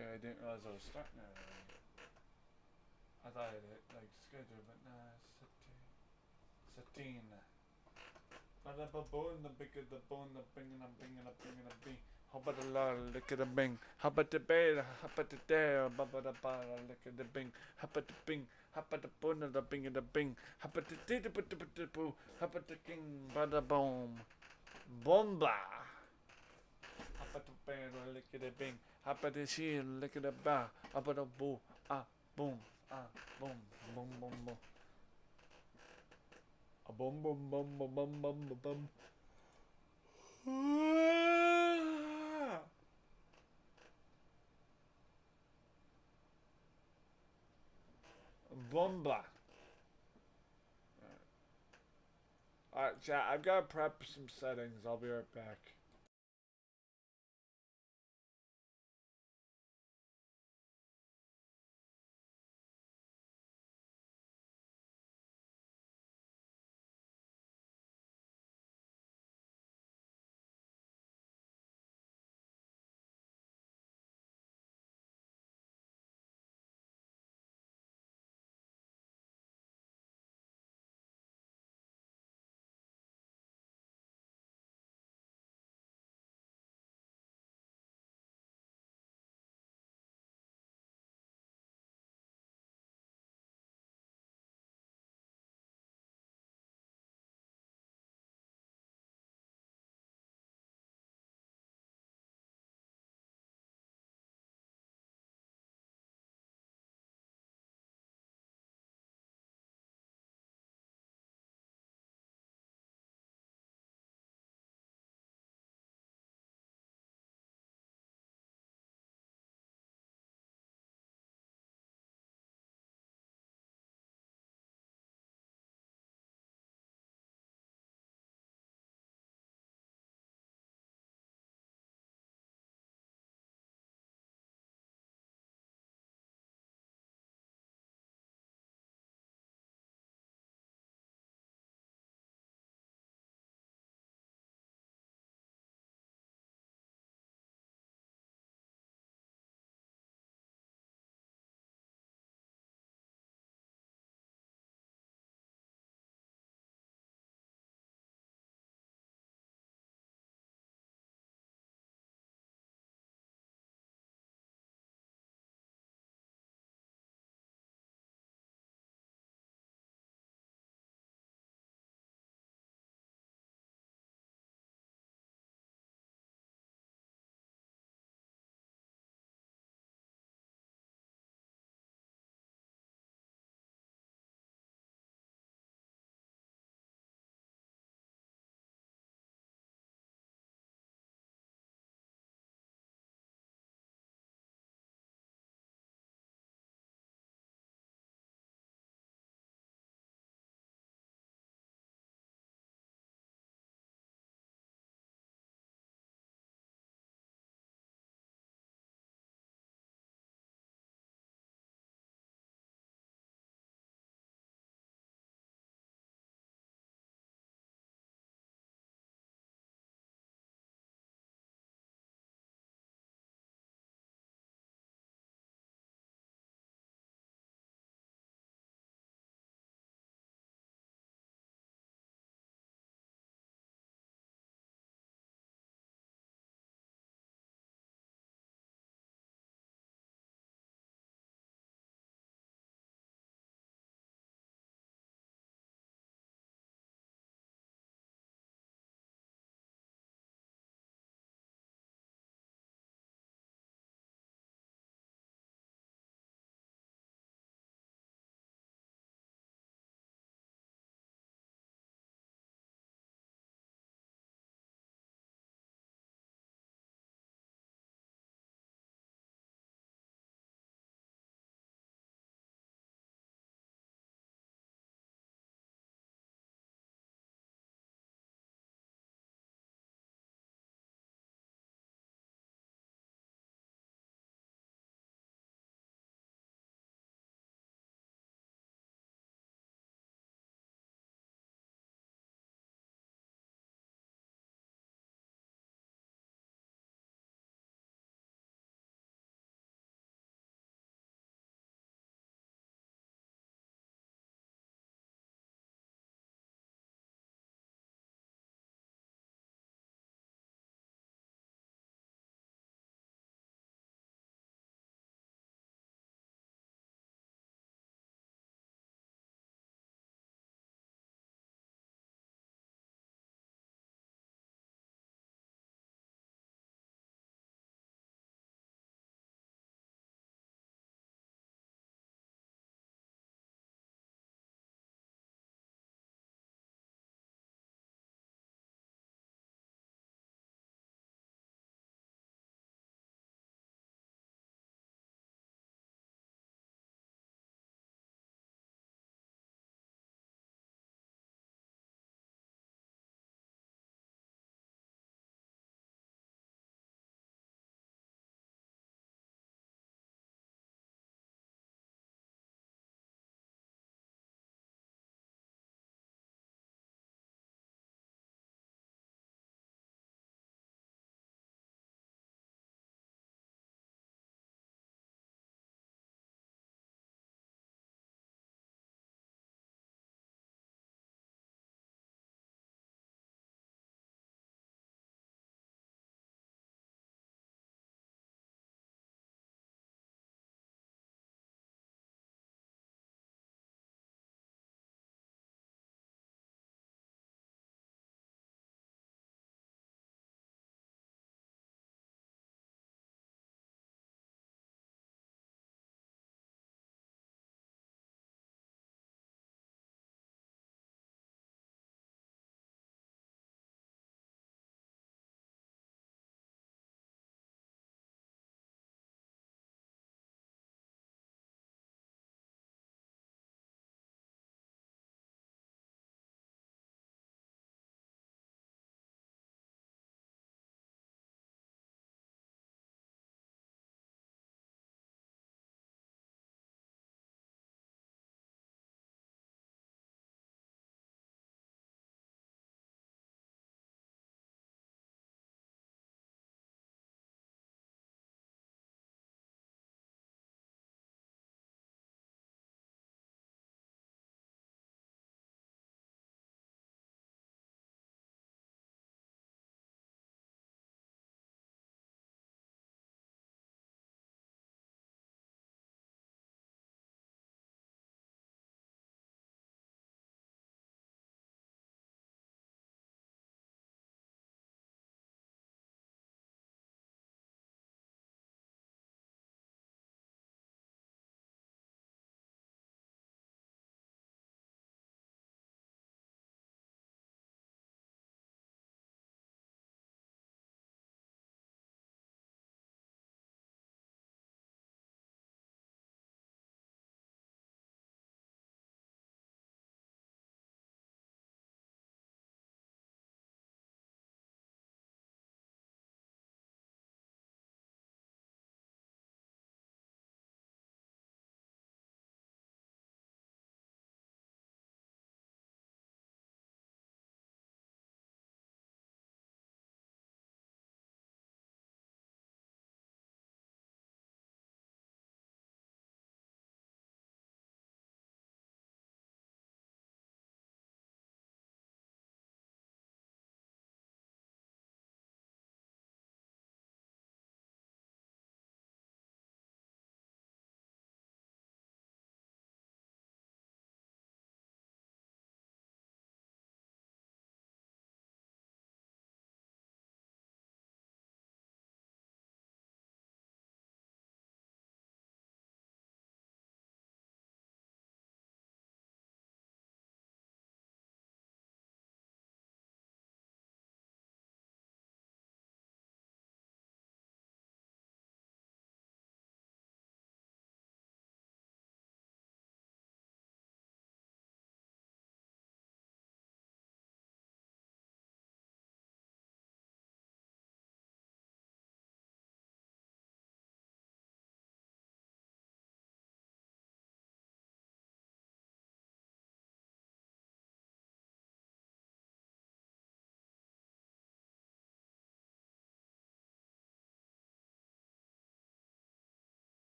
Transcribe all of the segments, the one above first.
Okay, I didn't realize I was starting already. I thought I had it like scheduled, but nah, 16. Bada ba boom, the big of the bone, the bing and a bing and a bing and a bing. How about the la, lick of the bing? How about the bear? How about the dare? Baba the bar, lick of the bing. How about the bing? How about the bone of the bing and the bing? How about the did the boo? How about the king? Bada boom. Bomba! How about the bear? Lick of the bing. How about the shield? Lick of the bar. How about the boo? Ah, boom. Ah, boom. Boom, boom, boom. A boom, boom, boom, boom, boom, boom, boom, boom. Bomba. Alright, chat, I've got to prep some settings. I'll be right back.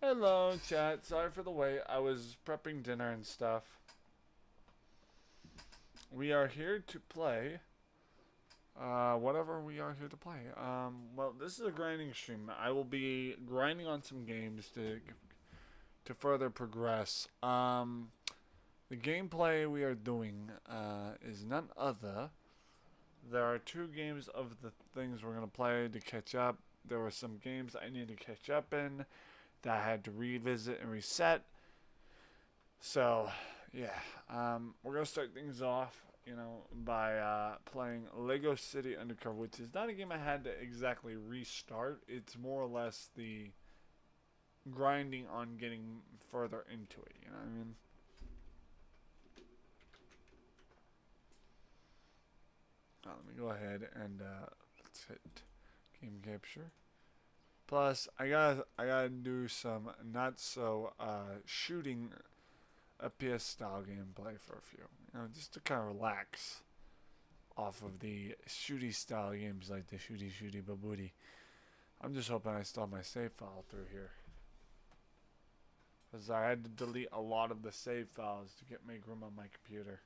Hello, chat. Sorry for the wait. I was prepping dinner and stuff. We are here to play. Whatever we are here to play. Well, this is a grinding stream. I will be grinding on some games to further progress. The gameplay we are doing is none other. There are 2 games of the things we're gonna play to catch up. There were some games I need to catch up in that I had to revisit and reset. So, yeah, we're gonna start things off, by playing Lego City Undercover, which is not a game I had to exactly restart. It's more or less the grinding on getting further into it. You know what I mean? Let me go ahead and let's hit game capture. Plus, I gotta do some not so shooting FPS style gameplay for a few, just to kind of relax off of the shooty style games like the shooty babooty. I'm just hoping I still have my save file through here, because I had to delete a lot of the save files to make room on my computer.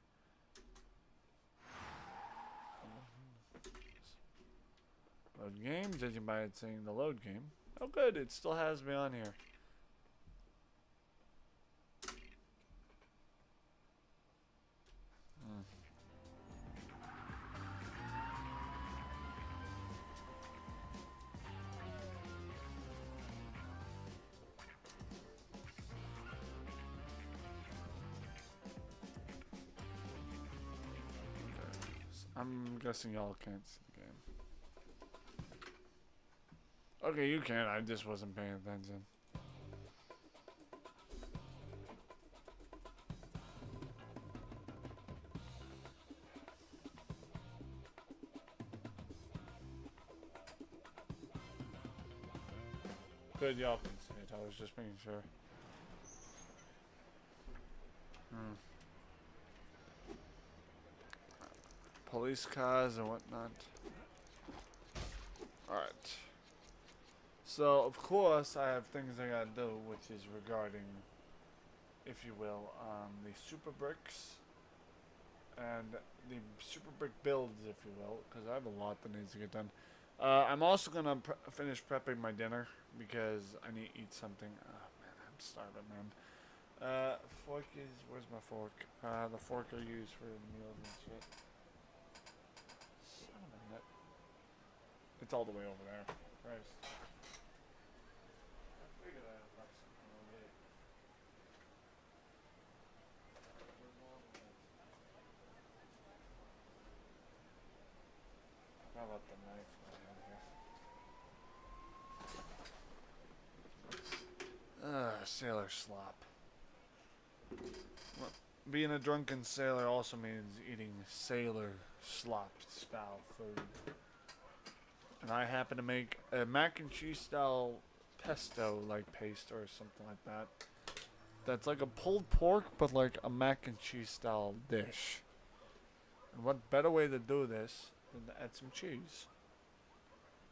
Load game, judging by it saying the load game. Oh good, it still has me on here. I'm guessing y'all can't see the game. Okay, you can. I just wasn't paying attention. Good, y'all can see it. I was just making sure. Police cars and whatnot. Alright. So, of course, I have things I gotta do, which is regarding, if you will, the super bricks and the super brick builds, if you will, because I have a lot that needs to get done. I'm also gonna finish prepping my dinner because I need to eat something. Oh man, I'm starving, man. Fork is, where's my fork? The fork I use for meals and shit. Son of a nut. It's all the way over there. Christ. I figured I had left something over there. Where's all the nuts? How about the knife I have here? Sailor slop. Well, being a drunken sailor also means eating sailor slop style food. And I happen to make a mac and cheese style pesto like paste or something like that. That's like a pulled pork but like a mac and cheese style dish. And what better way to do this than to add some cheese?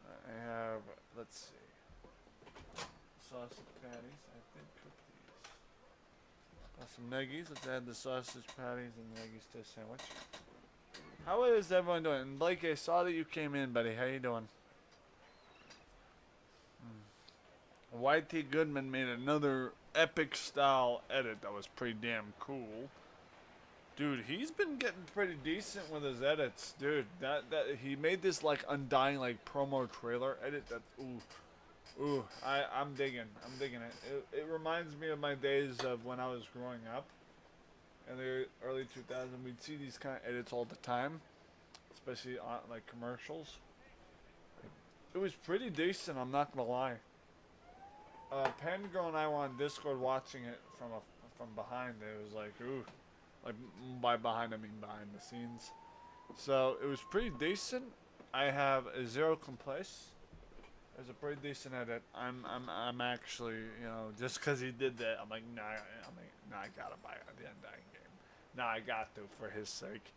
I have, let's see, sausage patties. I think cook these. Got some nuggies. Let's add the sausage patties and nuggies to a sandwich. How is everyone doing? And Blake, I saw that you came in, buddy. How you doing? YT Goodman made another epic style edit that was pretty damn cool. Dude, he's been getting pretty decent with his edits, dude. That he made this like undying like promo trailer edit. That I'm digging it. It reminds me of my days of when I was growing up in the early 2000s. We'd see these kind of edits all the time, especially on like commercials. It was pretty decent. I'm not gonna lie. Panda Girl and I were on Discord watching it from behind. It was like, ooh, like by behind I mean behind the scenes. So it was pretty decent. I have a zero complaints. It was a pretty decent edit. I'm actually, just because he did that, I'm like, nah, I gotta buy the Undying game. Nah, I got to for his sake.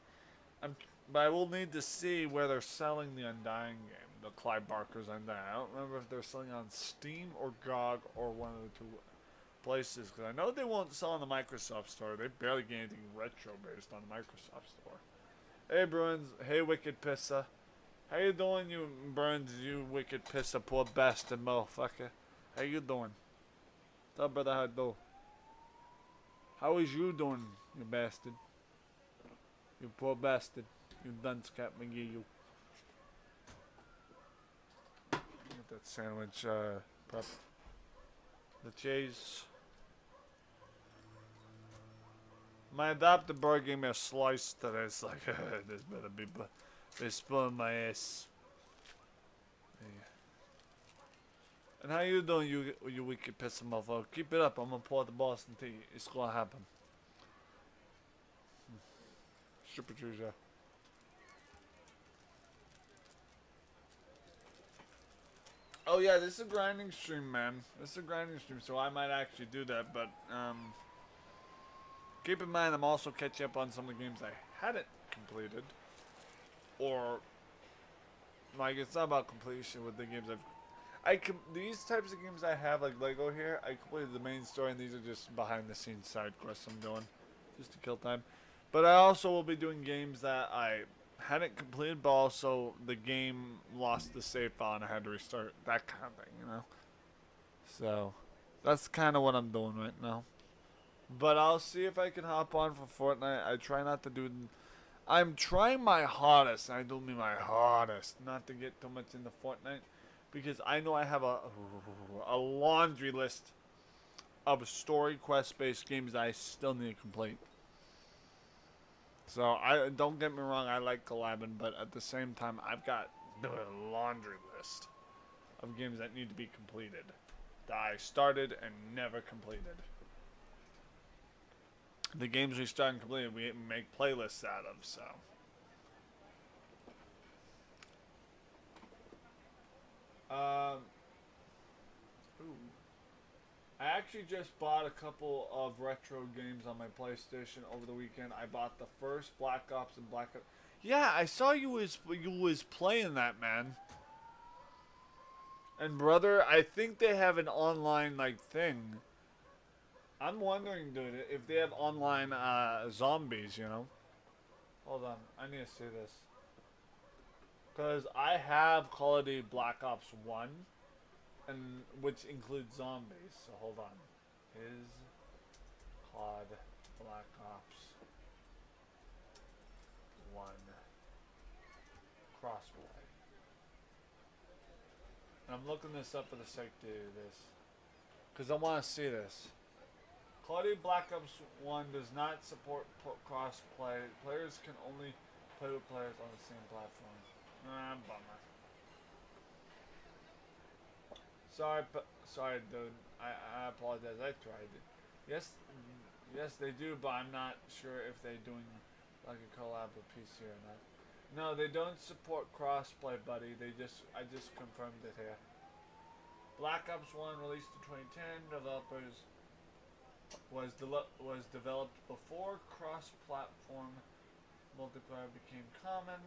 But I will need to see where they're selling the Undying game, the Clive Barker's Undying. I don't remember if they're selling on Steam or GOG or one of the two. places, because I know they won't sell on the Microsoft Store. They barely get anything retro based on the Microsoft Store. Hey, Bruins. Hey, Wicked Pissa. How you doing, you Burns, you wicked pissa, poor bastard motherfucker? How you doing? Tell brother how to do. How is you doing, you bastard? You poor bastard. You dunce cat McGee, you. Get that sandwich, prep. The cheese. My adopted boy gave me a slice today. It's like, this better be, they spilling my ass. And how you doing, you wicked piss motherfucker? Keep it up. I'm gonna pour the Boston tea. It's gonna happen. Super Tuesday. Oh yeah, this is a grinding stream, man. This is a grinding stream, so I might actually do that. But keep in mind, I'm also catching up on some of the games I hadn't completed, or like it's not about completion with the games these types of games I have, like Lego here, I completed the main story, and these are just behind the scenes side quests I'm doing, just to kill time. But I also will be doing games that I hadn't completed, but also the game lost the save file and I had to restart, that kind of thing, you know? So, that's kind of what I'm doing right now. But I'll see if I can hop on for Fortnite. I try not to do... I'm trying my hardest, and I do mean my hardest, not to get too much into Fortnite. Because I know I have a laundry list of story quest based games that I still need to complete. So I don't get me wrong, I like collabing, but at the same time I've got a laundry list of games that need to be completed. That I started and never completed. The games we start and complete we make playlists out of, so. Ooh. I actually just bought a couple of retro games on my PlayStation over the weekend. I bought the first Black Ops and Black Ops. Yeah, I saw you was playing that, man. And brother, I think they have an online like thing. I'm wondering, dude, if they have online zombies, you know. Hold on, I need to see this. Cause I have Call of Duty Black Ops 1. And which includes zombies. So hold on. Is COD Black Ops 1 crossplay? And I'm looking this up for the sake to do this, because I want to see this. Call of Duty Black Ops 1 does not support crossplay. Players can only play with players on the same platform. Bummer. Sorry, dude. I apologize. I tried it. Yes, they do, but I'm not sure if they're doing like a collab with PC or not. No, they don't support crossplay, buddy. I just confirmed it here. Black Ops 1 released in 2010. Developers was developed before cross-platform multiplayer became common.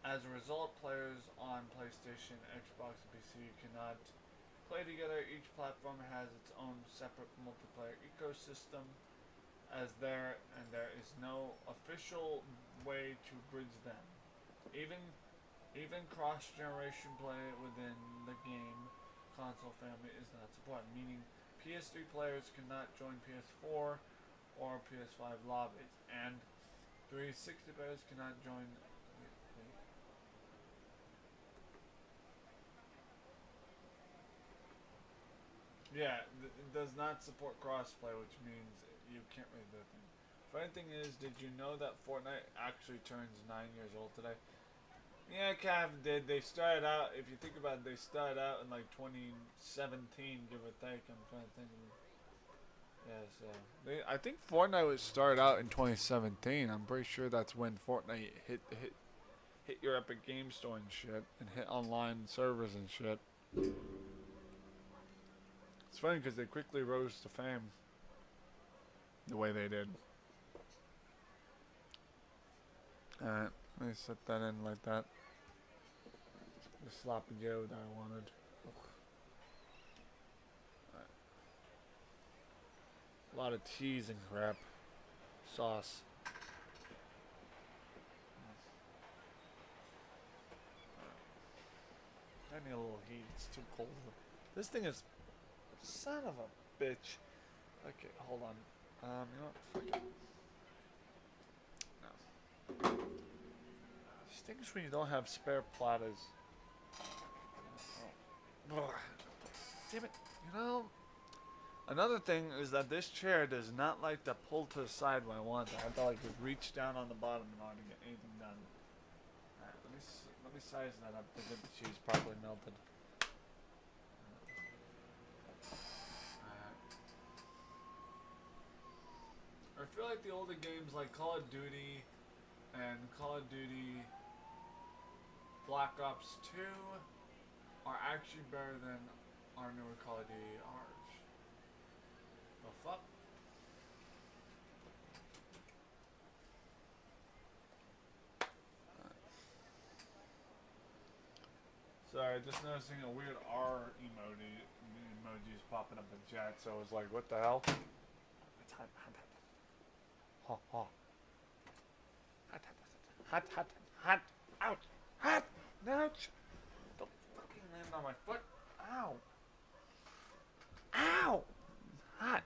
As a result, players on PlayStation, Xbox, and PC cannot play together. Each platform has its own separate multiplayer ecosystem, there is no official way to bridge them. Even cross-generation play within the game console family is not supported, meaning PS3 players cannot join PS4 or PS5 lobbies, and 360 players cannot join. Yeah, it does not support crossplay, which means you can't really do a thing. Funny thing is, did you know that Fortnite actually turns 9 years old today? Yeah, kind of did. They started out, if you think about it, they started out in like 2017, give or take. I'm trying to think. Yeah, so I think Fortnite was started out in 2017. I'm pretty sure that's when Fortnite hit your Epic Game Store and shit, and hit online servers and shit. It's funny because they quickly rose to fame the way they did. Alright, let me set that in like that. The sloppy Joe that I wanted. A lot of cheese and crap. Sauce. I need a little heat. It's too cold. This thing is... Son of a bitch. Okay, hold on. You know what? Fuck it. No. Stinks when you don't have spare platters. Oh. Damn it. You know... Another thing is that this chair does not like to pull to the side when I want it. I have to like reach down on the bottom in order to get anything done. Alright, let me size that up to get the cheese properly melted. I feel like the older games like Call of Duty and Call of Duty Black Ops 2 are actually better than our newer Call of Duty Orange. The fuck? Sorry, just noticing a weird R emojis popping up in chat, so I was like, what the hell? It's hot, hot, hot. Hot, hot. Hot, hot, hot, ouch, hot, ouch. Don't fucking land on my foot. Ow. Ow. Hot.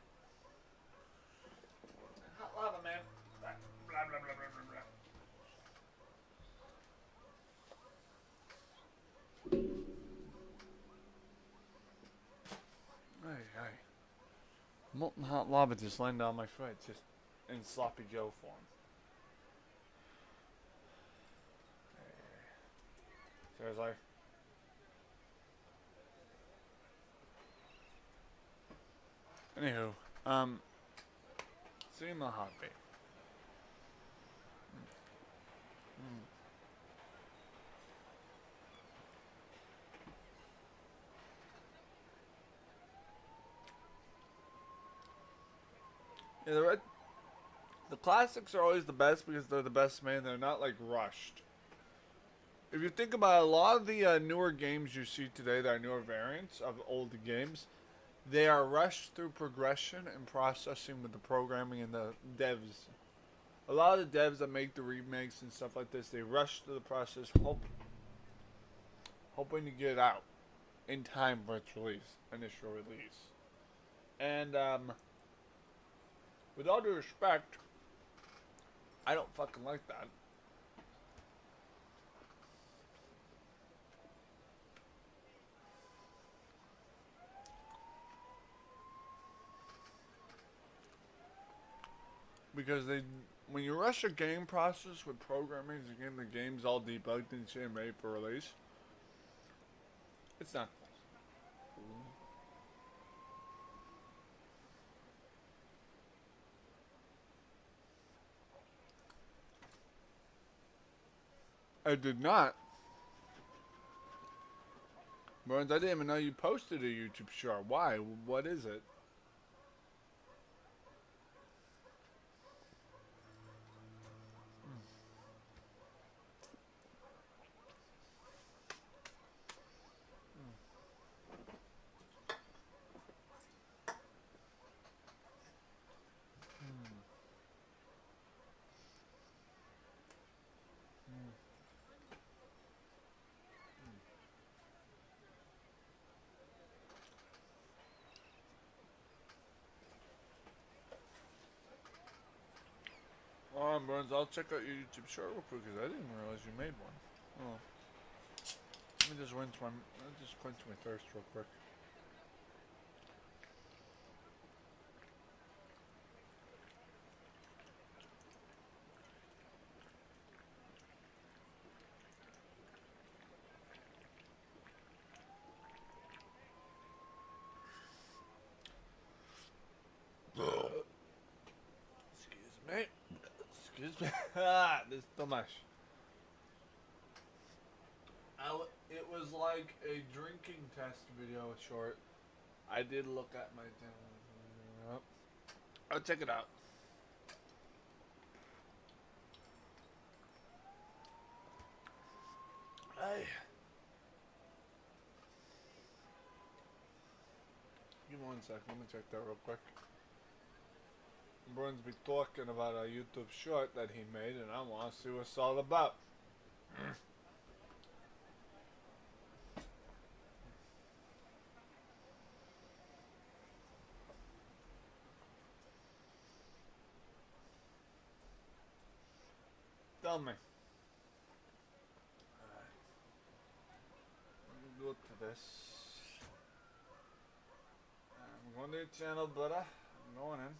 Hot lava, man. Blah, blah, blah, blah, blah, blah. Hey, hey. Molten hot lava just landed on my foot, just in sloppy Joe form. Seriously? Anywho, Cinema Hotbait. Yeah, the classics are always the best because they're the best made. They're not like rushed. If you think about it, a lot of the newer games you see today that are newer variants of old games, they are rushed through progression and processing with the programming and the devs. A lot of the devs that make the remakes and stuff like this, they rush through the process, hoping to get it out in time for its initial release. And with all due respect, I don't fucking like that. Because when you rush a game process with programming to get the game's all debugged and shit and ready for release, it's not cool. I did not. Burns, I didn't even know you posted a YouTube short. Why? What is it? Burns, I'll check out your YouTube short real quick because I didn't realize you made one. Oh. Let me just quench my thirst real quick. Excuse me. This is too much. It was like a drinking test video short. I did look at my... I'll check it out. Hey. Give me 1 second. Let me check that real quick. Bruins be talking about a YouTube short that he made, and I want to see what it's all about. Tell me. Alright. Let me go to this. I'm going to the channel, brother. I'm going in.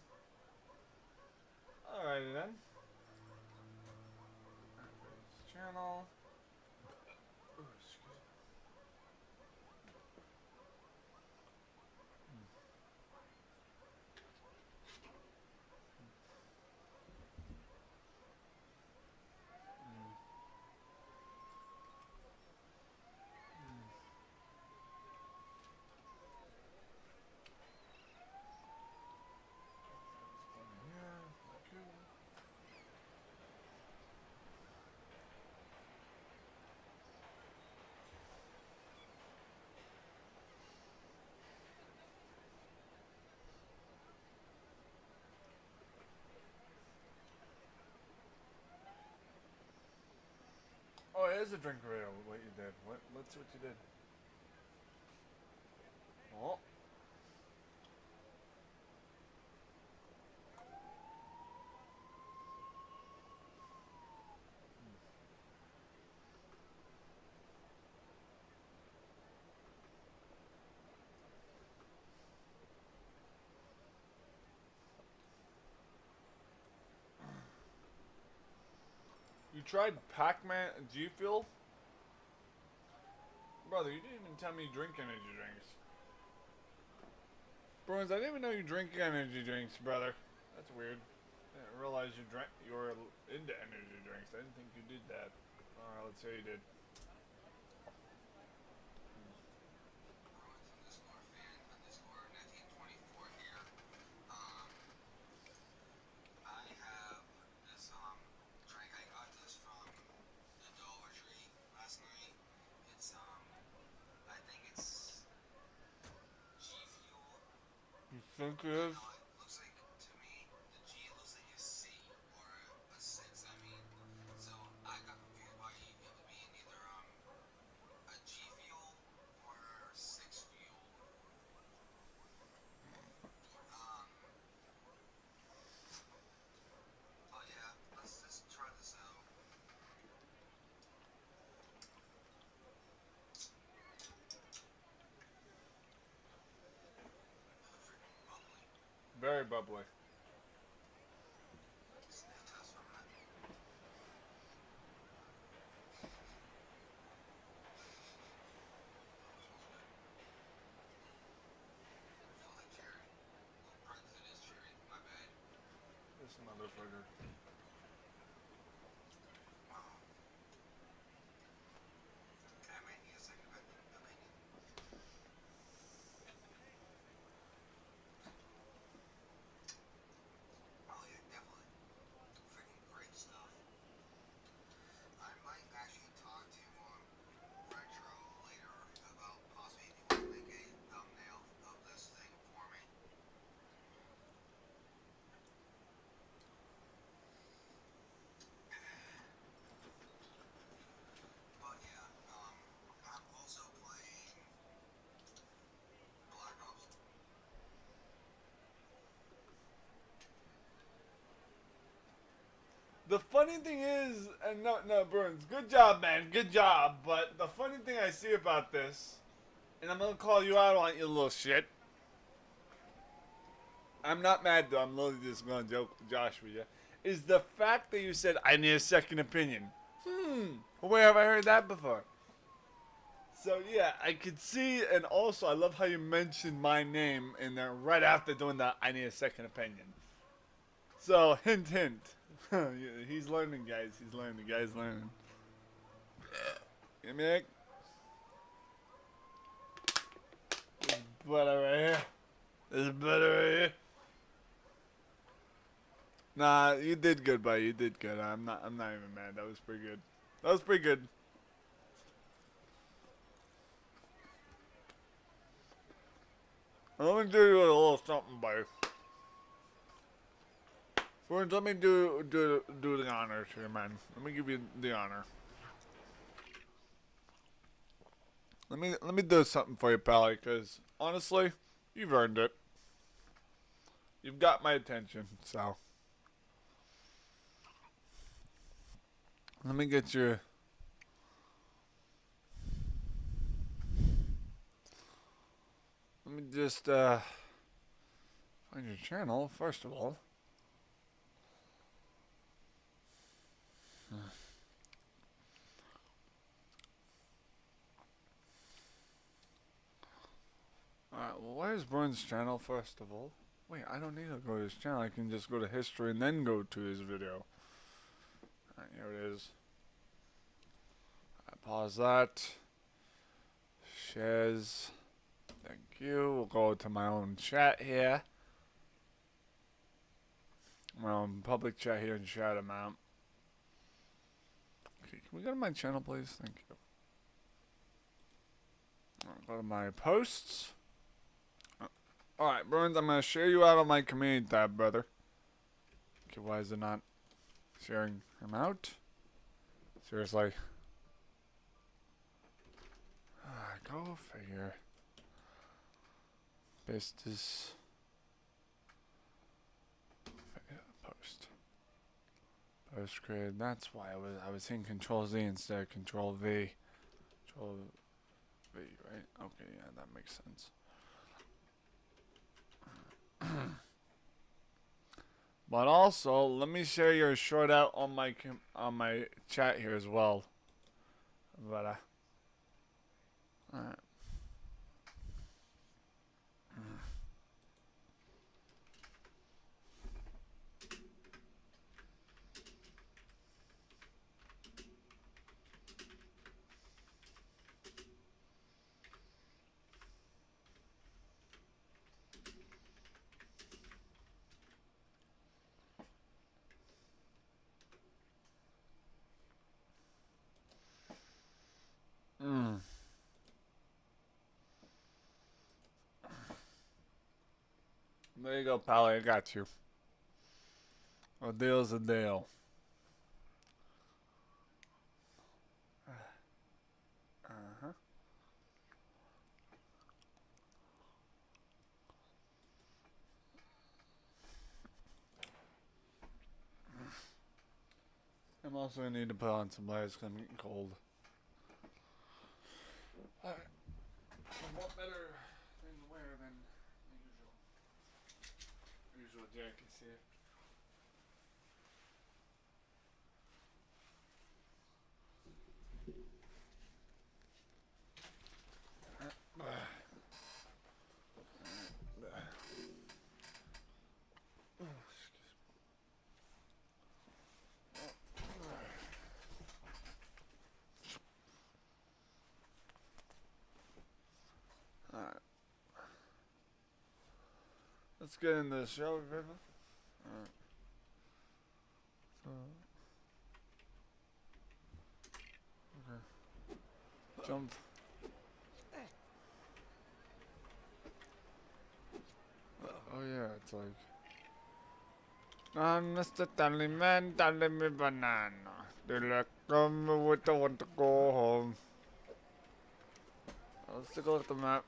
Alrighty then. Channel. Ooh, excuse me. Oh, here's a drink radio. What you did? Let's see what you did. Oh. You tried Pac-Man G Fuel? Brother, you didn't even tell me you drink energy drinks. Bruins, I didn't even know you drink energy drinks, brother. That's weird. I didn't realize you were into energy drinks. I didn't think you did that. Alright, let's say you did. You think it is? Very bubbly. This motherfucker. The funny thing is, and no, Burns, good job, man, good job. But the funny thing I see about this, and I'm gonna call you out on you little shit. I'm not mad though. I'm literally just gonna joke, Josh, with you. Is the fact that you said I need a second opinion? Where have I heard that before? So yeah, I could see, and also I love how you mentioned my name in there right after doing that. I need a second opinion. So hint, hint. He's learning, guys. He's learning. The guy's learning. Give me that. This is butter right here. This is butter right here. Nah, you did good, buddy. You did good. I'm not even mad. That was pretty good. That was pretty good. Let me do you a little something, buddy. Burns, let me do the honors here, man. Let me give you the honor. Let me do something for you, Pally, because honestly, you've earned it. You've got my attention, so let me get your. Let me just find your channel first of all. Alright, well, where's Burns' channel first of all? Wait, I don't need to go to his channel. I can just go to history and then go to his video. Alright, here it is. I pause that. Shares. Thank you. We'll go to my own chat here. My own public chat here and shout him out. Okay, can we go to my channel, please? Thank you. I'll go to my posts. Alright, Burns, I'm going to share you out on my community tab, brother. Okay, why is it not sharing him out? Seriously. Go figure. Paste this. Post. Post created. That's why I was hitting Control Z instead of Control V. Control V, right? Okay, yeah, that makes sense. But also, let me share your short out on my chat here as well. But alright. There you go, Pally. I got you. A deal's a deal. Uh-huh. I'm also gonna need to put on some layers because I'm getting cold. Alright. What better thing to wear than the usual jackets here? Alright. Let's get into the show, River. Alright. Okay. Jump. Oh yeah, it's like I'm Mr. Tallyman, tally me banana. They like come with the want to go home. Let's take a look at the map.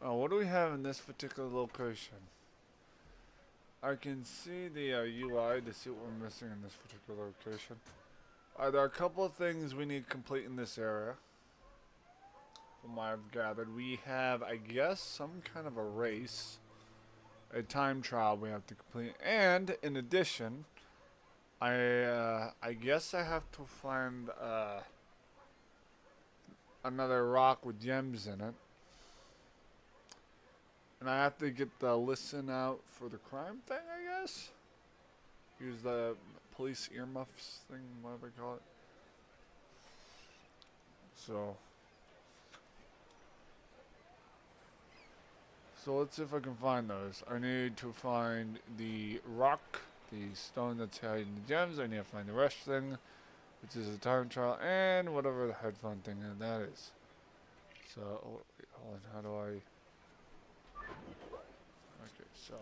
Oh, what do we have in this particular location? I can see the UI to see what we're missing in this particular location. There are a couple of things we need to complete in this area. From what I've gathered, we have, I guess, some kind of a race, a time trial we have to complete, and in addition, I guess I have to find another rock with gems in it, and I have to get the listen out for the crime thing, I guess. Use the police earmuffs thing, whatever they call it. So let's see if I can find those. I need to find the rock, the stone that's hiding the gems. I need to find the rush thing, which is a time trial, and whatever the headphone thing that is. So, oh, wait, hold on, how do I... Okay, So,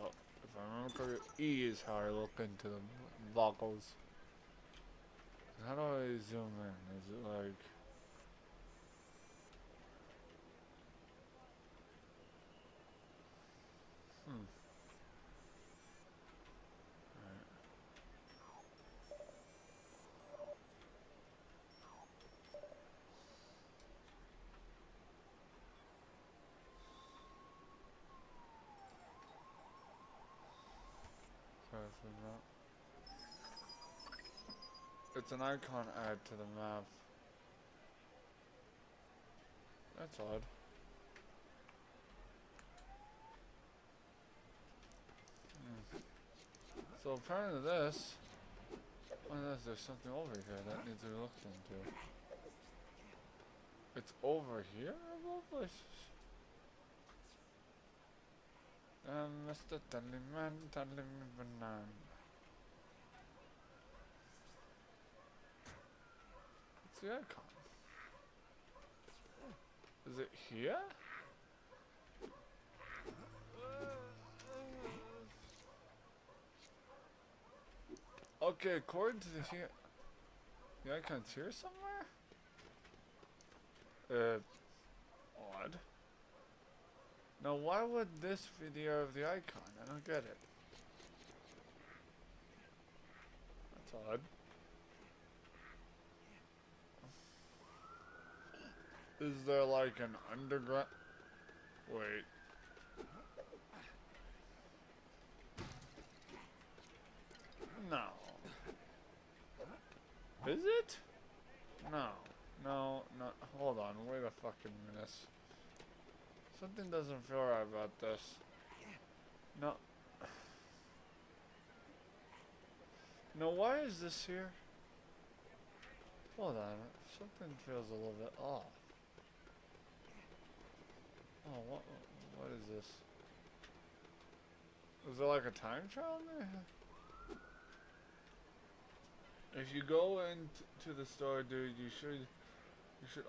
if I remember, E is how I look into the vocals. How do I zoom in? Is it like... It's an icon add to the map. That's odd. So apparently this... Unless there's something over here that needs to be looked into. It's over here of all places. Mr. Tallyman, Tallyman. What's the icon? Is it here? Okay, according to the here, the icon's here somewhere? Odd. Now why would this video of the icon? I don't get it. That's odd. Is there like an underground? Wait. No. Is it? No. No, no. Hold on. Wait a fucking minute. Something doesn't feel right about this. No. No, why is this here? Hold on. Something feels a little bit off. Oh, what is this? Is there like a time trial in there? If you go into the store, dude, you should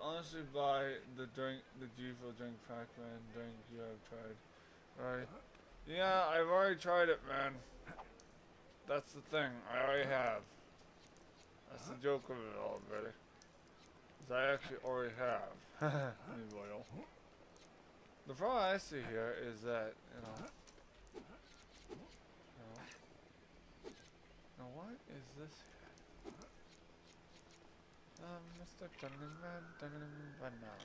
honestly buy the drink, the G Fuel drink, Pac-Man drink you have tried. Right? Yeah, I've already tried it, man. That's the thing. I already have. That's the joke of it all, buddy. Is I actually already have. Loyal. The problem I see here is that, now what is this here? Mr. Banana.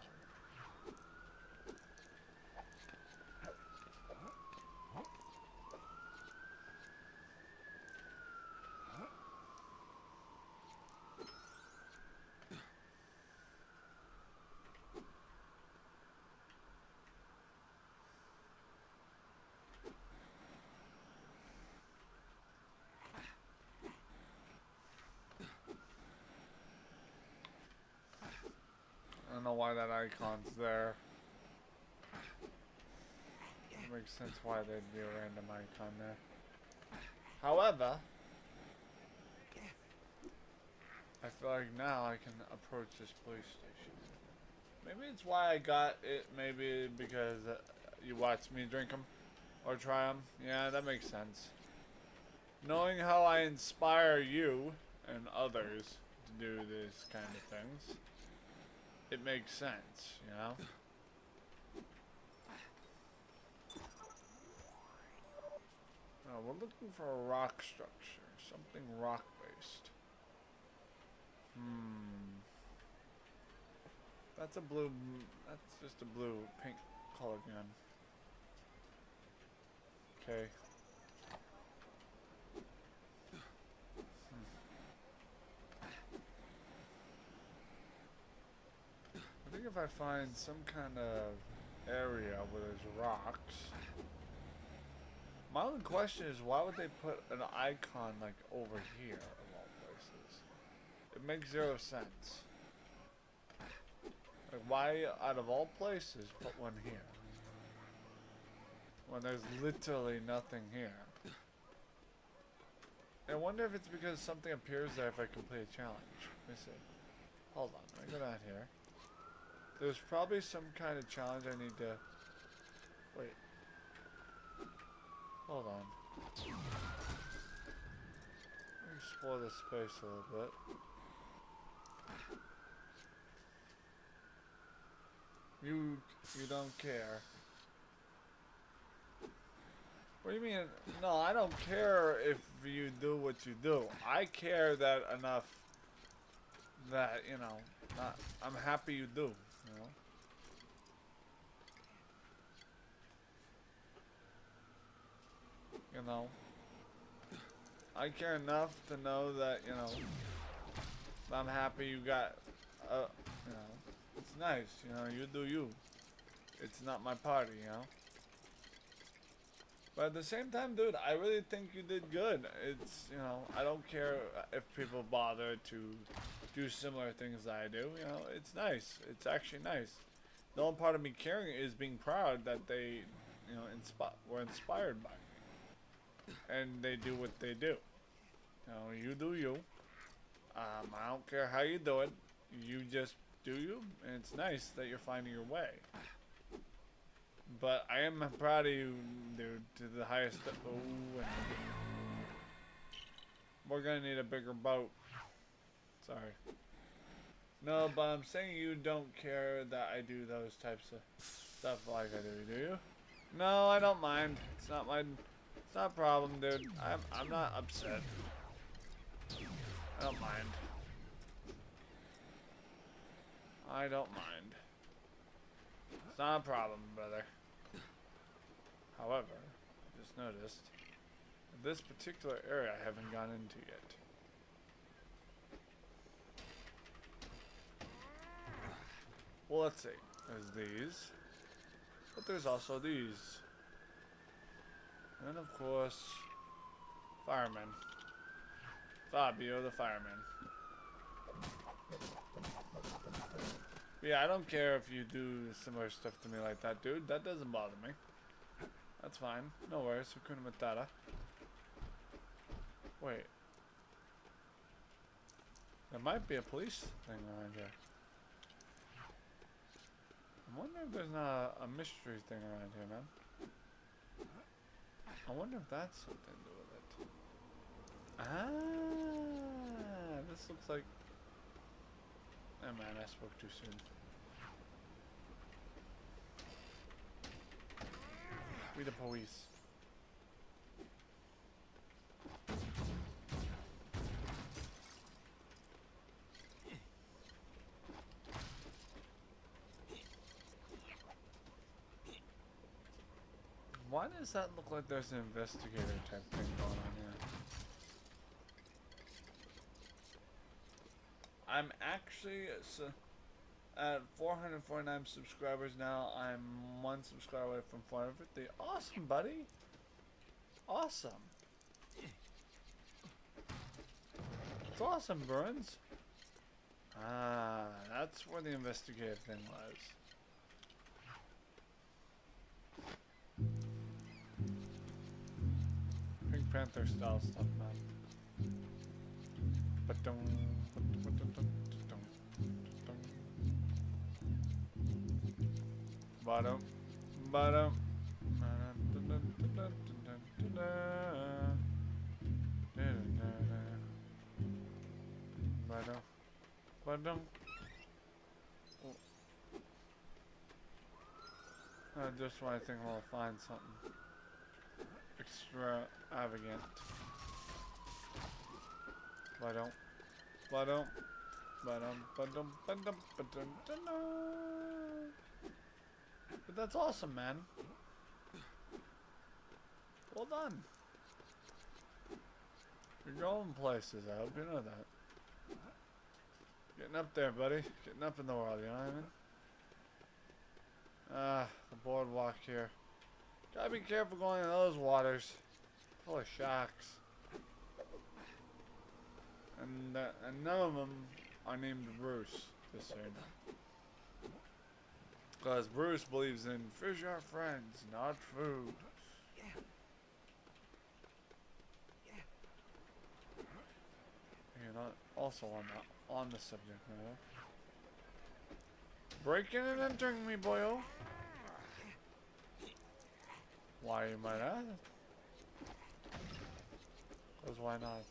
I don't know why that icon's there. It makes sense why there'd be a random icon there. However, I feel like now I can approach this police station. Maybe it's why I got it. Maybe because you watched me drink them or try them. Yeah, that makes sense. Knowing how I inspire you and others to do these kind of things, it makes sense, you know? Oh, we're looking for a rock structure. Something rock-based. That's a blue... That's just a blue, pink color gun. Okay. I think if I find some kind of area where there's rocks... My only question is, why would they put an icon like over here of all places? It makes zero sense. Like, why out of all places put one here? When there's literally nothing here. I wonder if it's because something appears there if I complete a challenge. Let me see. Hold on, let me go down here. There's probably some kind of challenge I need to... Wait. Hold on. Explore the space a little bit. You don't care. What do you mean? No, I don't care if you do what you do. I care that enough that, you know, I'm happy you do, you know? You know? I care enough to know that, you know, I'm happy you got, you know, it's nice, you know, you do you. It's not my party, you know? But at the same time, dude, I really think you did good. It's, you know, I don't care if people bother to do similar things that I do, you know, it's nice. It's actually nice. The only part of me caring is being proud that they, you know, were inspired by me. And they do what they do. You know, you do you. I don't care how you do it. You just do you, and it's nice that you're finding your way. But I am proud of you, dude, to the highest. Oh, and we're gonna need a bigger boat. Sorry. No, but I'm saying you don't care that I do those types of stuff like I do you? No, I don't mind. It's not a problem, dude. I'm not upset. I don't mind. I don't mind. It's not a problem, brother. However, I just noticed this particular area I haven't gone into yet. Well, let's see. There's these, but there's also these. And of course, fireman. Fabio the fireman. But yeah, I don't care if you do similar stuff to me like that, dude. That doesn't bother me. That's fine. No worries. Hakuna Matata. Wait. There might be a police thing around here. I wonder if there's not a mystery thing around here, man. I wonder if that's something to do with it. Ah, this looks like... Oh man, I spoke too soon. We the police. Why does that look like there's an investigator type thing going on here? I'm actually at 449 subscribers now. I'm one subscriber away from 450. Awesome, buddy. Awesome. It's awesome, Burns. Ah, that's where the investigative thing was. Pink Panther style stuff, man. Ba-dum, ba-dum, bottom, bottom. Bottom, bottom. Just when I think I'll find something extravagant. Bottom, bottom, bottom, bottom, bottom, bottom. But that's awesome, man. Well done. You're going places, I hope you know that. Getting up there, buddy. Getting up in the world, you know what I mean? Ah, the boardwalk here. Gotta be careful going in those waters. Full of sharks. And none of them are named Bruce, just so you know. Because Bruce believes in fish are friends, not food. You know, also on the subject matter. Breaking and entering me, boyo. Why, you might ask? Because why not?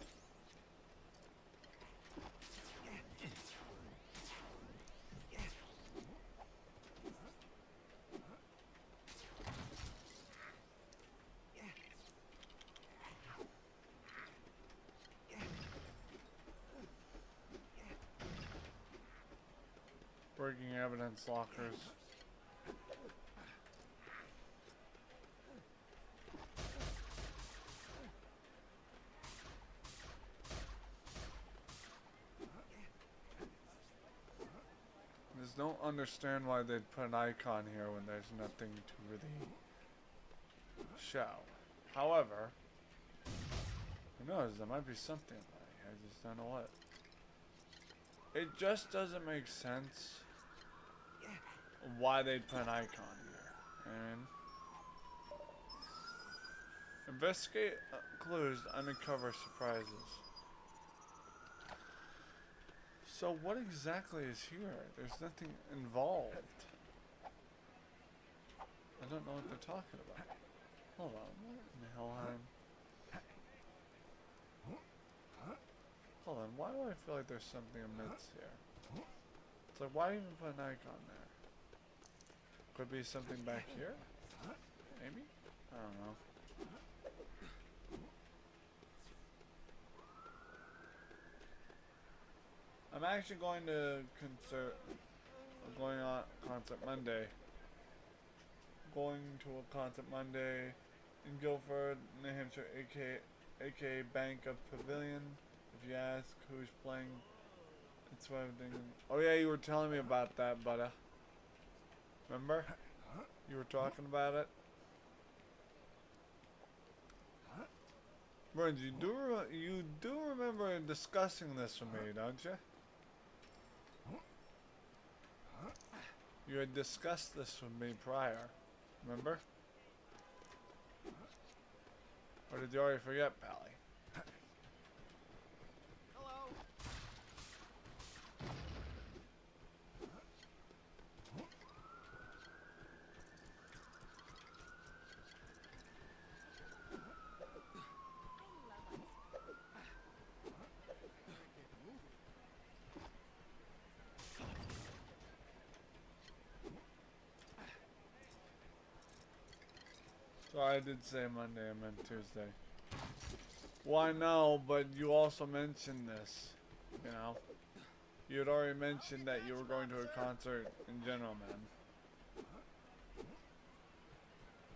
Breaking evidence lockers. I just don't understand why they'd put an icon here when there's nothing to really show. However, who knows, there might be something like, I just don't know what. It just doesn't make sense why they'd put an icon here. And investigate clues to uncover surprises. So what exactly is here? There's nothing involved. I don't know what they're talking about. Hold on, what in the hell? Hold on, why do I feel like there's something amiss here? It's like, why even put an icon there? Could be something back here? Maybe? I don't know. I'm actually going to Concert Monday. Going to a Concert Monday in Guilford, New Hampshire, aka Bank of Pavilion. If you ask who's playing, it's what I'm thinking. Oh yeah, you were telling me about that, buddy. Remember? You were talking about it. Burns, you do remember discussing this with me, don't you? You had discussed this with me prior, remember? Or did you already forget, Pally? So I did say Monday, I meant Tuesday. Well, I know, but you also mentioned this, you know? You had already mentioned that you were going to a concert in general, man.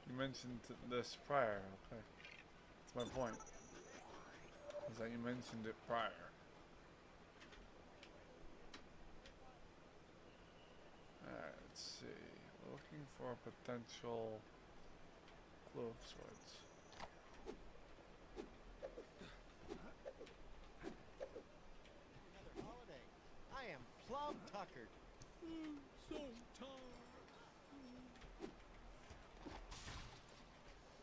You mentioned this prior, okay. That's my point. Is that you mentioned it prior. Alright, let's see. We're looking for a potential clue of sorts. Another holiday. I am plum tuckered. So tired.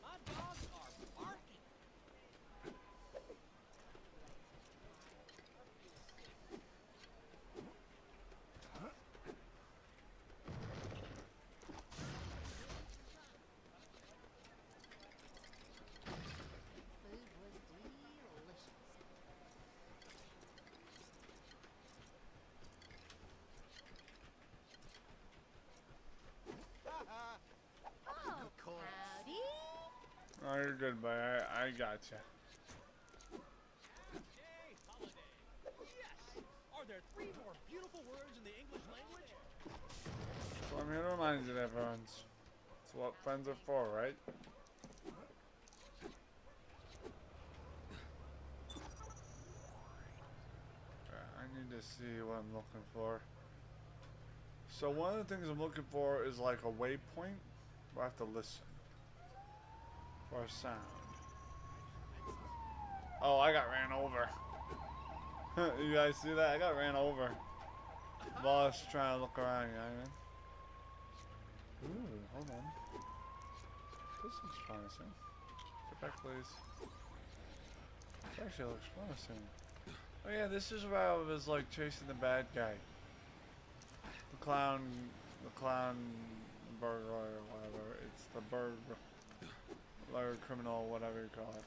My dogs are barking. Food was delicious. Oh, Of course. howdy. Oh, you're good, but I gotcha. Yay, holiday. Yes. Are there 3 more beautiful words in the English language? So I'm here to remind you that, friends. It's what friends are for, right? I need to see what I'm looking for. So one of the things I'm looking for is like a waypoint where I have to listen for a sound. Oh, I got ran over. You guys see that? I got ran over. While I was trying to look around, you know what I mean? Ooh, hold on. This looks promising. Get back, please. This actually looks promising. Oh yeah, this is where I was like chasing the bad guy. The clown burglar or whatever. It's the burglar criminal, whatever you call it.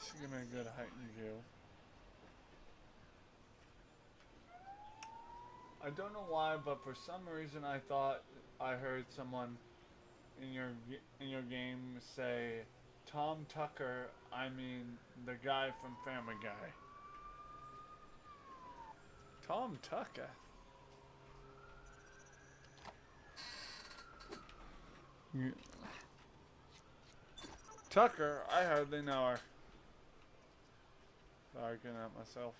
Should give me a good heightened view. I don't know why, but for some reason I thought I heard someone in your game say Tom Tucker. I mean the guy from Family Guy. Tom Tucker. Yeah. Tucker, I hardly know her. Sorry, getting at myself.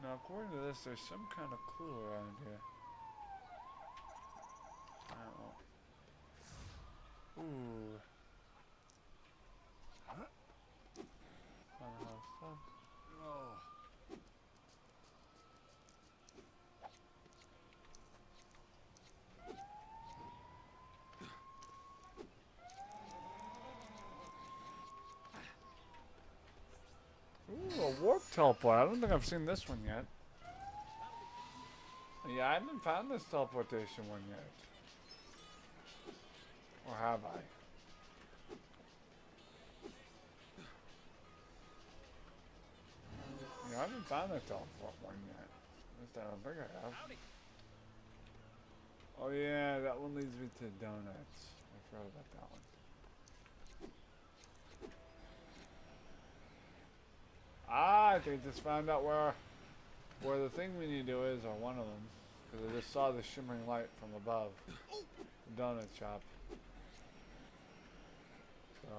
Now, according to this, there's some kind of clue around here. I don't know. Ooh. Funhouse fun. Oh. Ooh, a warp teleport. I don't think I've seen this one yet. Yeah, I haven't found this teleportation one yet. Or have I? Yeah, I haven't found the teleport one yet. At least I don't think I have. Howdy. Oh yeah, that one leads me to donuts. I forgot about that one. Ah, I think I just found out where the thing we need to do is, or one of them. Because I just saw the shimmering light from above. The donut shop. So.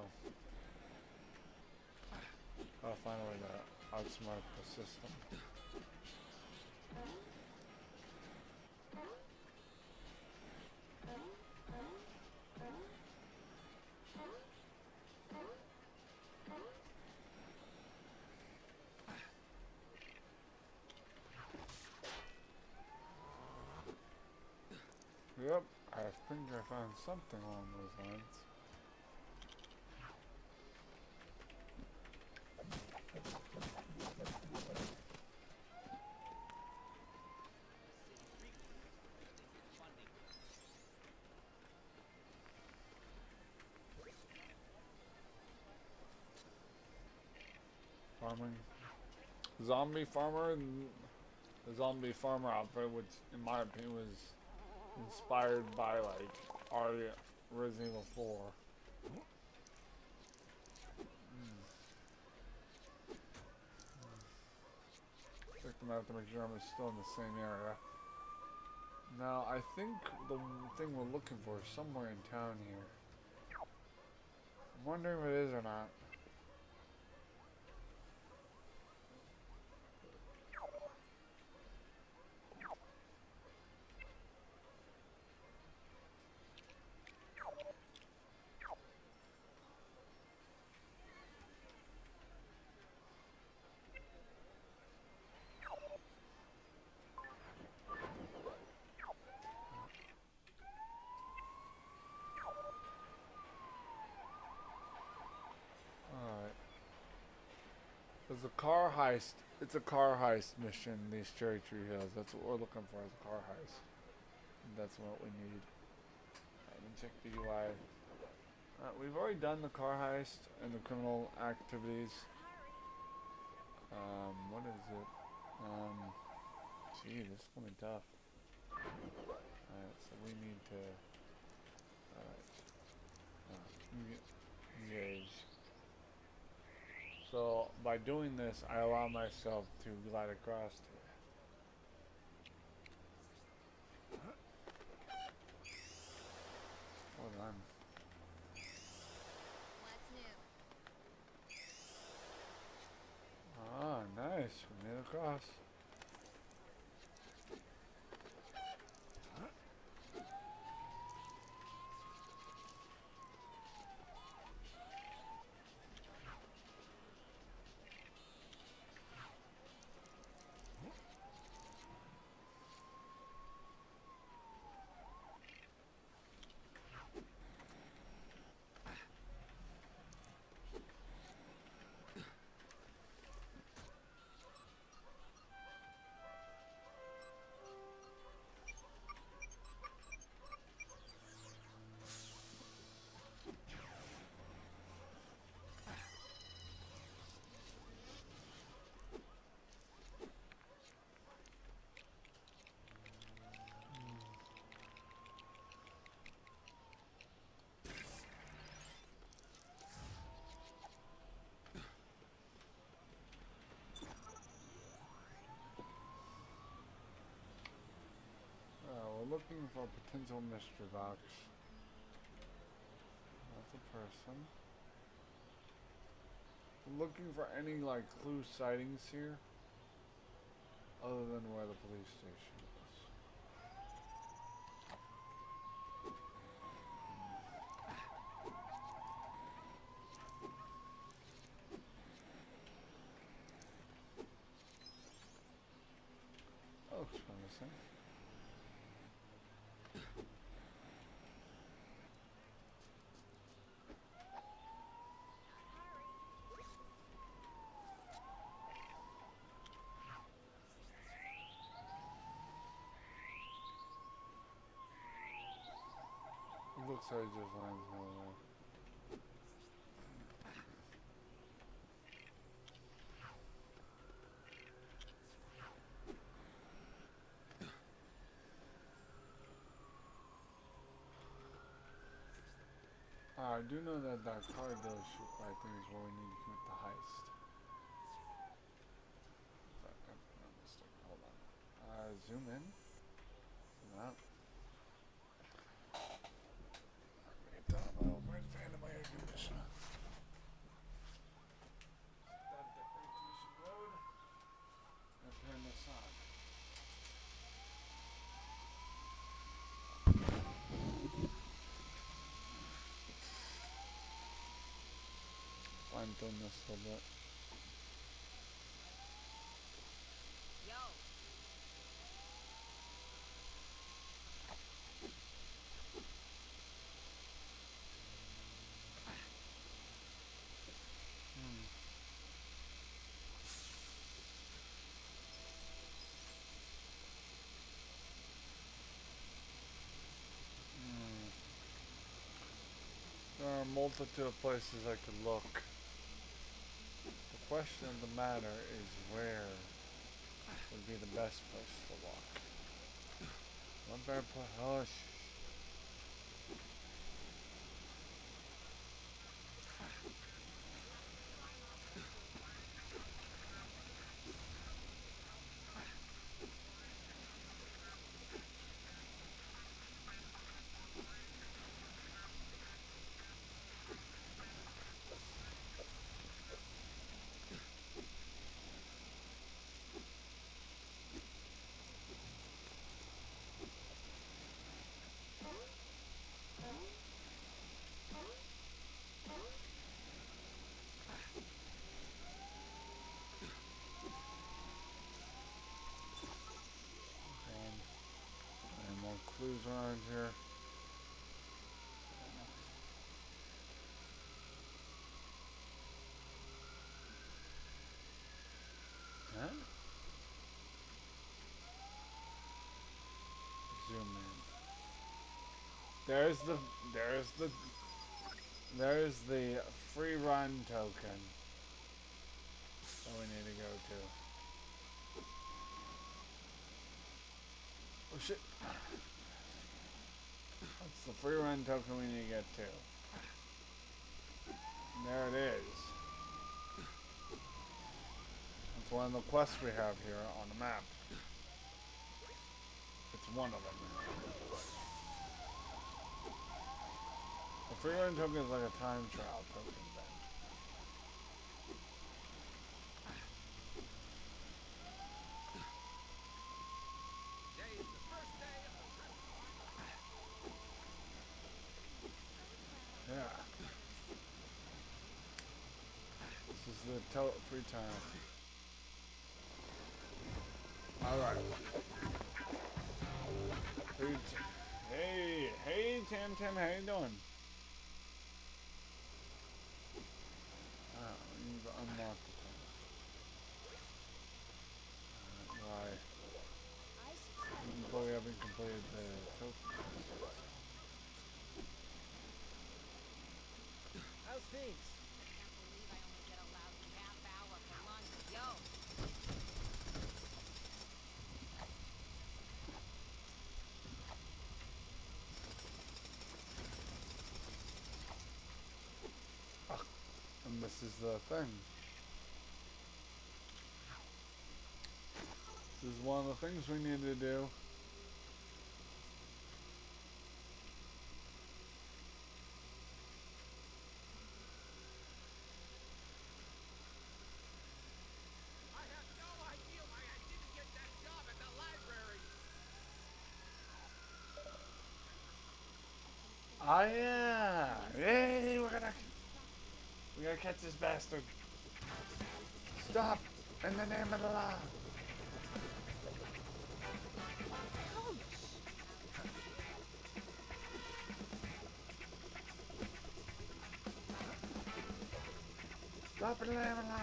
I'll find a way to outsmart the system. Yep, I think I found something along those lines. Farming. Zombie farmer, the zombie farmer outfit, which in my opinion was inspired by like Resident Evil 4. Check them out to make sure I'm still in the same area. Now I think the thing we're looking for is somewhere in town here. I'm wondering if it is or not. There's a car heist. It's a car heist mission, these Cherry Tree Hills. That's what we're looking for, is a car heist. And that's what we need. I can check the UI. We've already done the car heist and the criminal activities. What is it? Gee, this is gonna be tough. Alright, so we need to... Alright. Engage. So, by doing this, I allow myself to glide across to it. Hold on. What's new? Ah, nice. We made it across. looking for potential mystery box. That's a person. We're looking for any like clue sightings here, other than where the police station is. That looks promising. It looks like it just lands nowhere. I do know that that car dealership right there is where we need to commit the heist. If I'm not mistaken. Hold on. Zoom in. Zoom out. Make it down a little bit. Fan of my air conditioner. Start the air conditioning mode. And turn this on. Fine tune this a little bit. Yo. There are a multitude of places I could look. The question of the matter is where would be the best place to look. One better place. Oh, any more clues around here? Huh? Zoom in. There's the free run token that we need to go to. Oh shit. That's the free run token we need to get to. There it is. That's one of the quests we have here on the map. It's one of them. The free run token is like a time trial token then. Today is the first day of the Yeah. This is the free time. Alright. Hey Tam, how you doing? You've unlocked the tunnel. Why? But we haven't completed the token. How's things? Can't believe I only get a lousy half hour for lunch. Yo. And this is the thing. This is one of the things we need to do. Oh yeah! Yay! We gotta catch this bastard. Stop! In the name of the law. Stop in the name of the law.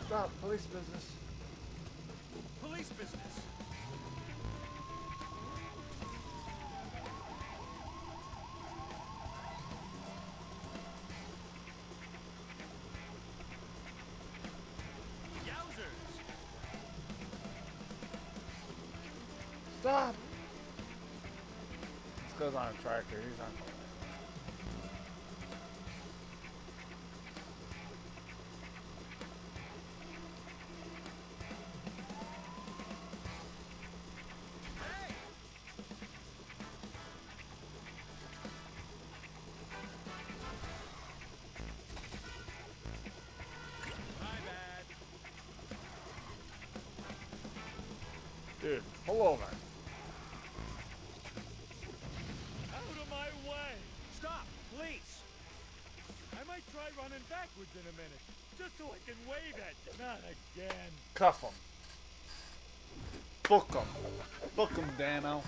Stop! Police business. Police business. Yowzers. Stop! This goes on a tractor. He's on. My bad. Dude, pull over. Out of my way! Stop, please! I might try running backwards in a minute, just so I can wave at you. Not again. Cuff him. Book him. Book him, Dano.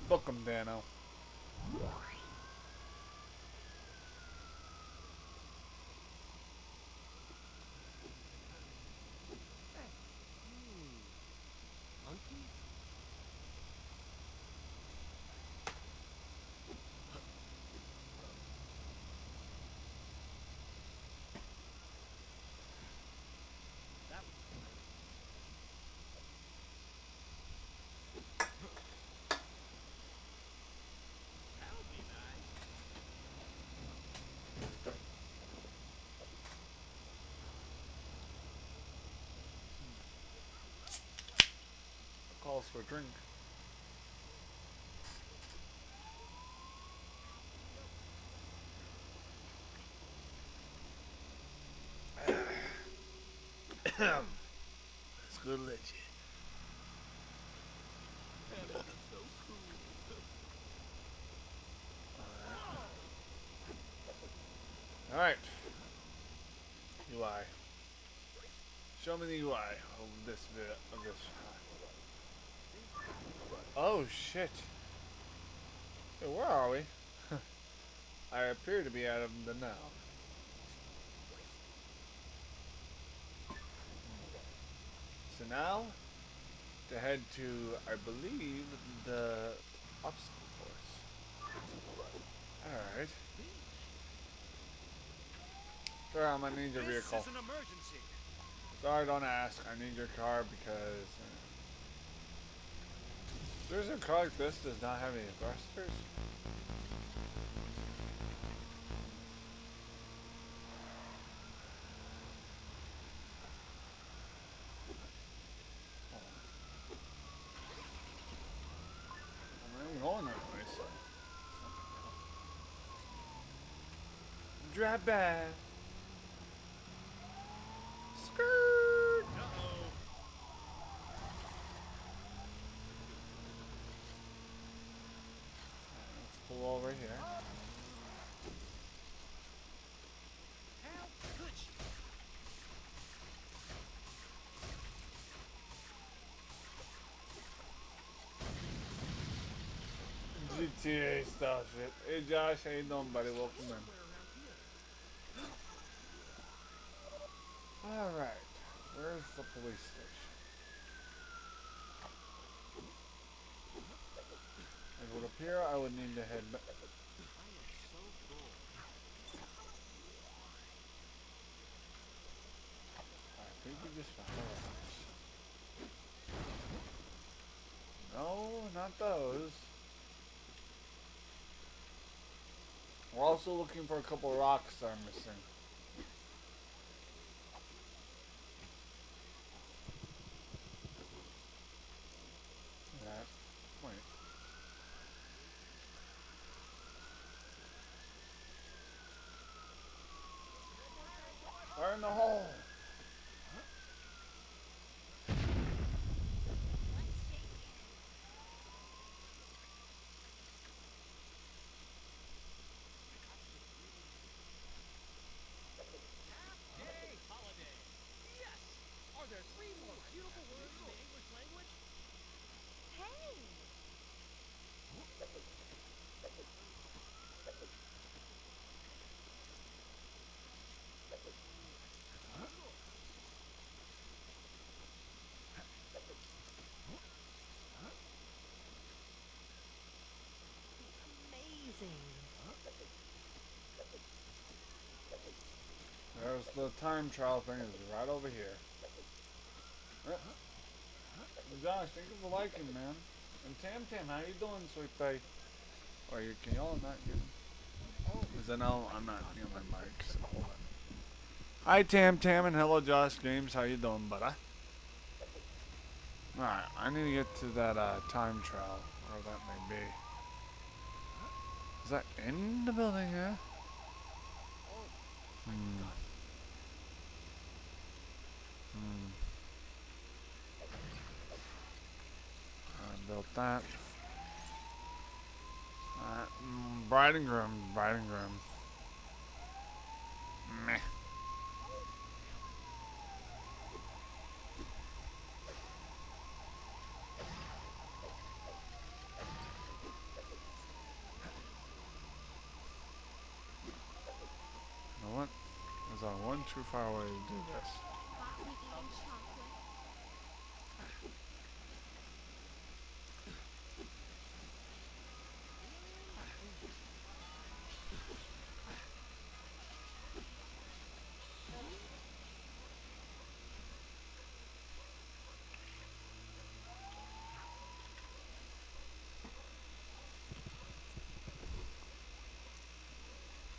Book him, Dano. Calls for a drink. It's good legend. All right. UI. Show me the UI of this bit of this. Oh shit. Hey, where are we? I appear to be out of the now. So now, to head to, I believe, the obstacle course. Alright. Sir, I'm gonna need your This vehicle. is an emergency. Sorry, don't ask. I need your car because... there's a car like this does not have any thrusters. I'm going that way, so. Drive back. Skirt. Uh-oh. Let's pull over here. How could you? GTA style shit. Hey Josh, how you doing, buddy? Welcome in. Alright, where's the police station? It would appear I would need to head back. I think we just found a rocks. No, not those. We're also looking for a couple rocks that are missing. There's the time trial thing is right over here. Yep. Josh, thank you for liking, man. And Tam Tam, how you doing, sweet pea? Or you can y'all not get? Because I know I'm not near my mic. So hold on. Hi Tam Tam and hello Josh Games. How you doing, buddy? Alright, I need to get to that time trial, wherever that may be. Is that in the building here? I built that. Bride and groom, bride and groom. Meh. You know what? There's one too far away to do this. Got me eating chocolate.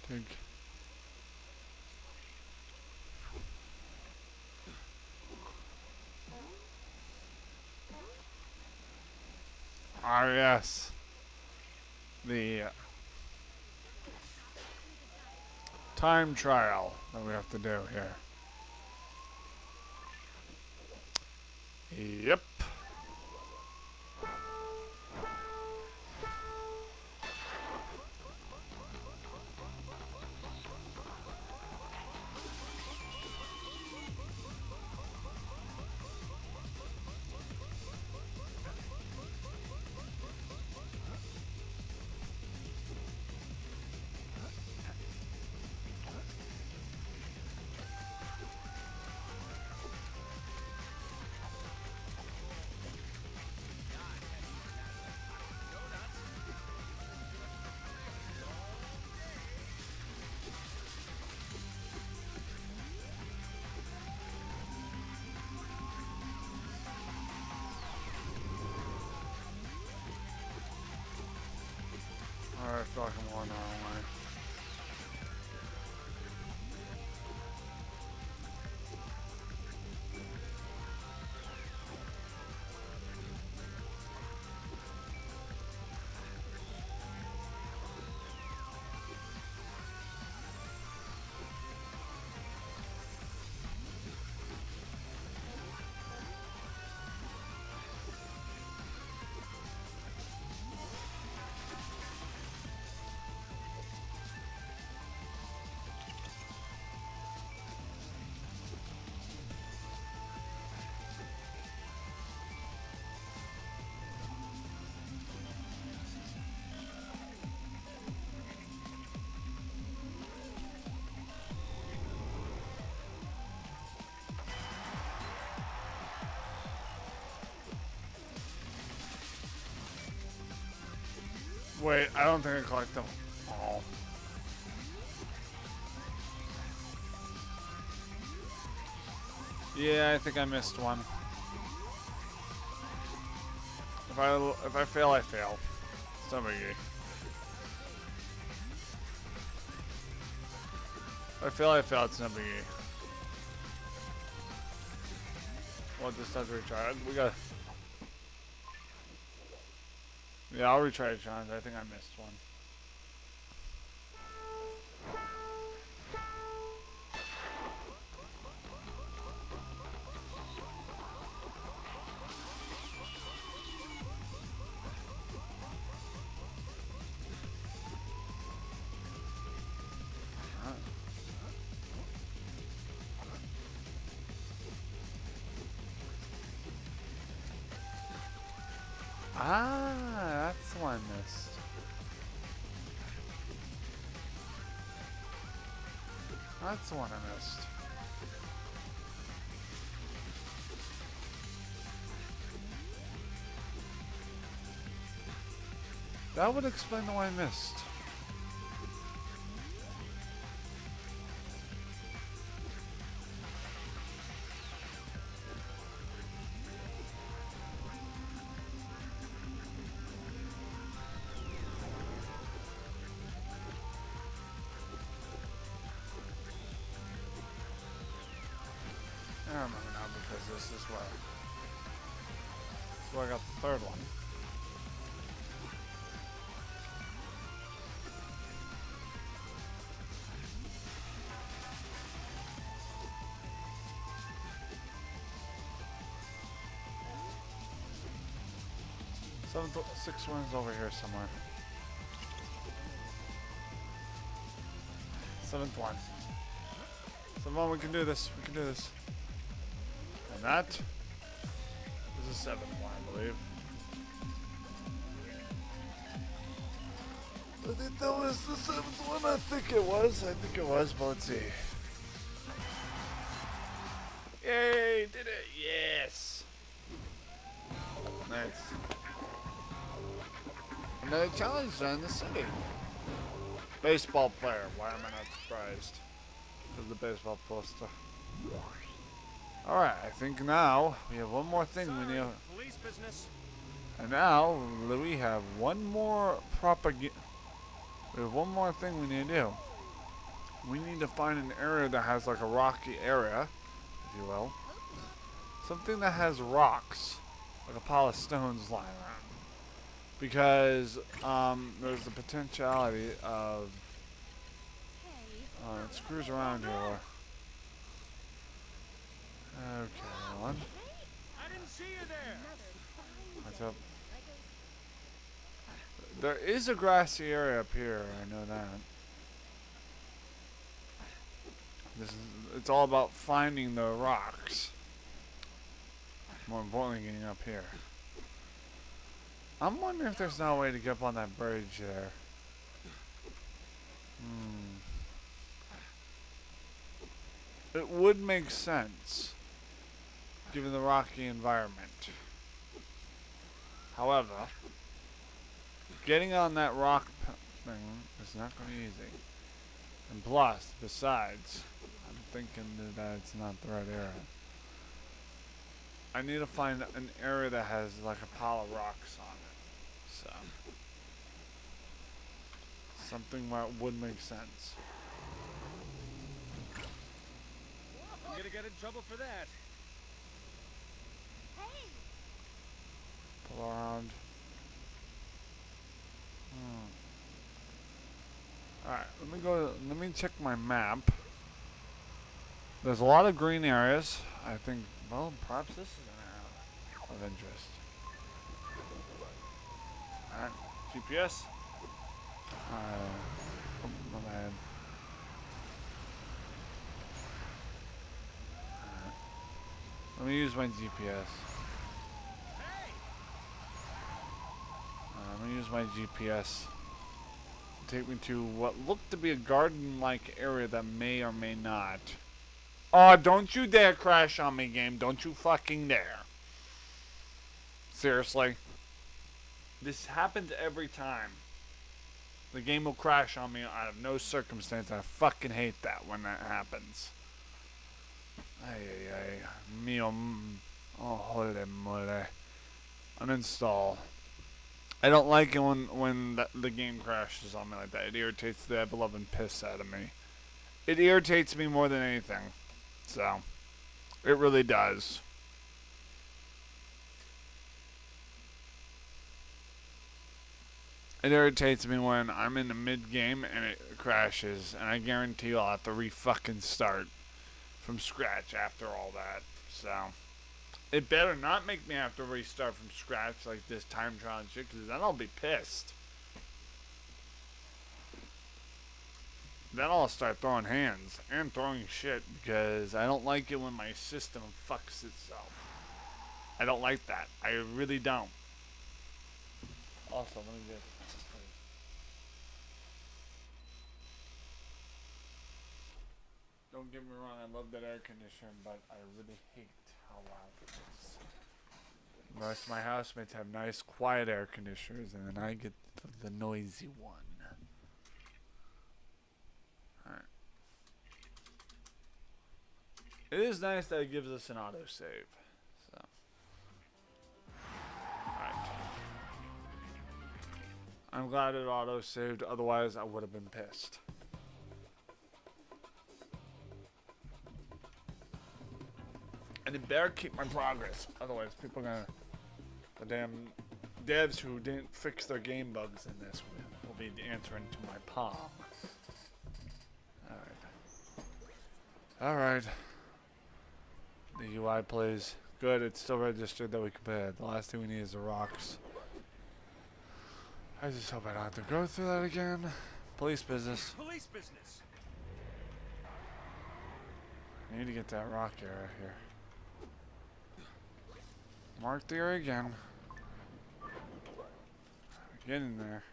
Take. Ah, yes. The time trial that we have to do here. Yep. Alright, I feel like I'm going the wrong way. Wait, I don't think I collect them all. Yeah, I think I missed one. If I fail, I fail. It's no biggie. If I fail, I fail. It's no biggie. We'll just have to retry it. We got. Yeah, I'll retry the challenge. I think I missed one. Ah, that's the one I missed. That's the one I missed. That would explain the one I missed. armor now because this is where I got the third one. Six one's over here somewhere. Seventh one. Come on, we can do this. We can do this. And that is the seventh one, I believe. I think that was the seventh one. I think it was. But let's see. Yay! Did it! Yes. Nice. Another challenge zone in the city. Baseball player. Why am I not surprised? Because the baseball poster. Alright, I think now we have one more thing we need. Police business. And now we have one more we have one more thing we need to do. We need to find an area that has like a rocky area, if you will. Something that has rocks, like a pile of stones lying around. Because there's the potentiality of it screws around here. Okay, one. I didn't see you there. What's up? There is a grassy area up here. I know that. It's all about finding the rocks. More importantly, getting up here. I'm wondering if there's no way to get up on that bridge there. It would make sense, given the rocky environment. However, getting on that rock thing is not going to be easy. And plus, besides, I'm thinking that it's not the right area. I need to find an area that has like a pile of rocks on it. So, something that would make sense. I'm gonna get in trouble for that. Hey! Pull around. Alright, let me check my map. There's a lot of green areas. I think, well, perhaps this is an area of interest. Alright, GPS. Oh, my bad. Let me use my GPS. I'm gonna use my GPS to take me to what looked to be a garden-like area that may or may not. Oh, don't you dare crash on me, game. Don't you fucking dare. Seriously. This happens every time. The game will crash on me out of no circumstance. I fucking hate that when that happens. Ay. Mio. Oh, holy moly. Uninstall. I don't like it when the game crashes on me like that. It irritates the ever-loving piss out of me. It irritates me more than anything. So, it really does. It irritates me when I'm in the mid-game and it crashes, and I guarantee you I'll have to re-fucking start from scratch after all that. So, it better not make me have to restart from scratch like this time trial and shit, because then I'll be pissed. Then I'll start throwing hands and throwing shit, because I don't like it when my system fucks itself. I don't like that. I really don't. Also, let me just... Don't get me wrong, I love that air conditioner, but I really hate how loud it is. Most of my housemates have nice, quiet air conditioners, and then I get the noisy one. Alright. It is nice that it gives us an autosave. So. Alright. I'm glad it autosaved, otherwise I would have been pissed. And it better keep my progress. Otherwise, people are gonna... The damn devs who didn't fix their game bugs in this will be answering to my palm. Alright. Alright. The UI plays good. It's still registered that we can play it. The last thing we need is the rocks. I just hope I don't have to go through that again. Police business. Police business. I need to get that rock area here. Mark the area again. Get in there.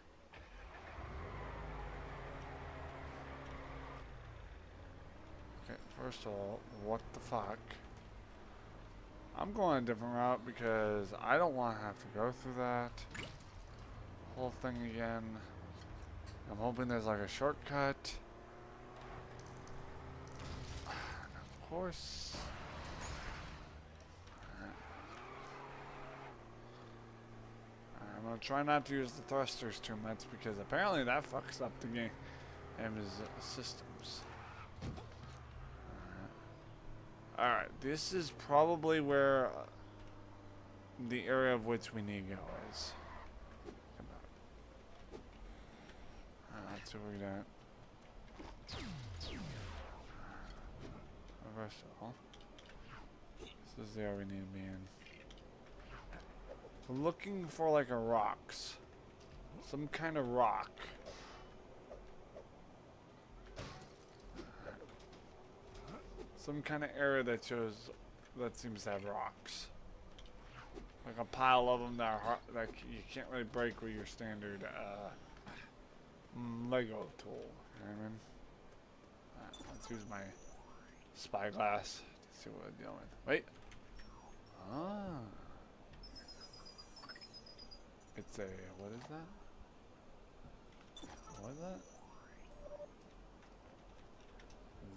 Okay, first of all, what the fuck? I'm going a different route because I don't want to have to go through that whole thing again. I'm hoping there's like a shortcut. Of course. I'm gonna try not to use the thrusters too much because apparently that fucks up the game and his systems. Alright, this is probably where the area of which we need to go is. Let's see what we got. First of all, this is the area we need to be in. We're looking for like a rocks. Some kind of rock. Some kind of area that shows, that seems to have rocks. Like a pile of them that are hard, like you can't really break with your standard Lego tool. You know what I mean? Let's use my spyglass to see what we're dealing with. Wait. Ah. It's a, what is that? What is that?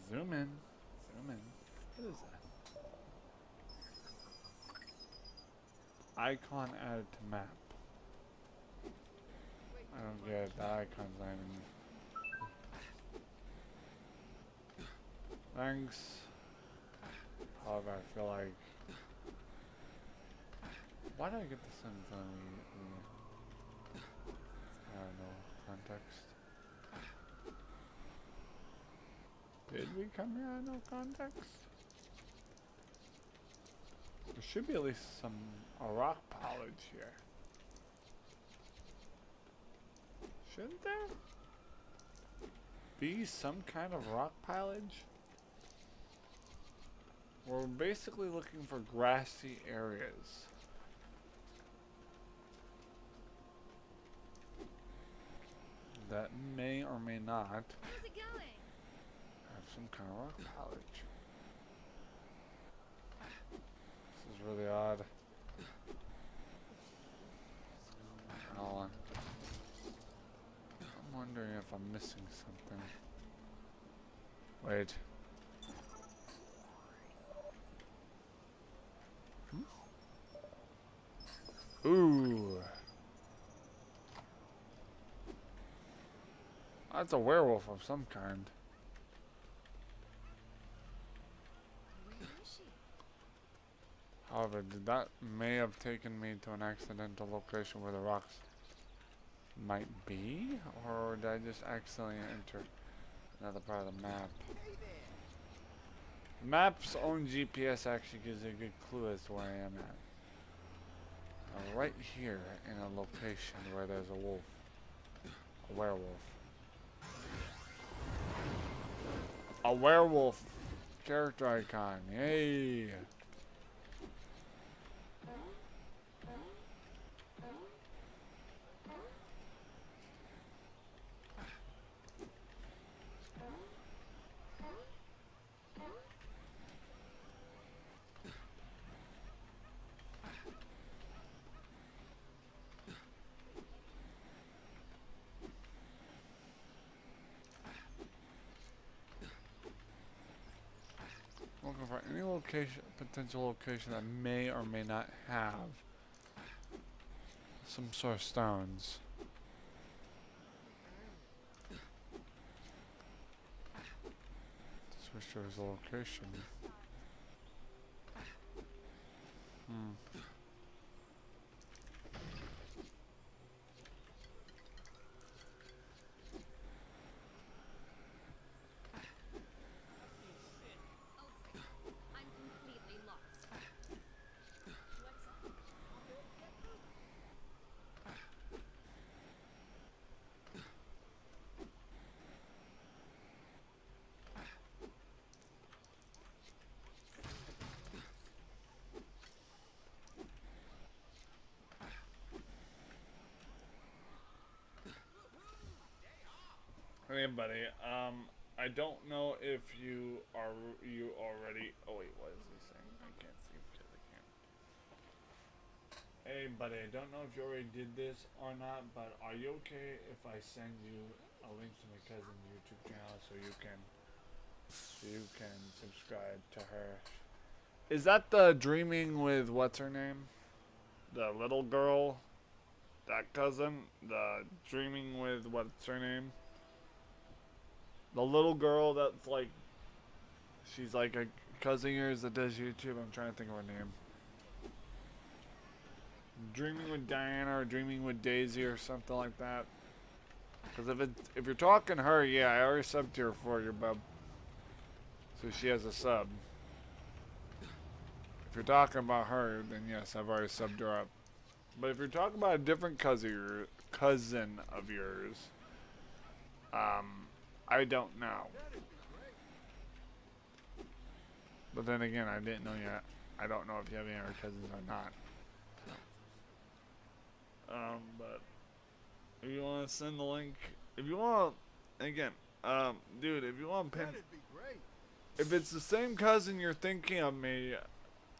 Zoom in. Zoom in. What is that? Icon added to map. I don't get it. The icon's not even... Thanks. However, I feel like... Why did I get this in front of me? I don't know. Context. Did we come here on no context? There should be at least a rock polished here. Shouldn't there be some kind of rock pilage? We're basically looking for grassy areas. That may or may not How's it going? have some kind of rock pilage. This is really odd. Hold on. I'm wondering if I'm missing something. Wait. Ooh. That's a werewolf of some kind. Where is she? However, that may have taken me to an accidental location where the rocks might be? Or did I just accidentally enter another part of the map? The map's own GPS actually gives a good clue as to where I am at. Right here in a location where there's a wolf. A werewolf. A werewolf character icon. Yay! Looking for any location, potential location that may or may not have some sort of stones. Just wish there was a location. Hmm. I'm completely lost. What's up? Hey, buddy. I don't know if you already. Oh wait, what is he saying? I can't see because I can't. Hey, buddy. I don't know if you already did this or not, but are you okay if I send you a link to my cousin's YouTube channel so you can subscribe to her? Is that the Dreaming with what's her name? The little girl, that cousin, the Dreaming with what's her name? The little girl that's like, she's like a cousin of yours that does YouTube. I'm trying to think of her name. Dreaming with Diana or Dreaming with Daisy or something like that. Because if you're talking her, yeah, I already subbed to her for you, bub. So she has a sub. If you're talking about her, then yes, I've already subbed her up. But if you're talking about a different cousin of yours, I don't know. But then again, I didn't know yet. I don't know if you have any other cousins or not. But if you want to send the link, if you want, again, dude, if you want to pin, if it's the same cousin you're thinking of me,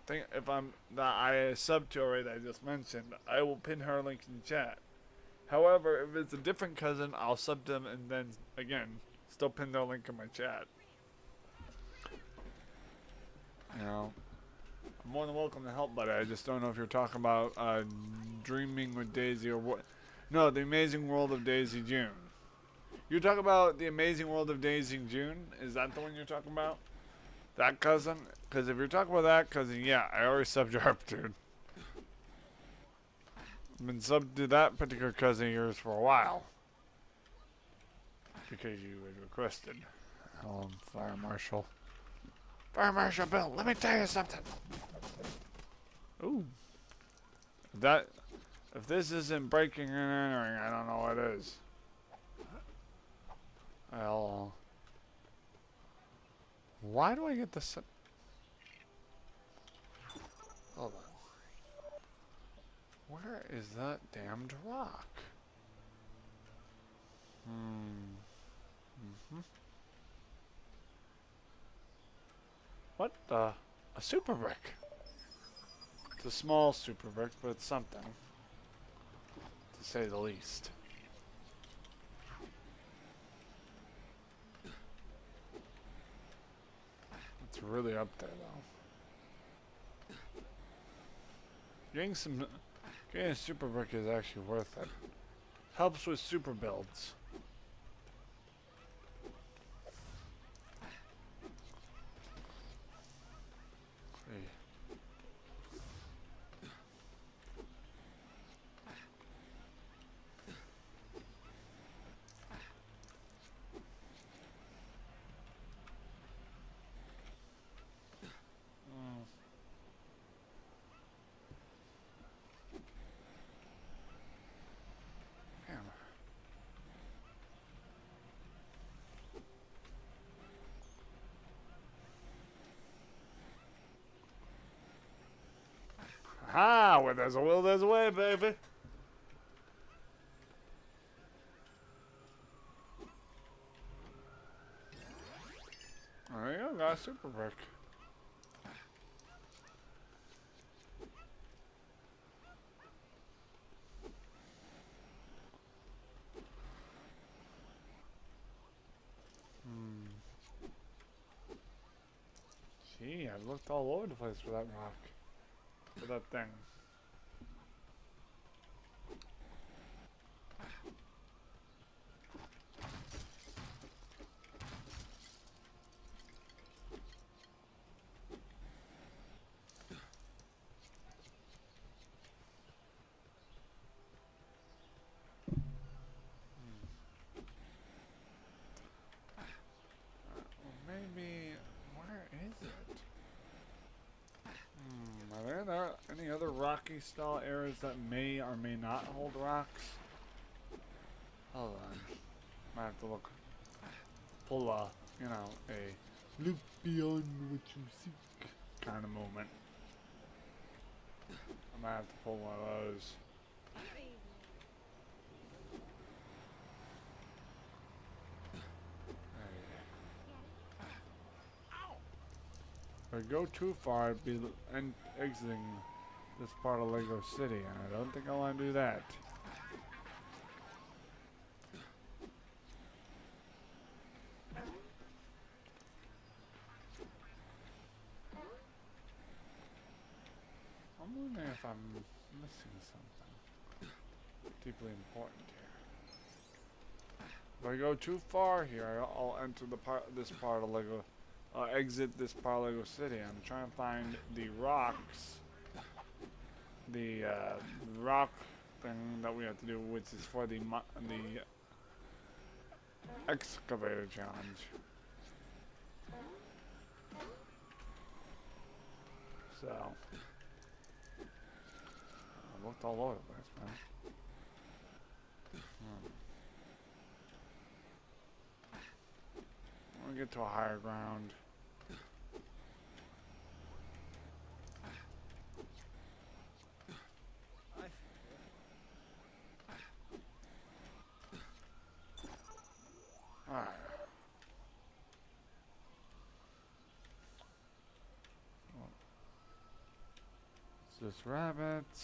if I'm that I sub to already that I just mentioned, I will pin her link in the chat. However, if it's a different cousin, I'll sub them and then again still pin their link in my chat. You know, I'm more than welcome to help, buddy. I just don't know if you're talking about Dreaming with Daisy or what. No, The Amazing World of Daisy June. You're talking about The Amazing World of Daisy June? Is that the one you're talking about? That cousin? Because if you're talking about that cousin, yeah, I already subbed you up, dude. I've been subbed to that particular cousin of yours for a while. Because you had requested. Fire Marshal. Fire Marshal Bill, let me tell you something. Ooh. If this isn't breaking and entering, I don't know what is. Well, why do I get this? Hold on. Where is that damned rock? What the? A super brick. It's a small super brick, but it's something. To say the least. It's really up there, though. Getting a super brick is actually worth it. Helps with super builds. Ah, where there's a will, there's a way, baby. There you go, got a super brick. Gee, I looked all over the place for that rock. For that thing. there any other rocky style areas that may or may not hold rocks? Hold on. Might have to look. Pull a, you know, a look beyond what you seek kind of moment. I might have to pull one of those. If I go too far, I'd be exiting this part of Lego City, and I don't think I want to do that. I'm wondering if I'm missing something deeply important here. If I go too far here, I'll enter this part of Lego. Exit this part of Lego City. I'm trying to find the rocks. The rock thing that we have to do, which is for the excavator challenge. So I looked all over the place, man. I want to get to a higher ground. Alright. It's just rabbits.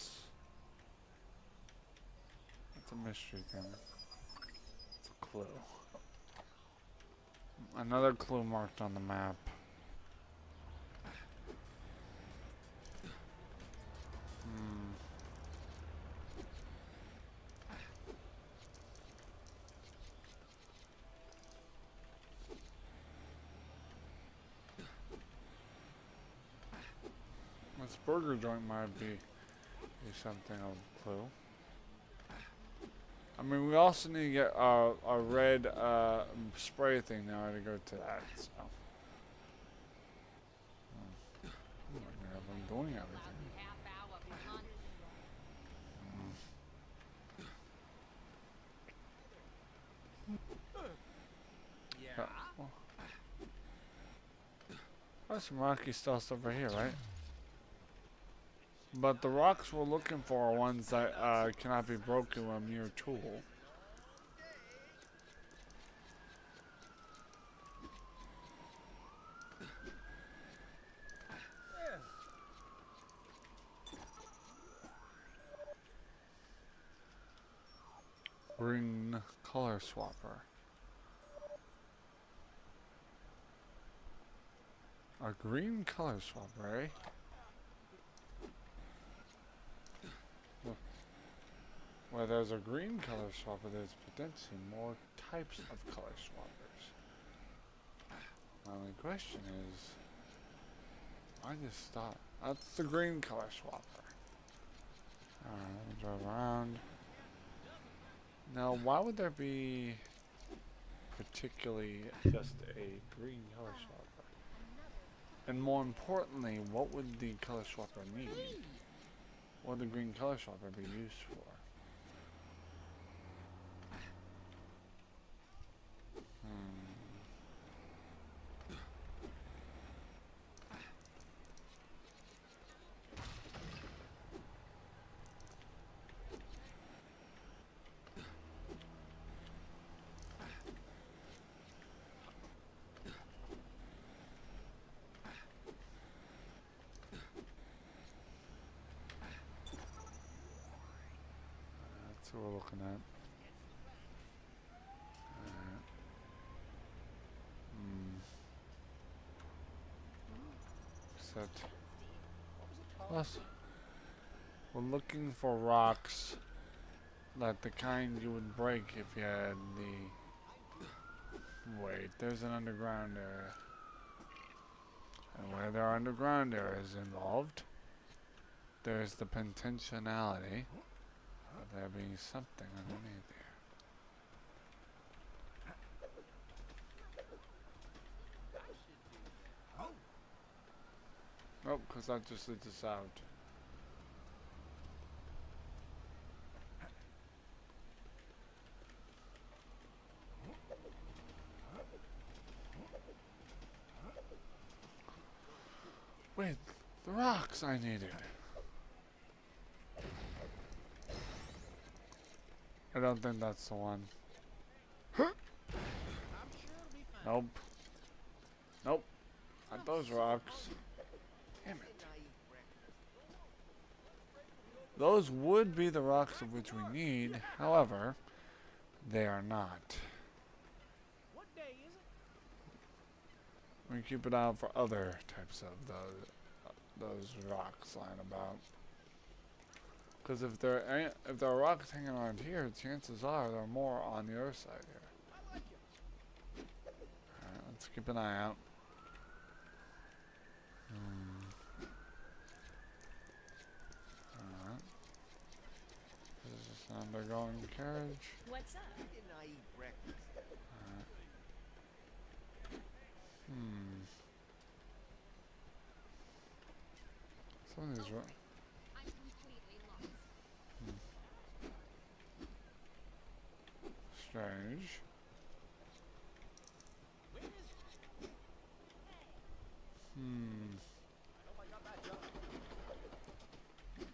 It's a mystery thing. It's a clue. Another clue marked on the map. This burger joint might be something of a clue. I mean, we also need to get a red spray thing now to go to that. So, I'm doing everything. Yeah. Well, there's some rocky stuff over here, right? But the rocks we're looking for are ones that cannot be broken with a mere tool. Green color swapper. A green color swapper, eh? Where there's a green color swapper, there's potentially more types of color swappers. My only question is, I just thought that's the green color swapper. Alright, let me drive around. Now, why would there be particularly just a green color swapper? And more importantly, what would the color swapper need? What would the green color swapper be used for? That's what we're looking at. Set. Plus, we're looking for rocks like the kind you would break if you had the... Wait, there's an underground area. And where there are underground areas involved, there's the potentiality of there being something underneath here. Nope, because that just leads us out. Wait, the rocks I needed. I don't think that's the one. Nope. Nope. Not those rocks. Damn it. Those would be the rocks of which we need. However, they are not. What day is it? We keep an eye out for other types of those rocks lying about. Because if there are rocks hanging around here, chances are there are more on the other side here. I like it. Alright, let's keep an eye out. Alright. This is an undergoing carriage. What's up? Didn't I eat breakfast? Alright. Some of these I'm completely lost. strange. Where is it? I hope I got that job.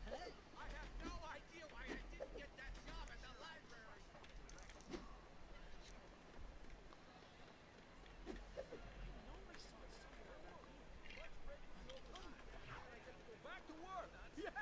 I have no idea why I didn't get that job at the library. I know I saw it somewhere around here. Let's break this overtime. I get to go back to work. Yeah.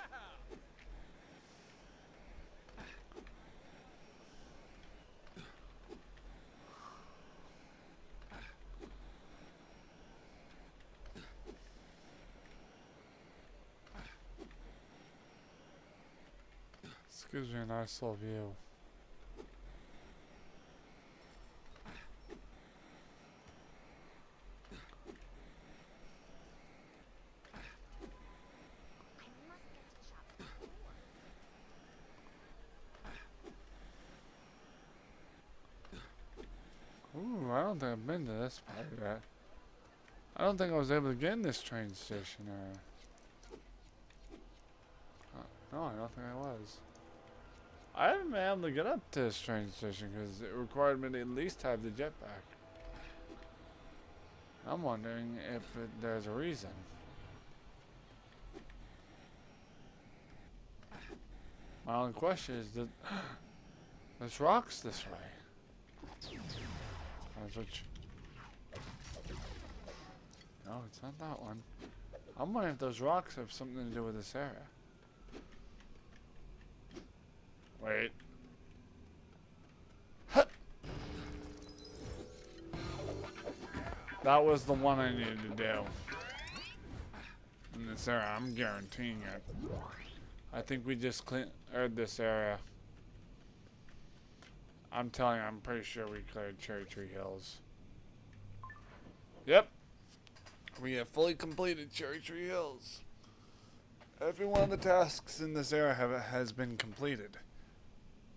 This gives me a nice little view. I must get to the shop before. Ooh, I don't think I've been to this part yet. I don't think I was able to get in this train station area. No, I don't think I was. I haven't been able to get up to this train station because it required me to at least have the jetpack. I'm wondering if there's a reason. My only question is that there's rocks this way. That's what no, it's not that one. I'm wondering if those rocks have something to do with this area. Wait. Huh. That was the one I needed to do. In this area, I'm guaranteeing it. I think we just cleared this area. I'm telling you, I'm pretty sure we cleared Cherry Tree Hills. Yep. We have fully completed Cherry Tree Hills. Every one of the tasks in this area has been completed.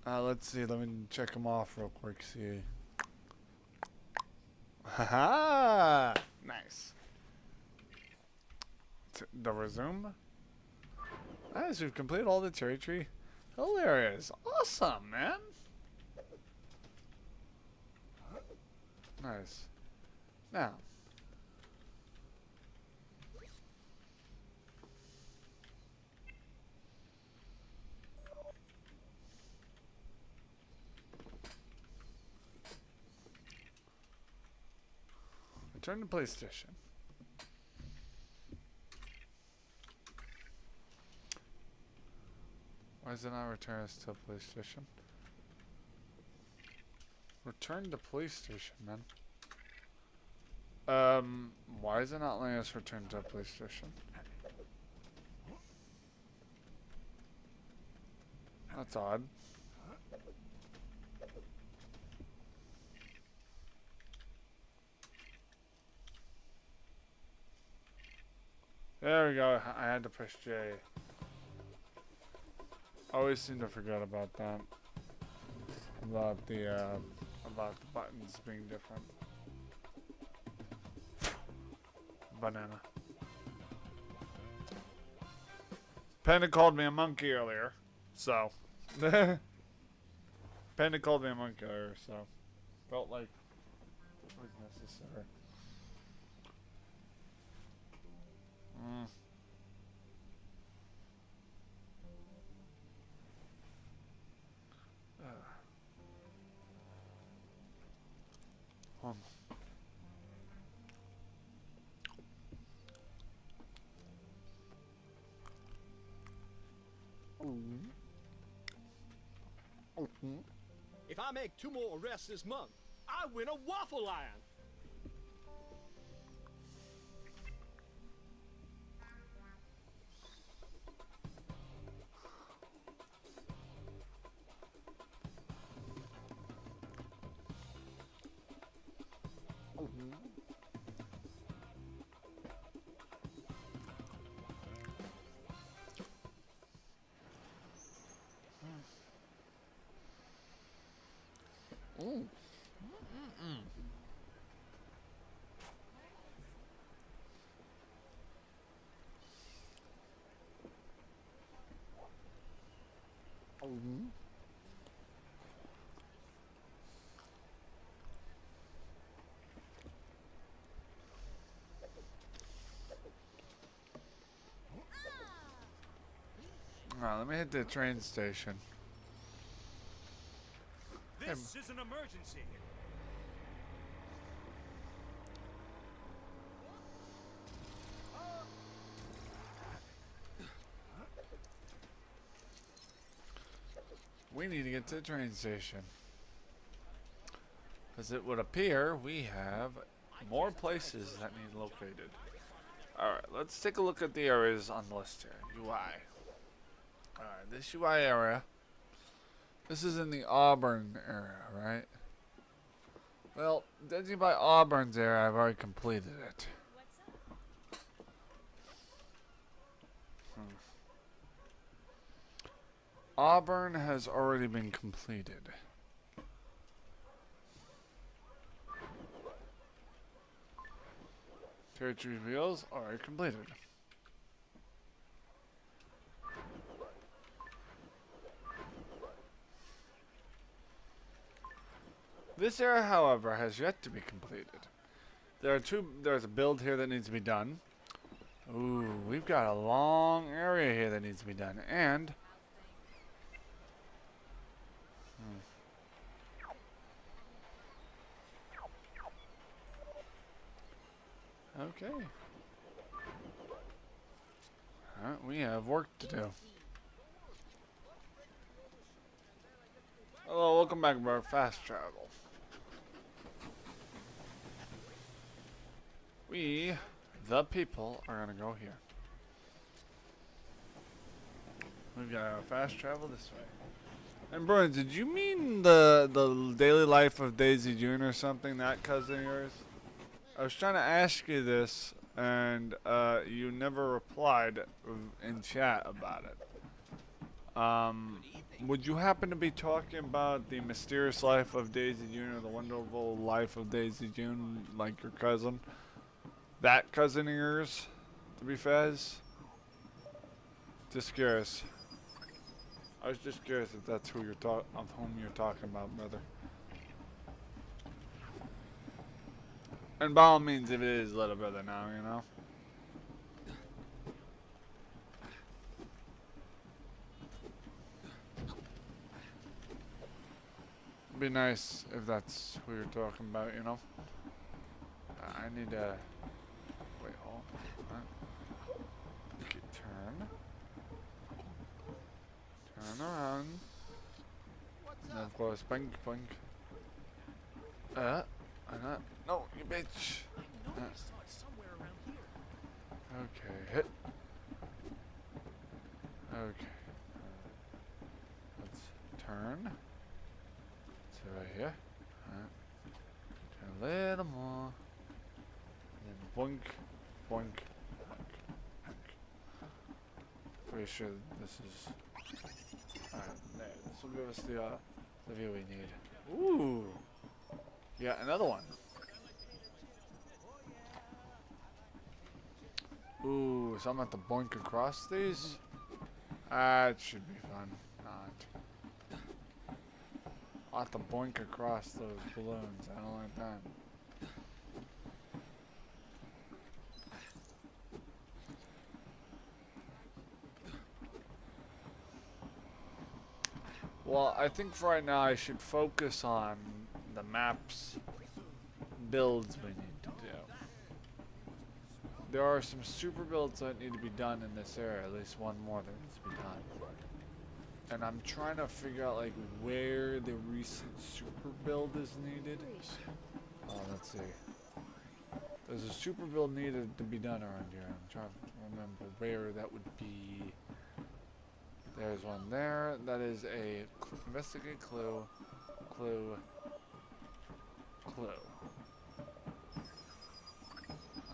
Let's see, let me check them off real quick, see. Haha! Nice. The resume? Nice, we've completed all the Cherry Tree Hill areas. Awesome, man! Nice. Now. Return to PlayStation. Why does it not return us to PlayStation? Return to PlayStation, man. Why is it not letting us return to PlayStation? That's odd. There we go. I had to push J. I always seem to forget about that. About the buttons being different. Banana. Panda called me a monkey earlier, so. Panda called me a monkey earlier, so. Felt like it was necessary. If I make 2 more arrests this month, I win a waffle iron. Alright, let me hit the train station. This is an emergency. We need to get to the train station. Because it would appear we have more places that need located. Alright, let's take a look at the areas on the list here. UI. Alright, this UI area. This is in the Auburn area, right? Well, judging by Auburn's area, I've already completed it. Auburn has already been completed. Territory reveals are completed. This area, however, has yet to be completed. There's a build here that needs to be done. Ooh, we've got a long area here that needs to be done. And okay. Alright, we have work to do. Hello, welcome back to our fast travel. We, the people, are gonna go here. We've got our fast travel this way. And Bruin, did you mean the daily life of Daisy June or something? That cousin of yours? I was trying to ask you this, and you never replied in chat about it. Would you happen to be talking about the mysterious life of Daisy June or the wonderful life of Daisy June, like your cousin? That cousin of yours, to be Fez? Just curious. I was just curious if that's who you're whom you're talking about, brother. And by all means, if it is little brother now, you know. It'd be nice if that's who you're talking about, you know. I need to wait. Hold on. Okay, turn around. And of course, blink, blink. No, you bitch. I know I saw it somewhere around here. Okay, hit. Okay. Let's turn. So right here. Turn a little more. And then boink, boink, boink, boink. Pretty sure this is. Alright, there. This will give us the view we need. Ooh! Yeah, another one. Ooh, so I'm going to have to boink across these? That should be fun. Not. I'll have to boink across those balloons. I don't like that. Well, I think for right now I should focus on the maps builds we need to do. There are some super builds that need to be done in this area, at least one more that needs to be done. And I'm trying to figure out like where the recent super build is needed. Oh, let's see. There's a super build needed to be done around here. I'm trying to remember where that would be. There's one there. That is a investigate clue. Clue.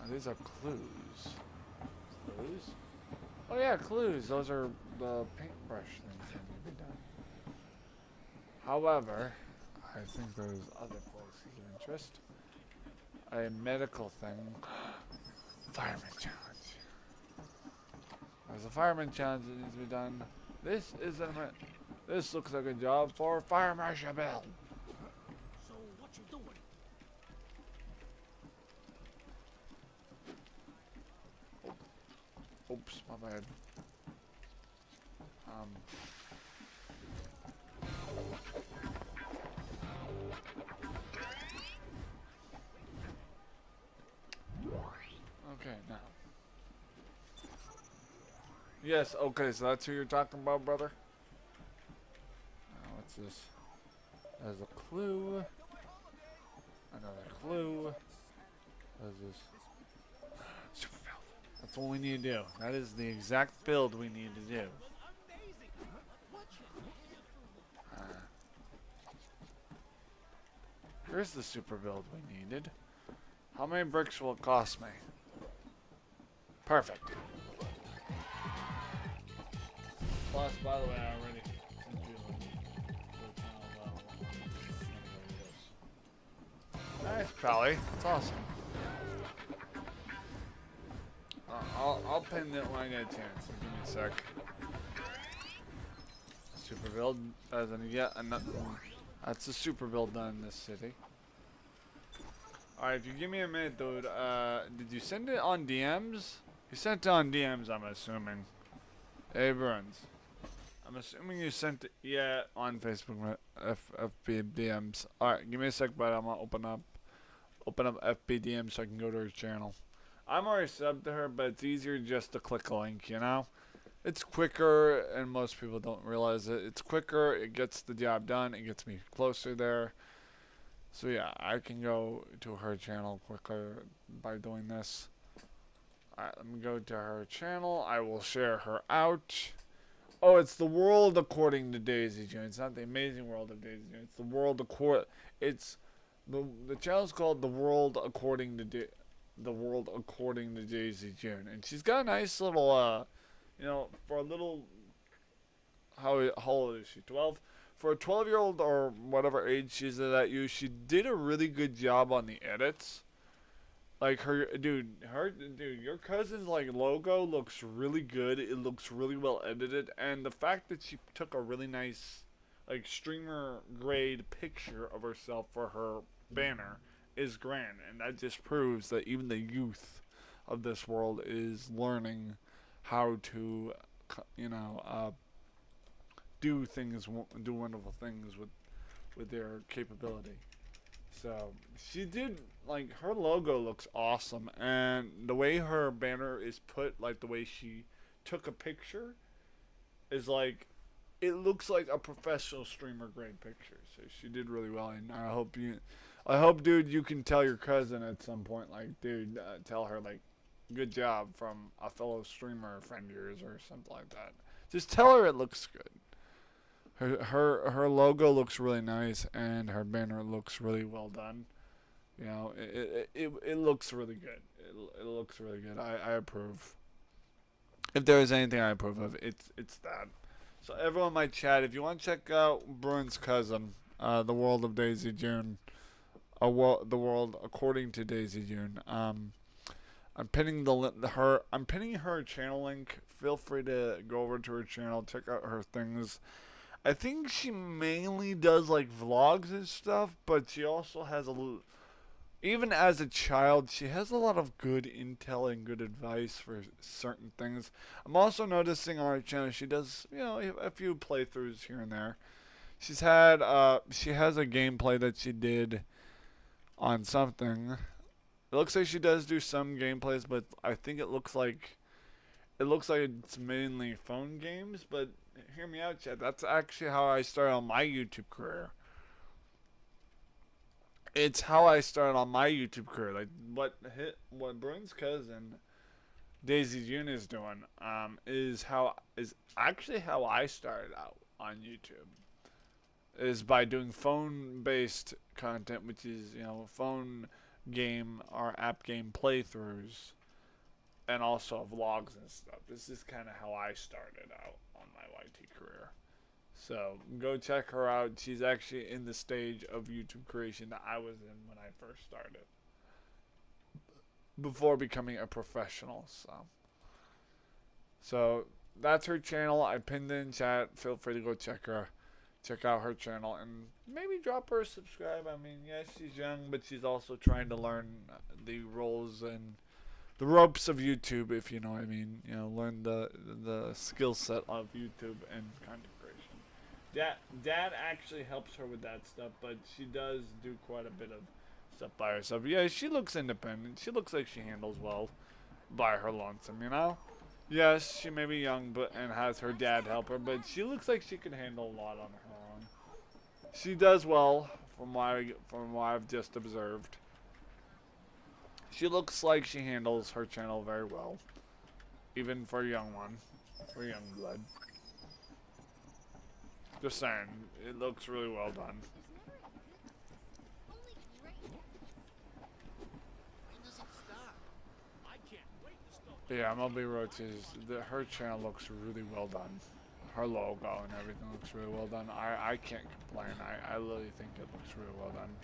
These are clues. Clues? Oh yeah, clues. Those are the paintbrush things that need to be done. However, I think there's other places of interest. A medical thing. Fireman challenge. There's a fireman challenge that needs to be done. This looks like a job for Fire Marshal Bill. So, what you doing? Oops, my bad. Okay, now. Yes, okay, so that's who you're talking about, brother? What's this? There's a clue. Another clue. What is this? Super build. That's what we need to do. That is the exact build we need to do. Here's the super build we needed. How many bricks will it cost me? Perfect. Plus, by the way, I already sent you the nice, Pally. That's awesome. I'll pin it when I get a chance. So give me a sec. Super build doesn't yet. That's a super build done in this city. Alright, if you give me a minute, dude. Did you send it on DMs? You sent it on DMs, I'm assuming. Hey, Burns. I'm assuming you sent it, yeah, on Facebook, FB DMs. Alright, give me a sec, but I'm gonna open up FB DMs so I can go to her channel. I'm already subbed to her, but it's easier just to click a link, you know? It's quicker, and most people don't realize it. It's quicker, it gets the job done, it gets me closer there. So yeah, I can go to her channel quicker by doing this. Alright, let me go to her channel. I will share her out. Oh, it's the world according to Daisy June. It's not the amazing world of Daisy June. It's the world It's the channel's called the world according to Daisy June, and she's got a nice little, you know, for a little. How old is she? 12. For a 12-year-old or whatever age she's at you, she did a really good job on the edits. Like your cousin's like logo looks really good. It looks really well edited, and the fact that she took a really nice, like streamer grade picture of herself for her banner is grand, and that just proves that even the youth of this world is learning how to, you know, do wonderful things with their capability. So she did, like, her logo looks awesome, and the way her banner is put, like the way she took a picture is like, it looks like a professional streamer grade picture. So she did really well, and I hope, dude, you can tell your cousin at some point, like, dude, tell her, like, good job from a fellow streamer friend of yours or something like that. Just tell her it looks good. Her logo looks really nice, and her banner looks really well done. You know, it looks really good. It looks really good. I approve. If there is anything I approve of, it's that. So everyone in my chat, if you want to check out Bruin's cousin, the world of Daisy June, the world according to Daisy June. I'm pinning I'm pinning her channel link. Feel free to go over to her channel, check out her things. I think she mainly does like vlogs and stuff, but she also has a little. Even as a child, she has a lot of good intel and good advice for certain things. I'm also noticing on her channel she does, you know, a few playthroughs here and there. She has a gameplay that she did on something. It looks like she does do some gameplays, but I think it looks like it's mainly phone games. But hear me out, Chad. That's actually how I started on my YouTube career. It's how I started on my YouTube career. Like what Bruin's cousin Daisy June is doing, is actually how I started out on YouTube. Is by doing phone-based content, which is, you know, phone game or app game playthroughs, and also vlogs and stuff. This is kind of how I started out on my YT career. So go check her out. She's actually in the stage of YouTube creation that I was in when I first started, before becoming a professional. So that's her channel. I pinned it in chat. Feel free to go check out her channel, and maybe drop her a subscribe. I mean, yes, she's young, but she's also trying to learn the roles and the ropes of YouTube, if you know what I mean. You know, learn the skill set of YouTube and content creation. Dad actually helps her with that stuff, but she does do quite a bit of stuff by herself. Yeah, she looks independent. She looks like she handles well by her lonesome, you know? Yes, she may be young and has her dad help her, but she looks like she can handle a lot on her own. She does well, from what I've just observed. She looks like she handles her channel very well, even for a young one, for young blood. Just saying, it looks really well done. Yeah, Moby Roaches, her channel looks really well done. Her logo and everything looks really well done. I can't complain. I really think it looks really well done.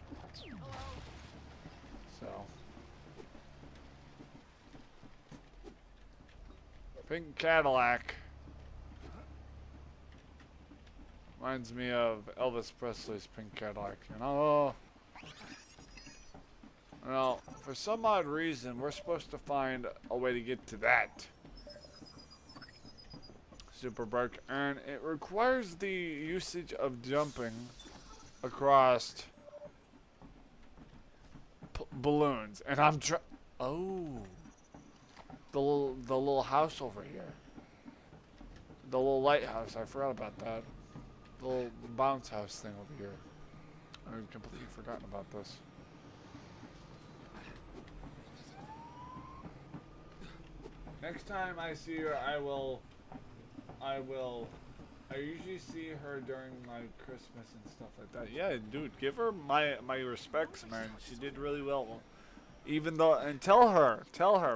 So. Pink Cadillac. Reminds me of Elvis Presley's Pink Cadillac, you know? Well, for some odd reason, we're supposed to find a way to get to that super brick, and it requires the usage of jumping across balloons. And I'm the little house over here, the little lighthouse. I forgot about that. The little bounce house thing over here. I've completely forgotten about this. Next time I see her, I usually see her during like Christmas and stuff like that. Yeah, dude, give her my respects, man. She did really well. Even though, and tell her,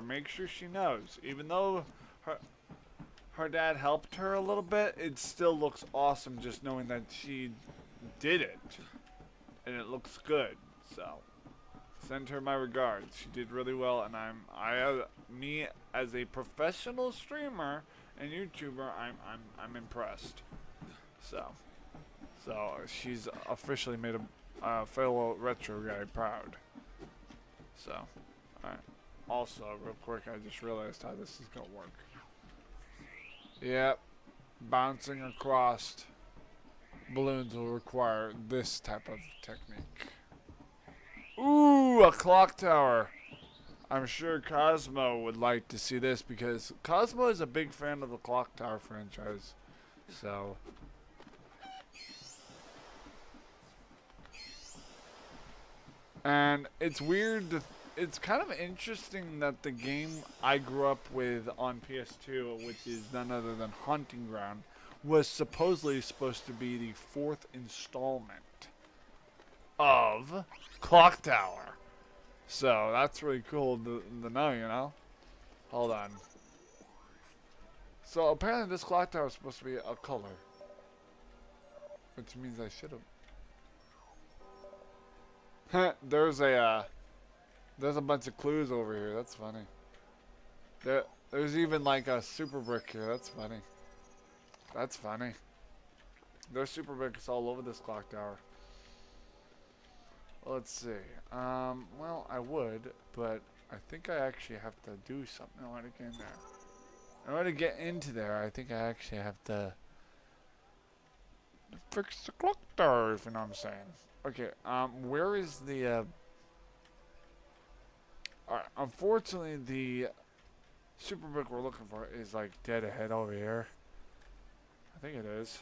make sure she knows. Even though her dad helped her a little bit, it still looks awesome just knowing that she did it, and it looks good. So. Send her my regards. She did really well, and me as a professional streamer and YouTuber, I'm impressed. So she's officially made a fellow retro guy proud. So, alright. Also, real quick, I just realized how this is gonna work. Yep, bouncing across balloons will require this type of technique. Ooh, a clock tower. I'm sure Cosmo would like to see this because Cosmo is a big fan of the clock tower franchise. So. And it's weird. It's kind of interesting that the game I grew up with on PS2, which is none other than Hunting Ground, was supposedly supposed to be the 4th installment of Clock Tower. So that's really cool to know, you know? Hold on. So apparently this clock tower is supposed to be a color, which means I should have. There's a bunch of clues over here. That's funny. There's even like a super brick here. That's funny. That's funny. There's super bricks all over this clock tower. Let's see. Well, I would, but I think I actually have to do something in order to get in there. In order to get into there, I think I actually have to fix the clock tower, if you know what I'm saying. Okay, where is the, alright, unfortunately, the super brick we're looking for is, like, dead ahead over here. I think it is.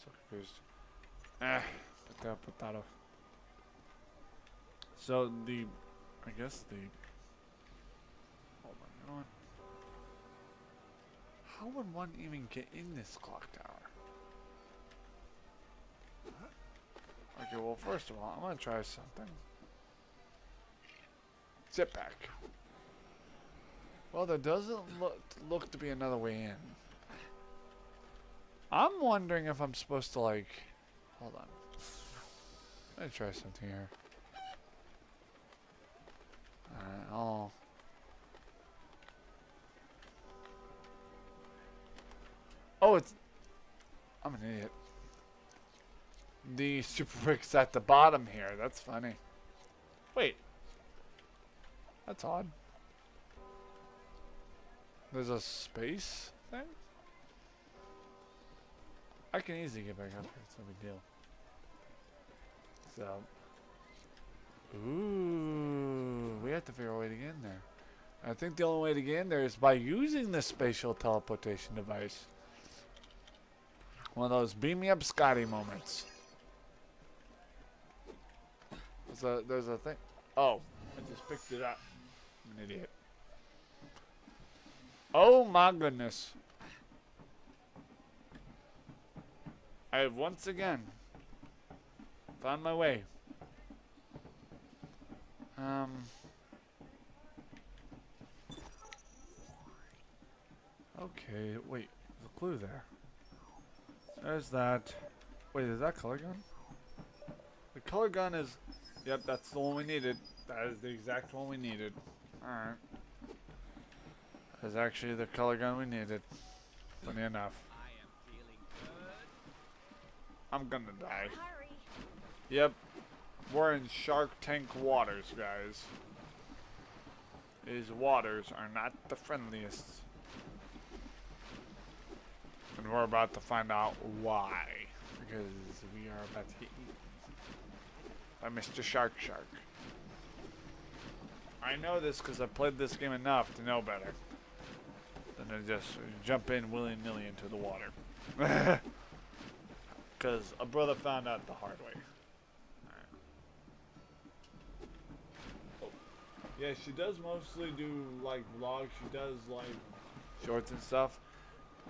So confused. Potato. So the, I guess the, hold on, you know what? How would one even get in this clock tower? Okay, well, first of all, I'm gonna try something. Zip pack. Well, there doesn't look to be another way in. I'm wondering if I'm supposed to, like, hold on. Let me try something here. Alright, oh, it's, I'm an idiot. The super brick's at the bottom here. That's funny. Wait. That's odd. There's a space thing? I can easily get back up here. It's no big deal. So. Ooh. We have to figure a way to get in there. I think the only way to get in there is by using the spatial teleportation device. One of those beam me up Scotty moments. There's a thing. Oh, I just picked it up. I'm an idiot. Oh my goodness. I have once again found my way. Okay, wait. There's a clue there. There's that. Wait, is that color gun? The color gun is... Yep, that's the one we needed. That is the exact one we needed. Alright. That's actually the color gun we needed. Funny enough. I'm gonna die. Hurry. Yep. We're in Shark Tank waters, guys. These waters are not the friendliest. And we're about to find out why. Because we are about to get eaten by Mr. Shark. I know this because I played this game enough to know better than to just jump in willy-nilly into the water. Because a brother found out the hard way. Oh. Yeah, she does mostly do like vlogs. She does like shorts and stuff.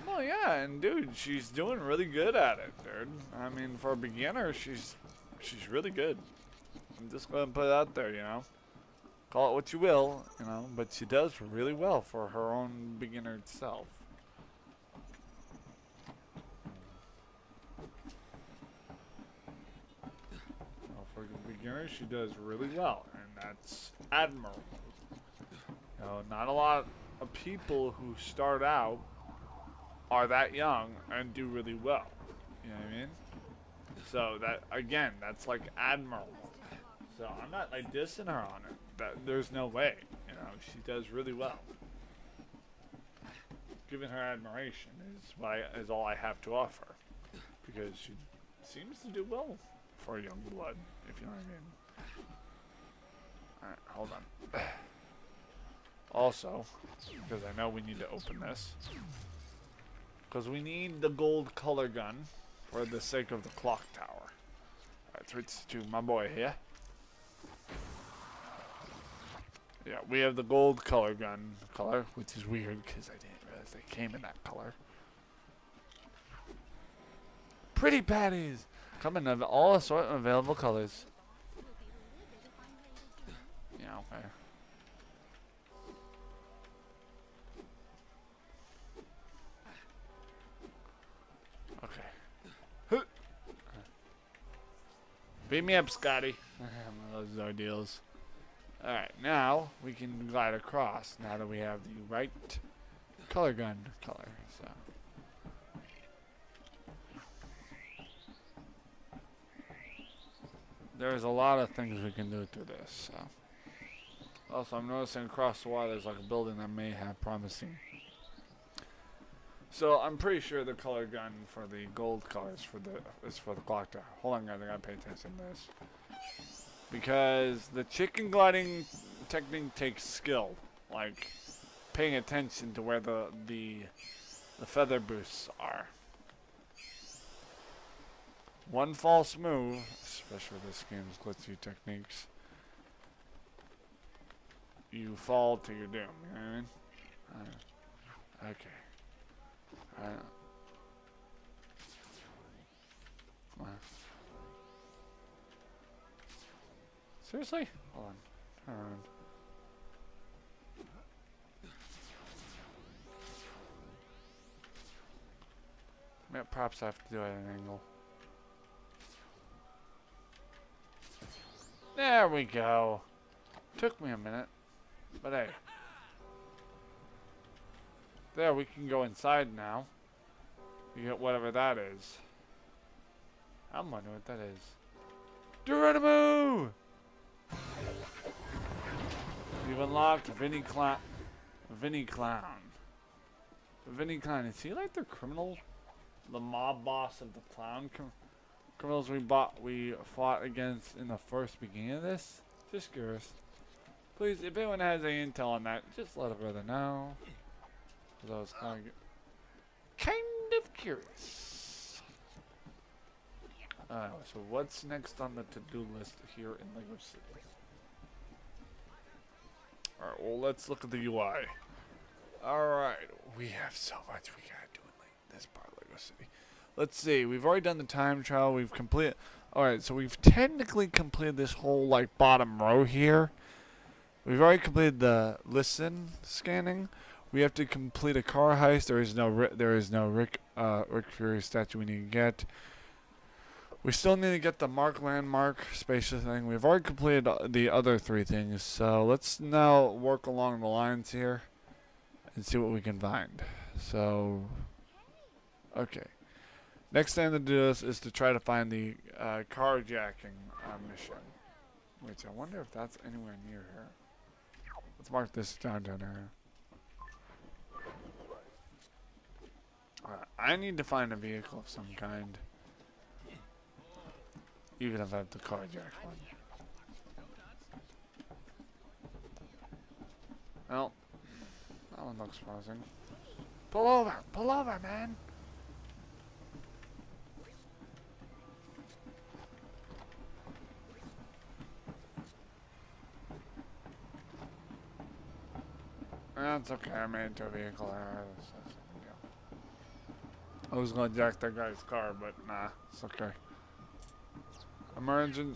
Oh yeah, and dude, she's doing really good at it, dude. I mean, for a beginner, she's really good. I'm just gonna put it out there, you know. Call it what you will, you know, but she does really well for her own beginner self. Well, for a beginner, she does really well, and that's admirable. You know, not a lot of people who start out are that young and do really well. You know what I mean? So that, again, that's like admirable. So I'm not like dissing her on it. There's no way. You know, she does really well. Giving her admiration is all I have to offer, because she seems to do well for a young blood, if you know what I mean. Alright, hold on. Also, because I know we need to open this, because we need the gold color gun for the sake of the clock tower. Alright, switch to my boy here. Yeah, we have the gold color gun color, which is weird because I didn't realize they came in that color. Pretty patties! Come in all assortment of available colors. Yeah, okay. Okay. Beat me up, Scotty. One of those ordeals. Alright, now we can glide across now that we have the right color gun color. So there's a lot of things we can do through this. So also, I'm noticing across the water there's like a building that may have promising. So I'm pretty sure the color gun for the gold colors is for the clock tower. Hold on, guys, I gotta pay attention to this. Because the chicken gliding technique takes skill, like paying attention to where the the feather boosts are. One false move, especially with this game's glitchy techniques, you fall to your doom. You know what I mean? Okay. Come on. Seriously? Hold on. Turn around. Perhaps I have to do it at an angle. There we go. Took me a minute, but hey. There, we can go inside now. You get whatever that is. I'm wondering what that is. Geronimo! You've unlocked Vinny Clown. Vinny Clown. Vinny Clown. Is he like the criminal? The mob boss of the clown criminals we fought against in the first beginning of this? Just curious. Please, if anyone has any intel on that, just let a brother know. Because I was kind of curious. So what's next on the to-do list here in Lego City? Alright, well, let's look at the UI. Alright, we have so much we gotta do in this part of Lego City. Let's see, we've already done the time trial, we've completed... Alright, so we've technically completed this whole, like, bottom row here. We've already completed the listen scanning. We have to complete a car heist. There is no Rick Fury statue we need to get. We still need to get the Mark Landmark spaceship thing. We've already completed the other 3 things, so let's now work along the lines here and see what we can find. So, okay. Next thing to do is to try to find the carjacking mission. Wait, so I wonder if that's anywhere near here. Let's mark this downtown area. I need to find a vehicle of some kind. Even if I have the carjack one. Well, that one looks promising. Pull over, man! That's okay, I made it to a vehicle there. I was gonna jack that guy's car, but nah, it's okay. Emergent.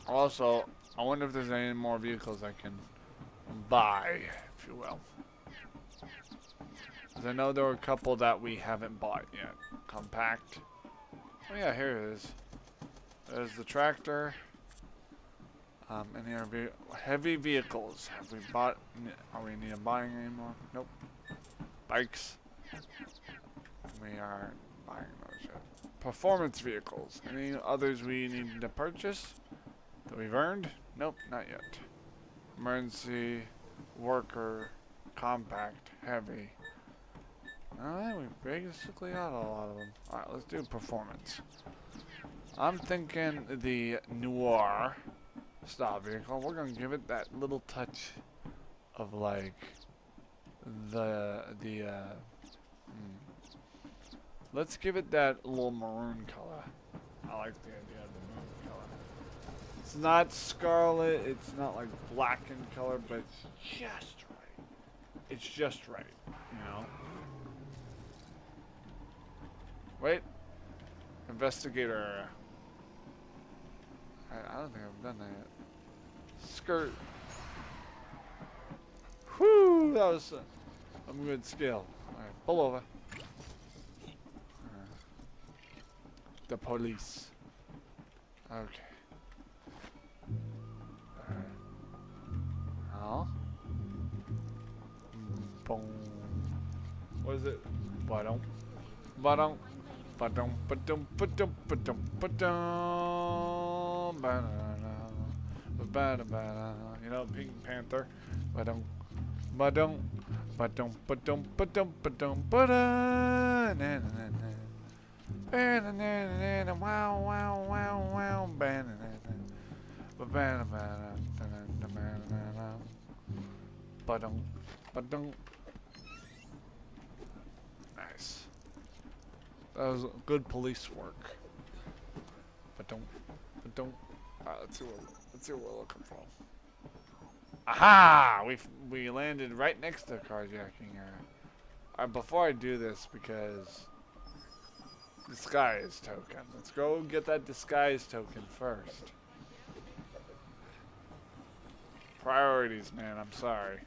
Also, I wonder if there's any more vehicles I can buy, if you will. Because I know there were a couple that we haven't bought yet. Compact. Oh yeah, here it is. There's the tractor. Any other heavy vehicles? Have we bought? Are we need to buying anymore? Nope. Bikes. We are buying those yet. Performance vehicles. Any others we need to purchase that we've earned? Nope, not yet. Emergency, worker, compact, heavy. Alright, we basically got a lot of them. Alright, let's do performance. I'm thinking the Noir style vehicle. We're gonna give it that little touch of like let's give it that little maroon color. I like the idea of the maroon color. It's not scarlet, it's not like black in color, but it's just right. It's just right, you know? Wait. Investigator area. I don't think I've done that yet. Skirt. Whew, that was a good skill. Alright, pull over. The police. Okay. Oh. Boom. What is it? Ba-dum. Ba-dum. Ba-dum. Ba-dum. Ba-dum. Ba-dum. Ba-dum. Ba-da-da. Ba-da-da. You know, Pink Panther. Ba-dum. Ba-dum. Ba-dum. Ba-dum. Ba-dum. Ba-dum. Ba-da. Na-na-na-na. Ba-na-na-na-na. Wow, wow, wow, wow. Ba-na-na-na. Ba-ba-na-na-na-na-na-na. Ba-dum. Ba-dum. Nice. That was good police work. But don't. Let's see what we're looking for. Aha! We landed right next to the carjacking area. Before I do this, because disguise token. Let's go get that disguise token first. Priorities, man. I'm sorry.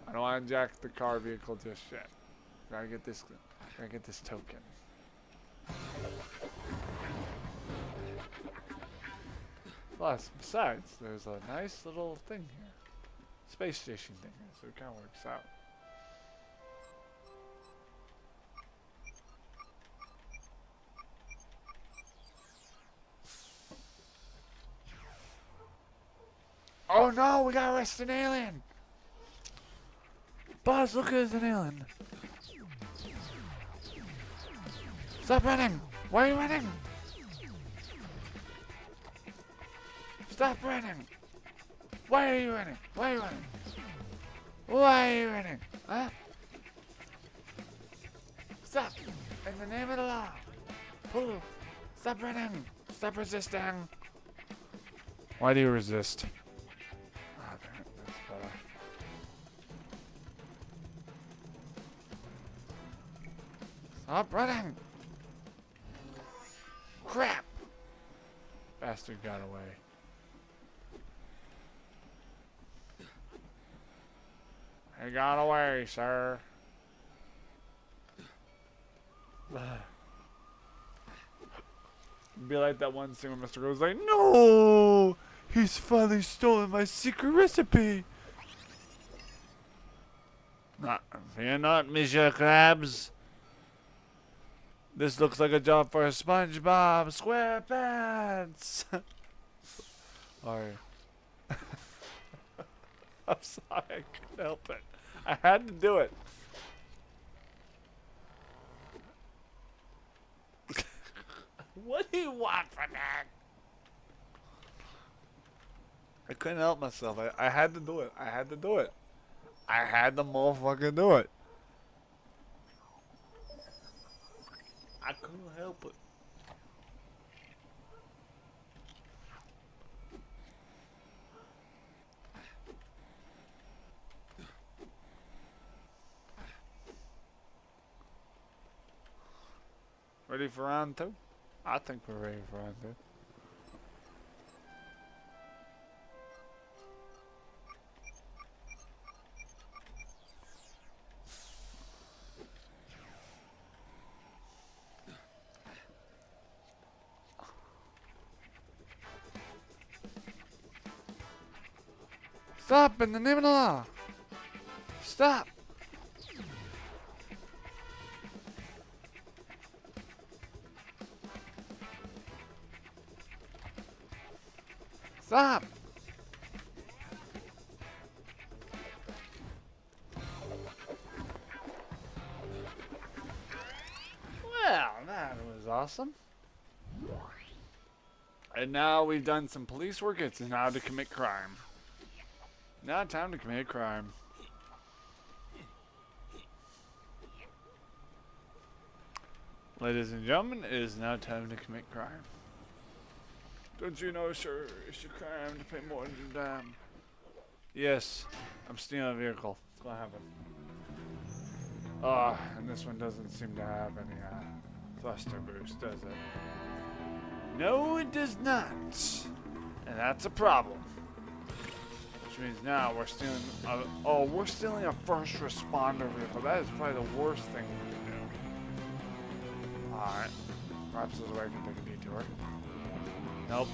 I don't want to jack the car vehicle just yet. Gotta get this token. Plus, besides, there's a nice little thing here. Space station thing here, so it kind of works out. Oh no, we gotta arrest an alien! Boss, look, there's an alien! Stop running! Why are you running? Stop running! Why are you running? Why are you running? Why are you running? Huh? Stop! In the name of the law! Pull! Stop running! Stop resisting! Why do you resist? Ah, damn it, that's better. Stop running! Crap! Bastard got away. He got away, sir. Be like that one scene where Mr. Goes like, no! He's finally stolen my secret recipe! Fear not, Monsieur Krabs. This looks like a job for SpongeBob SquarePants! Sorry. I'm sorry, I couldn't help it. I had to do it. What do you want from that? I couldn't help myself. I had to do it. I had to do it. I had to motherfucking do it. I couldn't help it. Ready for round two? I think we're ready for round two. Stop in the name of the law! Stop! Stop! Well, that was awesome. And now we've done some police work. It's now to commit crime. Now time to commit crime. Ladies and gentlemen, it is now time to commit crime. Don't you know, sir, it's a crime to pay more than a dime. Yes, I'm stealing a vehicle. That's what happened. And this one doesn't seem to have any thruster boost, does it? No, it does not. And that's a problem. Which means now we're stealing. We're stealing a first responder vehicle. That is probably the worst thing we can do. All right. Perhaps this way I can take a detour. Nope.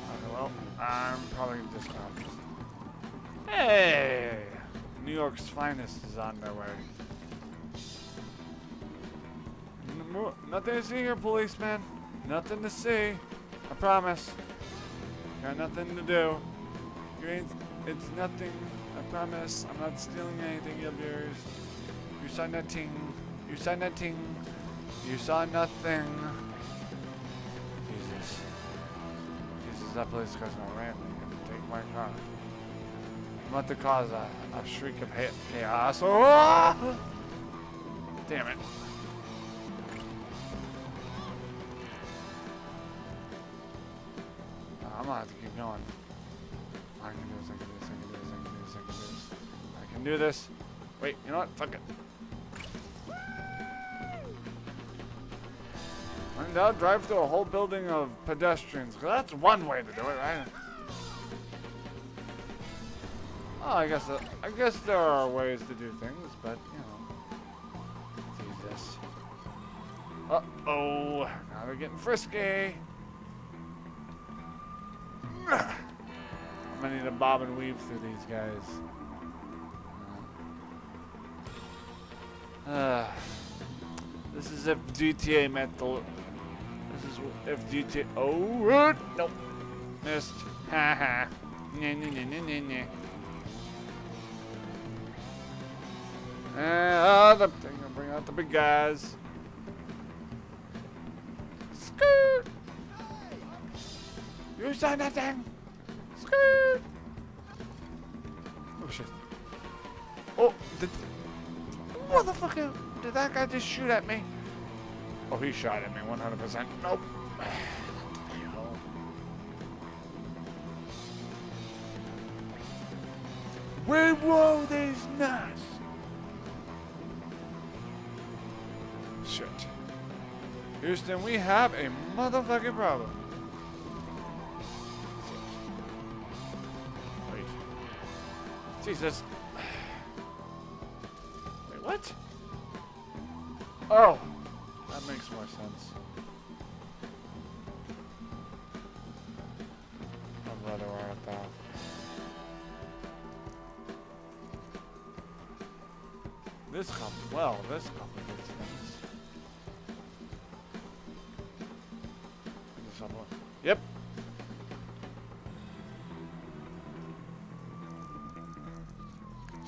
Okay, well, I'm probably just gonna. Hey! New York's finest is on their way. Nothing to see here, policeman. Nothing to see. I promise. Got nothing to do. It's nothing. I promise. I'm not stealing anything of yours. You saw nothing. You saw nothing. You saw nothing. Jesus, that police car's gonna ram me and take my car. I'm about to cause a shriek of chaos. Oh! Damn it. I'm gonna have to keep going. I can do this, I can do this, I can do this, I can do this, I can do this. I can do this. Wait, you know what? Fuck it. And I'll drive through a whole building of pedestrians, 'cause that's one way to do it, right? Oh, I guess there are ways to do things, but you know. Jesus. Uh-oh. Now they're getting frisky. I'm gonna need to bob and weave through these guys. This is if GTA met the. This is if GTA. Oh, nope. Missed. Haha. Nah, nah, nah, nah, nah, nah. The thing will bring out the big guys. Skirt! You saw nothing! Skirt! Oh shit. Oh, motherfucker! Did that guy just shoot at me? Oh, he shot at me 100%. Nope. Where were these nuts? Shit. Houston, we have a motherfucking problem. Wait. Jesus. Wait, what? Oh. That makes more sense. I'd rather wear it though. This complicates things. Yep.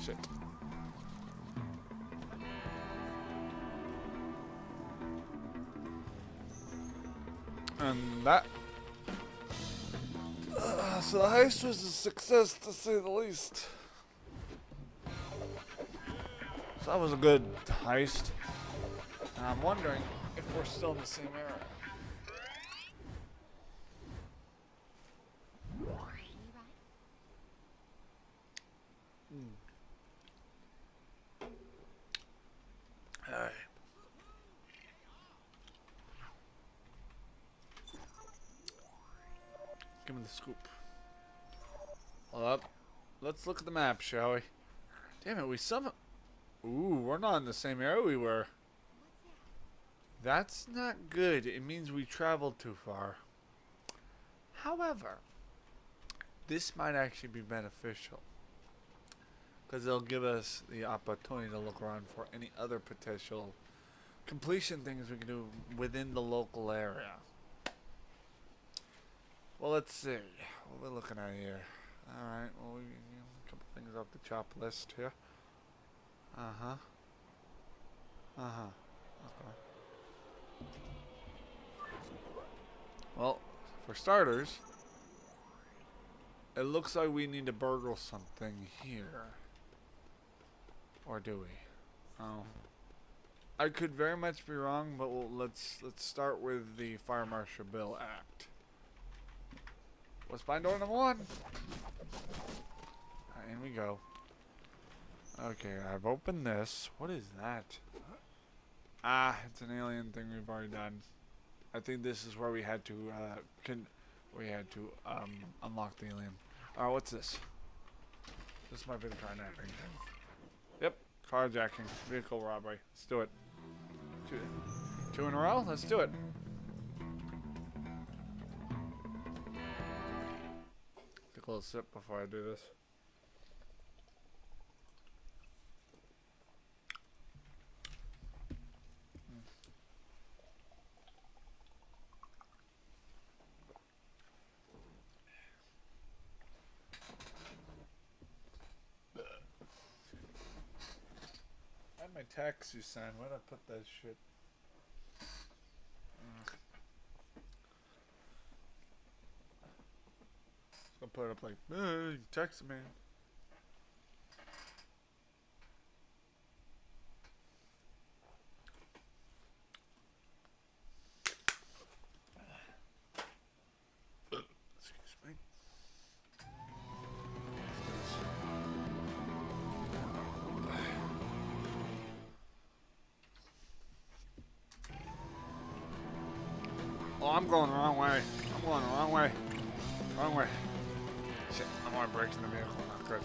Shit. And that. So the heist was a success, to say the least. So that was a good heist. And I'm wondering if we're still in the same era. Alright. Give me the scoop. Hold up. Let's look at the map, shall we? Damn it, we somehow... Ooh, we're not in the same area we were. That's not good. It means we traveled too far. However, this might actually be beneficial. Because it'll give us the opportunity to look around for any other potential completion things we can do within the local area. Well, let's see. What are we looking at here? Alright, well, a couple things off the chop list here. Uh-huh. Okay. Well, for starters, it looks like we need to burgle something here. Or do we? Oh. I could very much be wrong, but let's start with the Fire Marshal Bill Act. What's behind door number 1? In we go. Okay, I've opened this. What is that? Ah, it's an alien thing we've already done. I think this is where we had to unlock the alien. Alright, what's this? This might be the carjacking thing. Yep, carjacking, vehicle robbery. Let's do it. Two in a row? Let's do it. Take a little sip before I do this. My text you signed. Where'd I put that shit? So I'll put it up like, text me. Oh, I'm going the wrong way. I'm going the wrong way. Wrong way. Shit, I'm gonna break in the vehicle. Not good.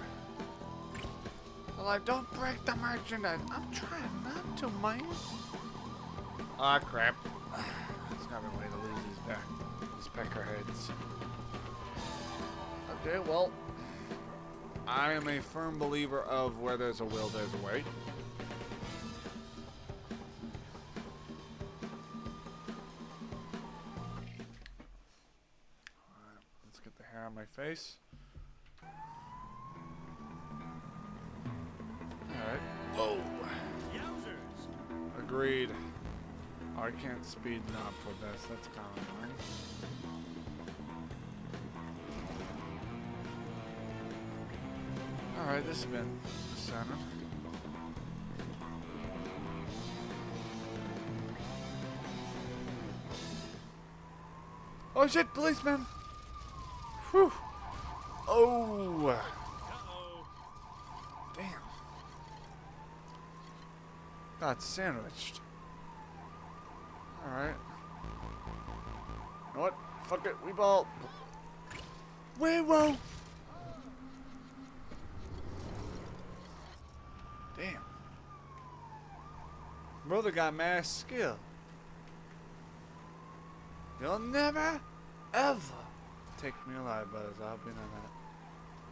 Well, like, don't break the merchandise. I'm trying not to, man. Ah, crap. There's gotta be a way to lose these peckerheads. Okay, well, I am a firm believer of where there's a will, there's a way. Alright, let's get the hair on my face. Alright. Whoa. Yowzers! Agreed. Oh, I can't speed up with this. That's kind of annoying. Alright, this has been Simon. Oh shit, policeman! Whew! Oh! Uh-oh. Damn. Got sandwiched. Alright. You know what? Fuck it, we ball. We will! Damn. Brother got mad skill. You'll never, ever take me alive, Buzz. I'll be on that.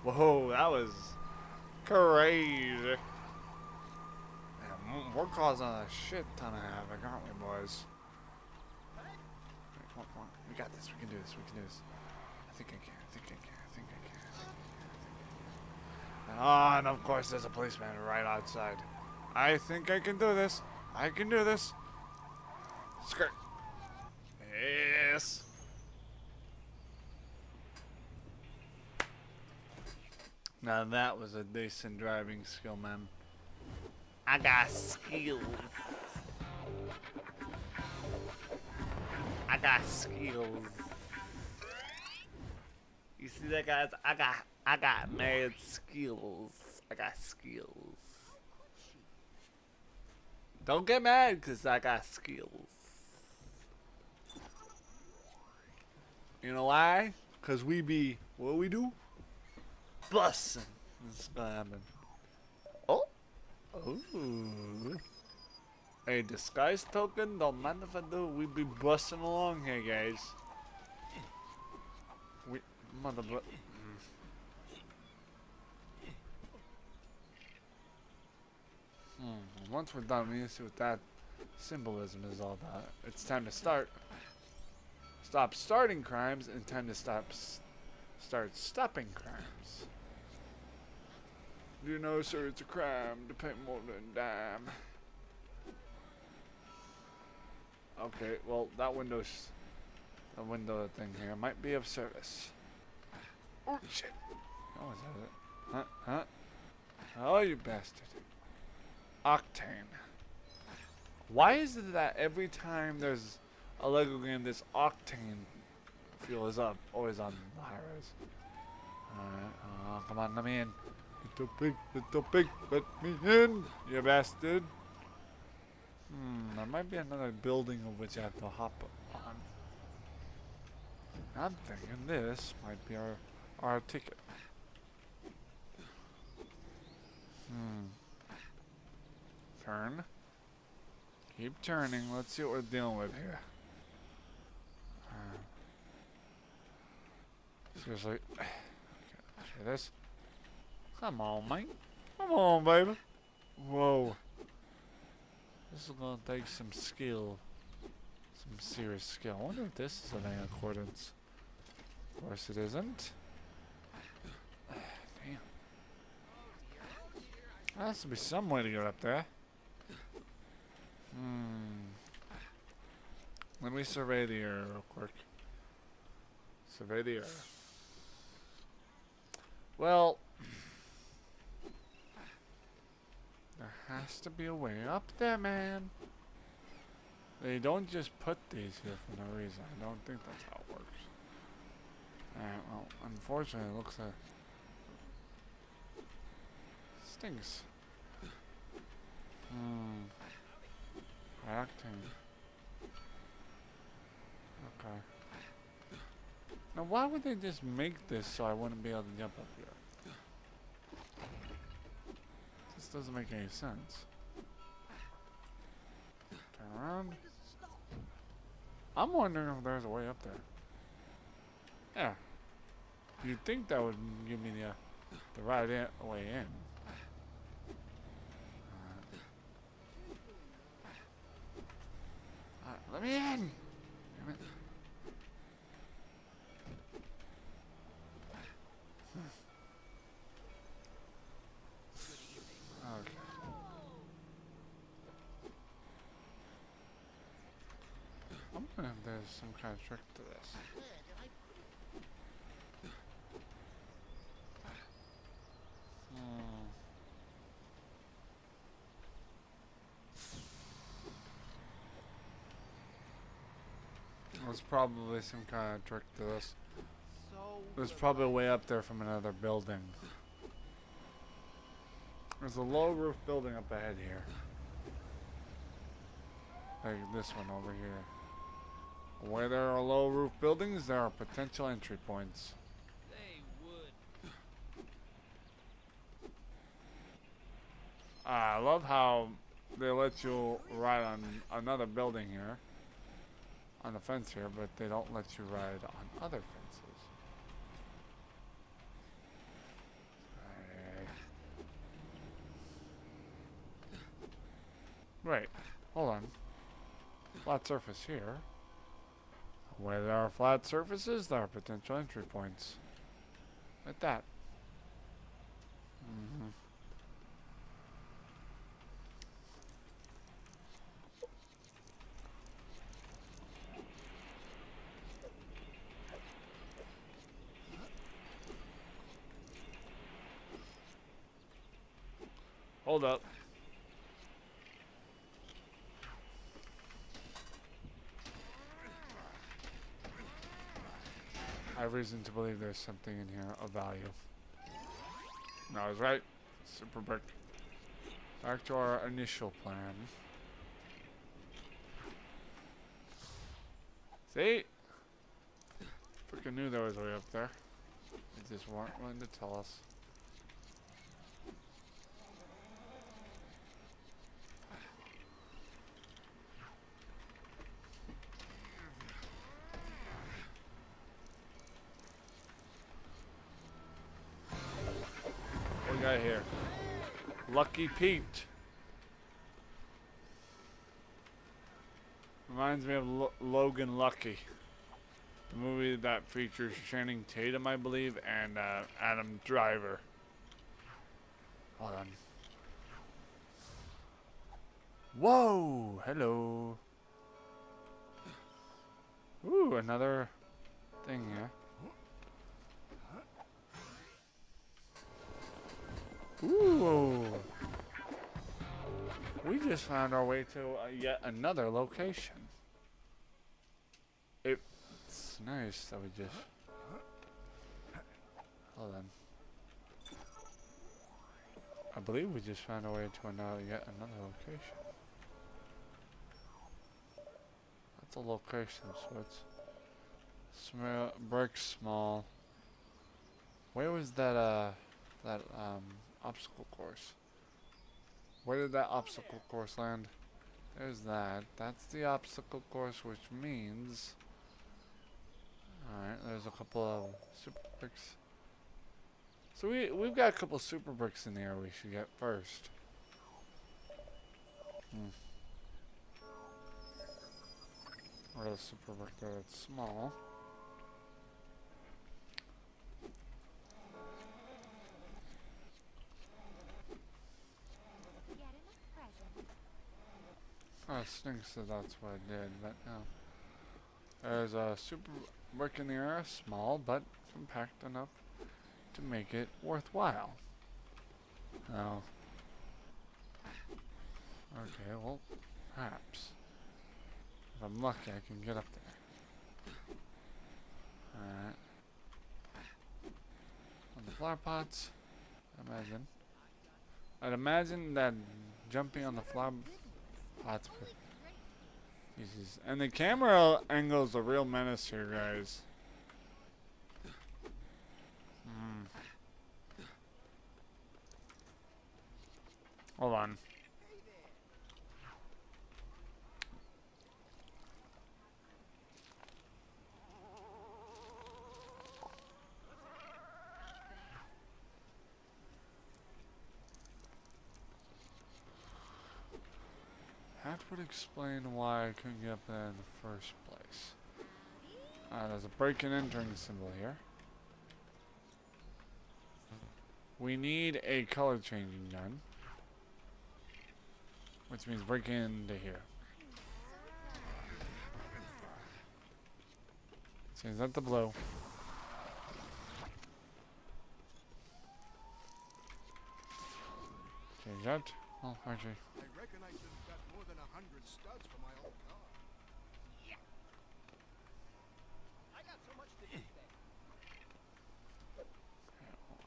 Whoa, that was crazy. Man, we're causing a shit ton of havoc, aren't we, boys? Right, come on, come on. We got this. We can do this. We can do this. I think I can. I think I can. I think I can. I think I can. Oh, and of course there's a policeman right outside. I think I can do this. I can do this. Skirt. Yes. Now that was a decent driving skill, man. I got skills. I got skills. You see that, guys? I got mad skills. I got skills. Don't get mad, cause I got skills. You know why? Cause we be what we do? Bussin'. What's gonna happen? Oh. Ooh. A disguise token? Don't mind if I do. We be busting along here, guys. We mother. Once we're done, we need to see what that symbolism is all about. It's time to start. Stop starting crimes and time to start stopping crimes. You know, sir, it's a crime to pay more than a dime. Okay, well, that window thing here might be of service. Oh, shit. Oh, is that it? Huh? Oh, you bastard. Octane. Why is it that every time there's a Lego game, this octane fuel is always on the high res? Alright, come on, let me in. Little pig, let me in, you bastard. There might be another building of which I have to hop on. I'm thinking this might be our ticket. Turn. Keep turning. Let's see what we're dealing with here. Seriously. Okay, try this. Come on, mate. Come on, baby. Whoa. This is gonna take some skill. Some serious skill. I wonder if this is in accordance. Of course it isn't. Damn. There has to be some way to get up there. Let me survey the area real quick. Survey the area. Well, there has to be a way up there, man. They don't just put these here for no reason. I don't think that's how it works. Alright, well, unfortunately, it looks like stinks. Octane. Okay. Now, why would they just make this so I wouldn't be able to jump up here? This doesn't make any sense. Turn around. I'm wondering if there's a way up there. Yeah. You'd think that would give me the right way in. Alright, let me in! Damn it. Okay. I'm wondering if there's some kind of trick to this. There's probably some kind of trick to this. There's probably a way up there from another building. There's a low roof building up ahead here. Like this one over here. Where there are low roof buildings, there are potential entry points. They would. I love how they let you ride on another building here. On the fence here, but they don't let you ride on other fences. Right. Hold on. Flat surface here. Where there are flat surfaces, there are potential entry points. Like that. Hold up. I have reason to believe there's something in here of value. No, I was right. Super brick. Back to our initial plan. See? Freaking knew there was a way up there. They just weren't willing to tell us. What we got here? Lucky Pete. Reminds me of Logan Lucky. The movie that features Channing Tatum, I believe, and Adam Driver. Hold on. Whoa! Hello. Ooh, another thing here. Ooh. We just found our way to yet another location. It's nice that we just... Hold on. I believe we just found our way to yet another location. That's a location, so it's... brick small. Where was that, obstacle course? Where did that obstacle course land? There's that. That's the obstacle course, which means... Alright, there's a couple of super bricks. So we've got a couple of super bricks in there we should get first. Or a super brick there that's small. Oh, it stinks that that's what I did, but no. There's a super brick in the area, small but compact enough to make it worthwhile. Now, okay, well, perhaps. If I'm lucky, I can get up there. Alright. On the flower pots, I'd imagine that jumping on the flower pots. Jesus. And the camera angle is a real menace here, guys. Hold on. That would explain why I couldn't get up there in the first place. There's a break and entering symbol here. We need a color changing gun. Which means break into here. Change that to blue. Change that. Oh, actually. I reckon I should have got more than 100 studs for my old car. Yeah. I got so much to do today.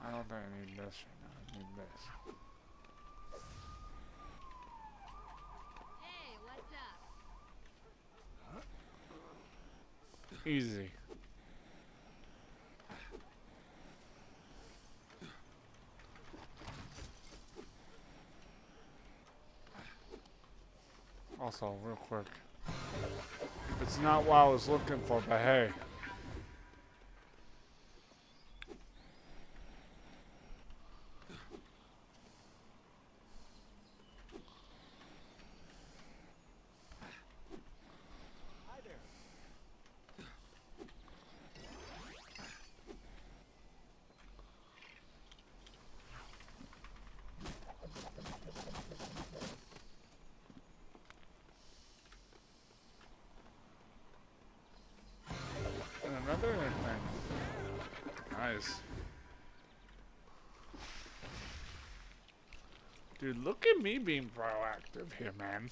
I don't think I need this right now. I need this. Hey, what's up? Easy. Also, real quick. It's not what I was looking for, but hey. Hi there. And another thing. Nice. Dude, look at me being proactive here, man.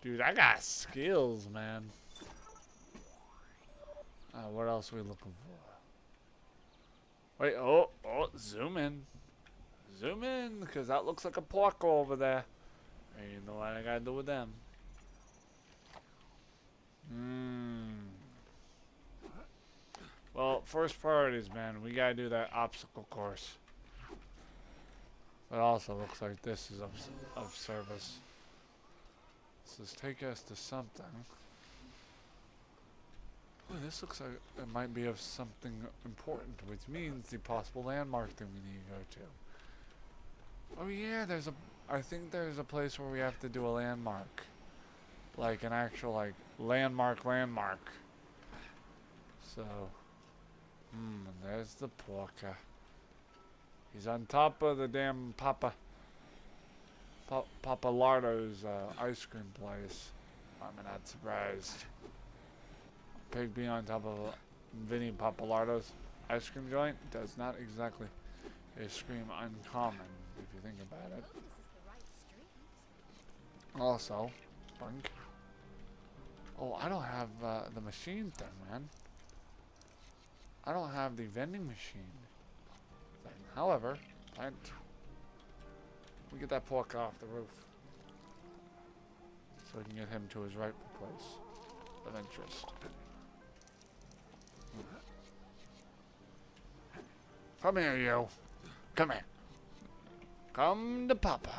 Dude, I got skills, man. What else are we looking for? Wait, oh, zoom in. Zoom in, because that looks like a porco over there. And you know what I gotta do with them. Well, first priorities, man. We gotta do that obstacle course. But also looks like this is of service. This is take us to something. Oh, this looks like it might be of something important, which means the possible landmark that we need to go to. Oh yeah, I think there's a place where we have to do a landmark. Like an actual, like, landmark. So, there's the porker. He's on top of the damn Papa Lardo's ice cream place. I'm not surprised. Pig being on top of Vinny Papalardo's ice cream joint does not exactly scream uncommon, if you think about it. Oh, this is the right street. Also, bunk. Oh, I don't have the machine thing, man. I don't have the vending machine thing. However, we get that pork off the roof, so we can get him to his rightful place of interest. Come here, you. Come here. Come to Papa.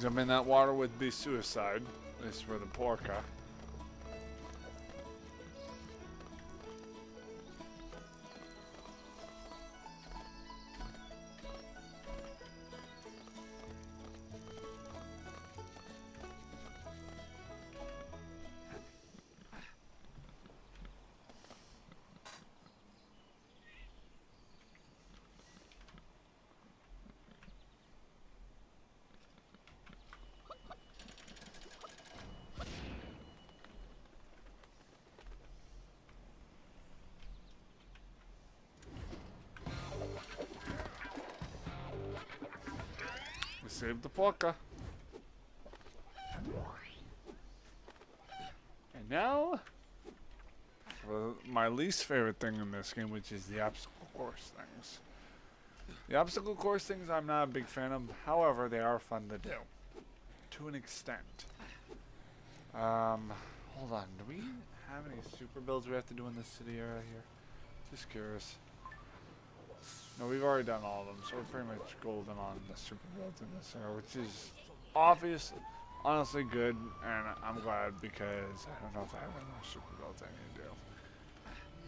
Jump in that water would be suicide, at least for the porker. Save the porker. And now, for my least favorite thing in this game, which is the obstacle course things. The obstacle course things I'm not a big fan of. However, they are fun to do. To an extent. Hold on. Do we have any super builds we have to do in this city area here? Just curious. No, we've already done all of them, so we're pretty much golden on the super builds in this area, which is obviously, honestly good, and I'm glad because I don't know if I have any more super builds I need to do.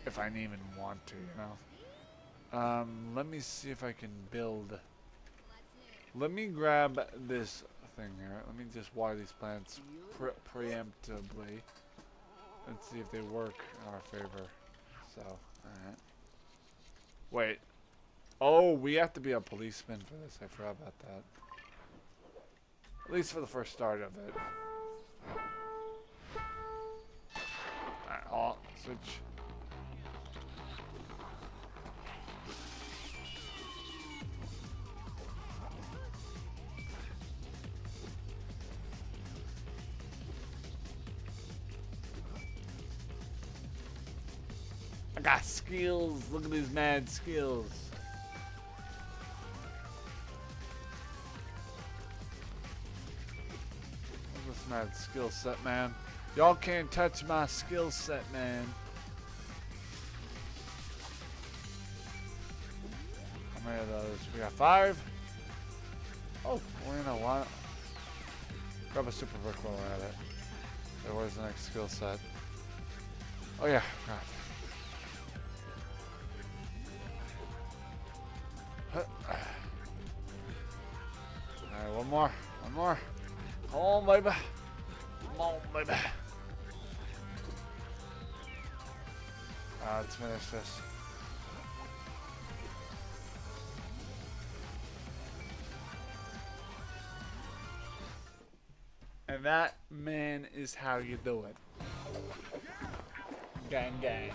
If I even want to, you know. Let me see if I can build. Let me grab this thing here. Let me just water these plants preemptively and see if they work in our favor. So, alright. Wait. Oh, we have to be a policeman for this. I forgot about that. At least for the first start of it. Alright, halt. Switch. I got skills. Look at these mad skills. Look at this mad skill set, man. Y'all can't touch my skill set, man. How many of those? We got 5. Oh, well, you know what? Grab a super brick while we're at it. Okay, where's the next skill set? Oh yeah, God. Alright, one more. One more. Come on, baby. Come on, baby. Let's finish this. And that, man, is how you do it. Gang, gang.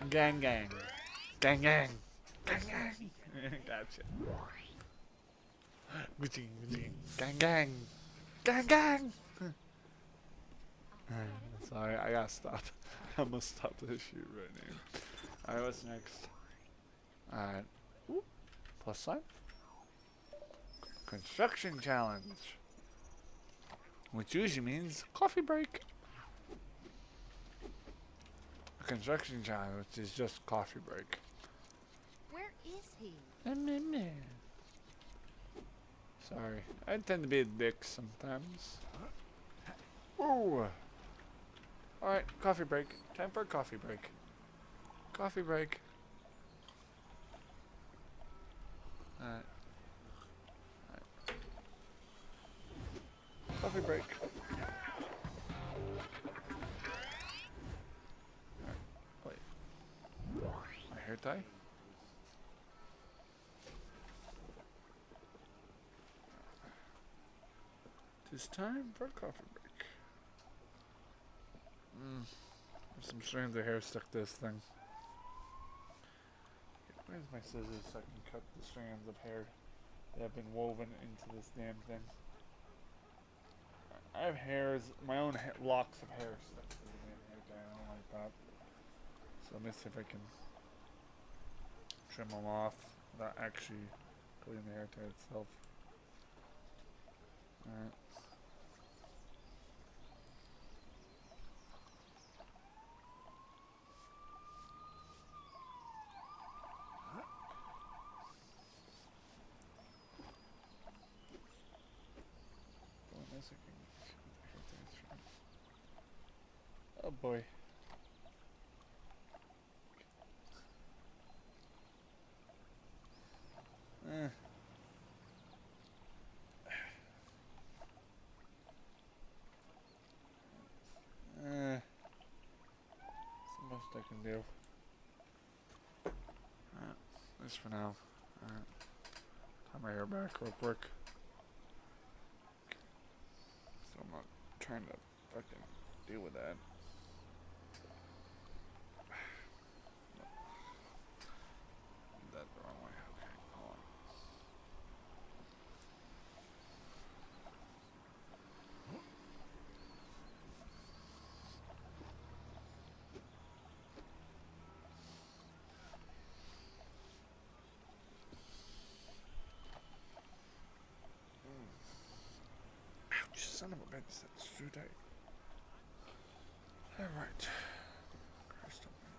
Gang, gang. Gang, gang. Gang, gang. Gotcha. Gucci, Gucci. Gang, gang. Gang, gang. Sorry, I gotta stop. I'm gonna stop this shoot right now. Alright, what's next? Alright. Plus sign? Construction challenge. Which usually means coffee break. A construction challenge, which is just coffee break. Where is he? Sorry, I tend to be a dick sometimes. Ooh. Alright, coffee break. Time for a coffee break. Coffee break. Alright. Coffee break. Wait. My hair tie? It's time for a coffee break. There's some strands of hair stuck to this thing. Where's my scissors so I can cut the strands of hair that have been woven into this damn thing? I have hairs, my own locks of hair stuck to the damn hair tie. I don't like that. So let me see if I can trim them off without actually putting the hair tie itself. Alright. Oh boy. It's the most I can do. At least for now. Tie my hair back real quick. So I'm not trying to fucking deal with that. That the wrong way. Okay, hold on. son of a bitch, that's too tight. Alright. Christ almighty.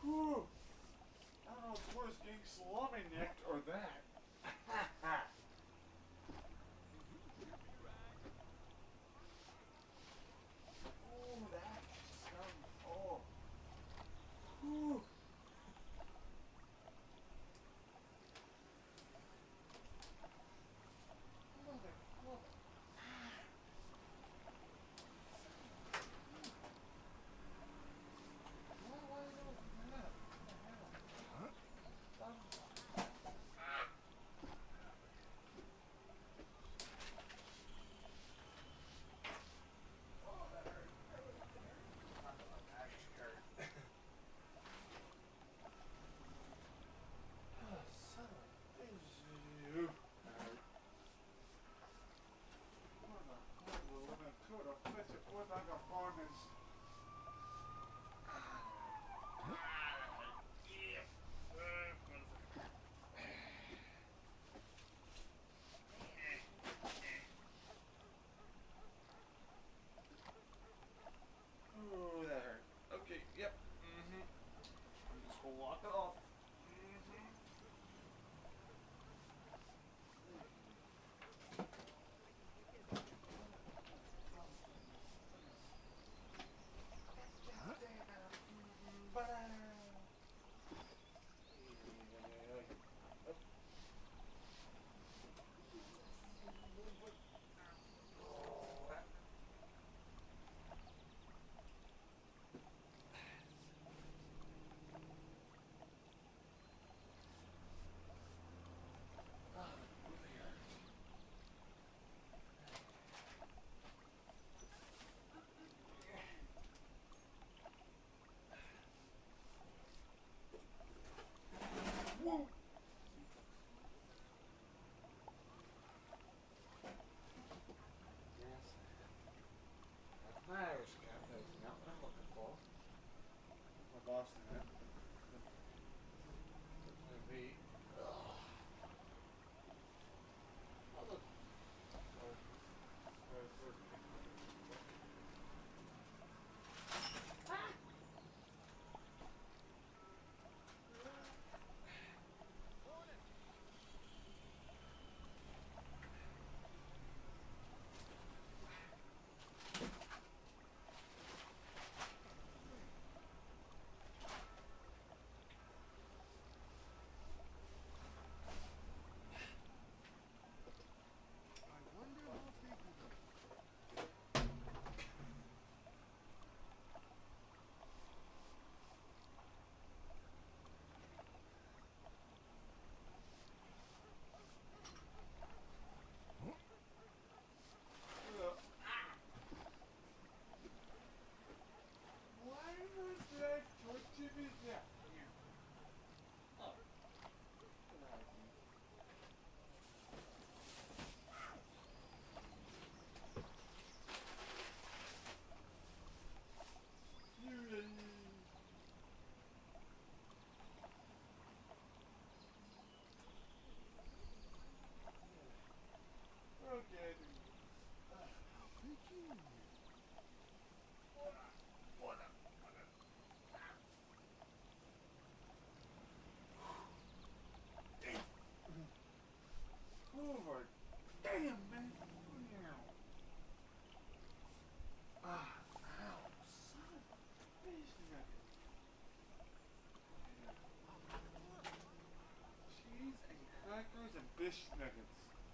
Whew. I don't know what's worse, getting salami nicked or that. Ooh, that sounds. Oh. Whew. Ooh, that hurt. Okay, yep. I'm just gonna walk it off. Irish cat, that's not what I'm looking for. My Boston hat. My V. Oh, look.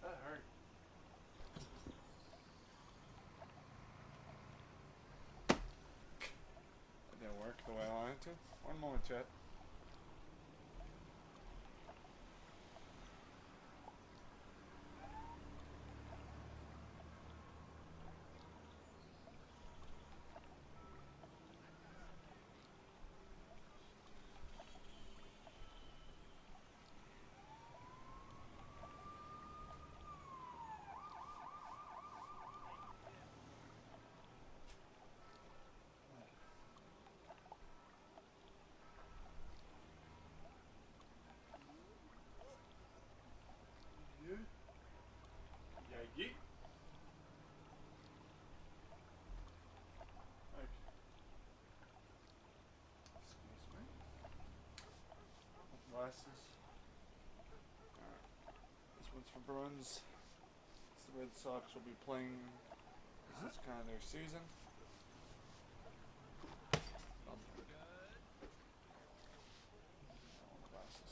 That hurt. It didn't work the way I wanted to. One moment, chat. Yeah, yeet. Okay. Excuse me. Glasses. Alright. This one's for Bruins. The Red Sox will be playing. This is kind of their season. Glasses.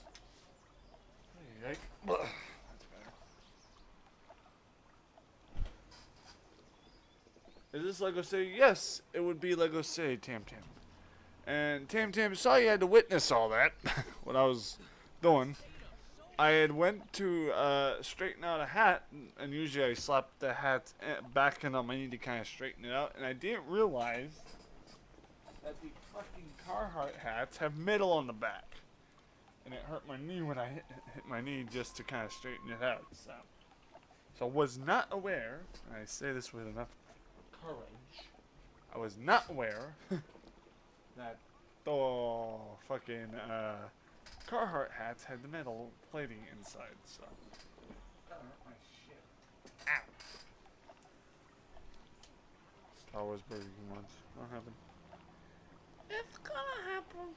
Yike. That's better. Is this Lego City? Yes, it would be Lego City, Tam Tam. And Tam Tam saw you had to witness all that, what I was doing. I had went to straighten out a hat, and usually I slap the hat back in on my knee to kind of straighten it out, and I didn't realize that the fucking Carhartt hats have metal on the back. And it hurt my knee when I hit my knee just to kind of straighten it out. So I was not aware, and I say this with enough courage, I was not aware that the fucking Carhartt hats had the metal plating inside, so that hurt my shit. Ow! Star Wars Burger King lunch. What happened? It's gonna happen.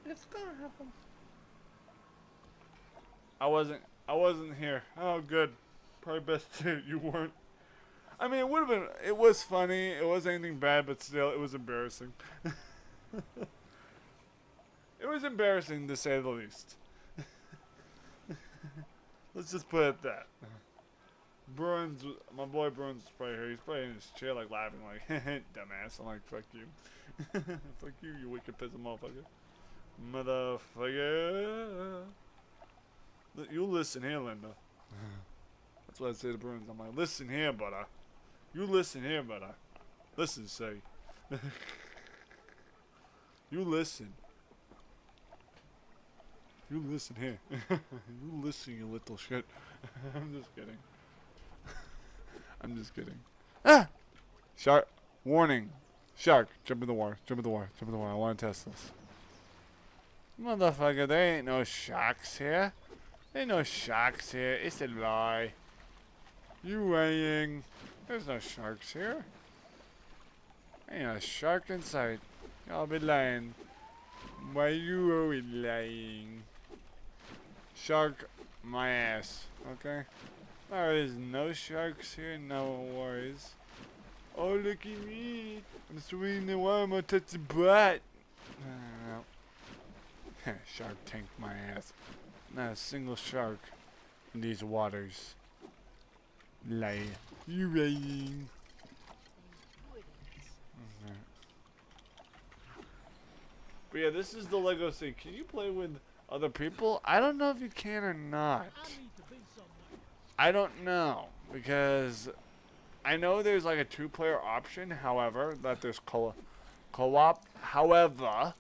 It's gonna happen. I wasn't here. Oh, good. Probably best you weren't. I mean, it would have been. It was funny. It wasn't anything bad, but still, it was embarrassing. It was embarrassing to say the least. Let's just put it at that. Bruins, my boy Bruins is probably here. He's probably in his chair, like laughing, like, dumbass. I'm like, fuck you. Fuck you, you wicked piss of motherfucker. Motherfucker. You listen here, Linda. That's what I say to Bruins. I'm like, listen here, brother. You listen here, brother. Listen, say. You listen. You listen here. You listen, you little shit. I'm just kidding. I'm just kidding. Ah! Shark. Warning. Shark. Jump in the water. Jump in the water. Jump in the water. I want to test this. Motherfucker, there ain't no sharks here. There ain't no sharks here. It's a lie. You lying. There's no sharks here. Ain't no shark in sight. Y'all be lying. Why you always lying? Shark my ass. Okay? There is no sharks here. No worries. Oh, look at me. I'm swimming in the water. I'm gonna touch the butt. No. Shark Tank my ass. Not a single shark in these waters. Lie. You lying. But yeah, this is the Lego City. Can you play with other people? I don't know if you can or not. I don't know. Because I know there's like a 2-player option. However, that there's co-op. However,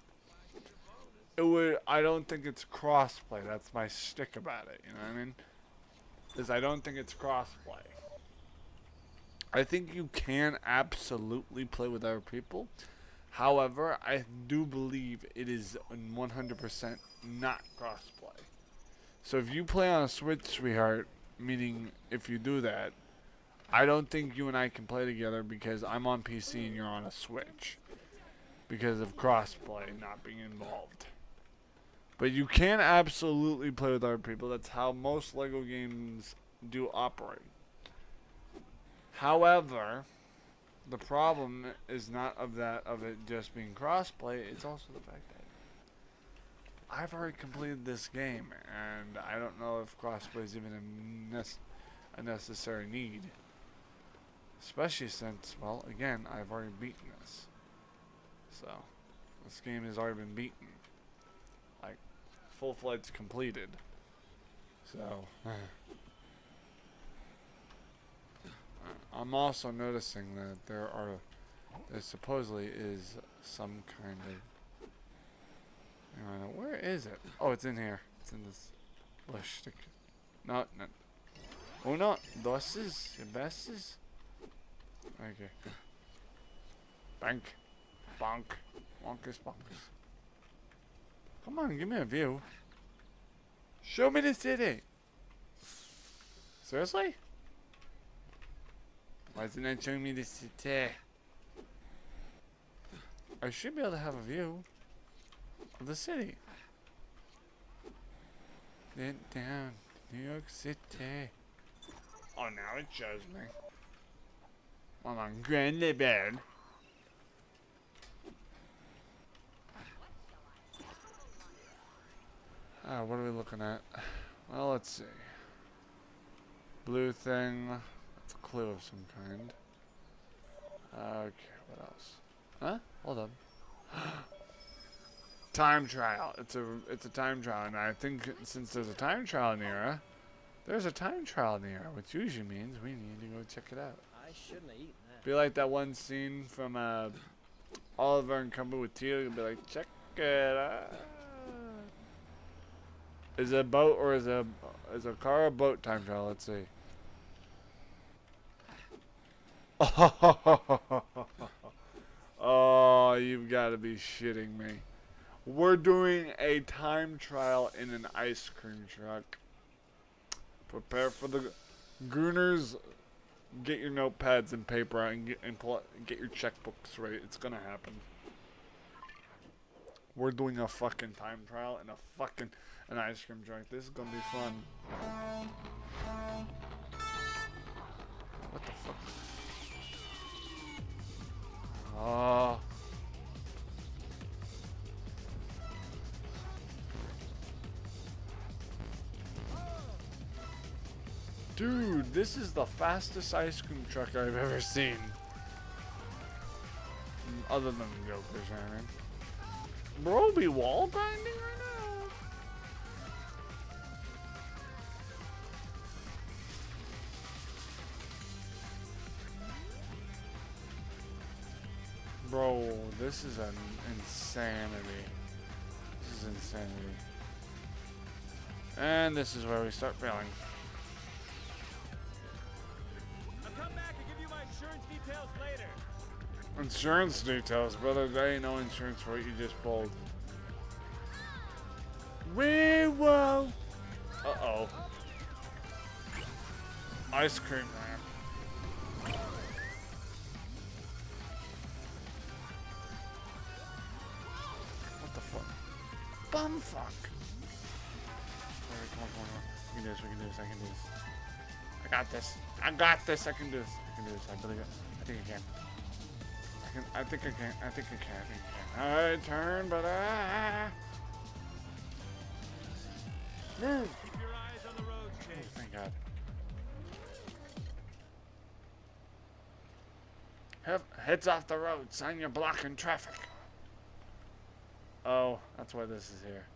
I don't think it's crossplay. That's my shtick about it. You know what I mean? Is I don't think it's crossplay. I think you can absolutely play with other people. However, I do believe it is 100% not crossplay. So if you play on a Switch, sweetheart, meaning if you do that, I don't think you and I can play together because I'm on PC and you're on a Switch. Because of crossplay not being involved. But you can absolutely play with other people. That's how most Lego games do operate. However, the problem is not of it just being crossplay. It's also the fact I've already completed this game, and I don't know if crossplay is even a necessary need. Especially since, well, again, I've already beaten this. So, this game has already been beaten. Like, full-fledged completed. So, I'm also noticing that there supposedly is some kind of, where is it? Oh, it's in here. It's in this bush. No. Uno, dos, veces. Okay. Bank. Bonk. Wonkus bonkus. Come on, give me a view. Show me the city. Seriously? Why isn't it showing me the city? I should be able to have a view of the city. Then down, New York City. Oh, now it shows me. I'm on Grand Bed. What are we looking at? Well, let's see. Blue thing. That's a clue of some kind. Okay, what else? Huh? Hold on. Time trial. It's a time trial, and I think since there's a time trial in the era, there's a time trial in the era, which usually means we need to go check it out. I shouldn't have eaten that. Be like that one scene from Oliver and Company with Teal. You'll be like, check it out. Is it a boat or is a car or boat time trial? Let's see. Oh, you've got to be shitting me. We're doing a time trial in an ice cream truck. Prepare for the Gooners. Get your notepads and paper out and get your checkbooks ready. It's gonna happen. We're doing a fucking time trial in an ice cream truck. This is gonna be fun. What the fuck? Oh. Dude, this is the fastest ice cream truck I've ever seen. Other than the Joker's, I mean. Bro, be wall binding right now? Bro, this is an insanity. This is insanity. And this is where we start failing. I'll come back and give you my insurance details later. Insurance details, brother. There ain't no insurance for what you just pulled. Whoa! Uh-oh. Ice cream man. What the fuck? Bumfuck. Alright, come on. We can do this, I can do this. I got this. I can do this. I believe it. I think I can. I think I can. Alright, turn, but move! Keep your eyes on the road, Chase. Oh, thank God. Heads off the road, son, you're blocking traffic. Oh, that's why this is here.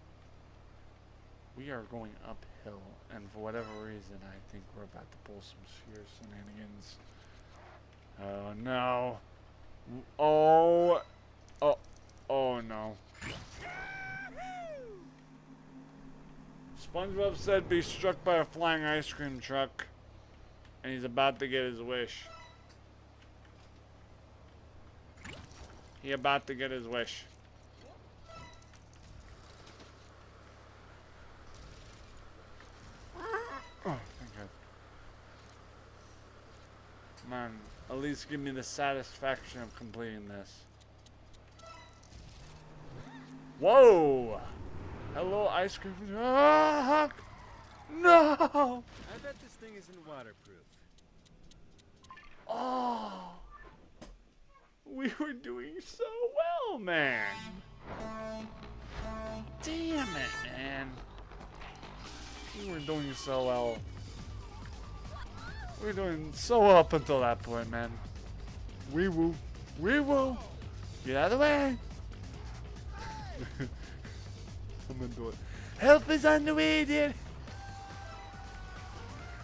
We are going uphill, and for whatever reason, I think we're about to pull some sheer shenanigans. Oh, no. Oh no. SpongeBob said be struck by a flying ice cream truck, and he's about to get his wish. He about to get his wish. Oh, thank God. Come on. At least give me the satisfaction of completing this. Whoa! Hello, ice cream. Ah! No! I bet this thing isn't waterproof. Oh! We were doing so well, man. Damn it, man. We were doing so well. We were doing so well up until that point, man. Wee woo. Wee woo. Get out of the way. I'm gonna do it. Help is on the way, dear.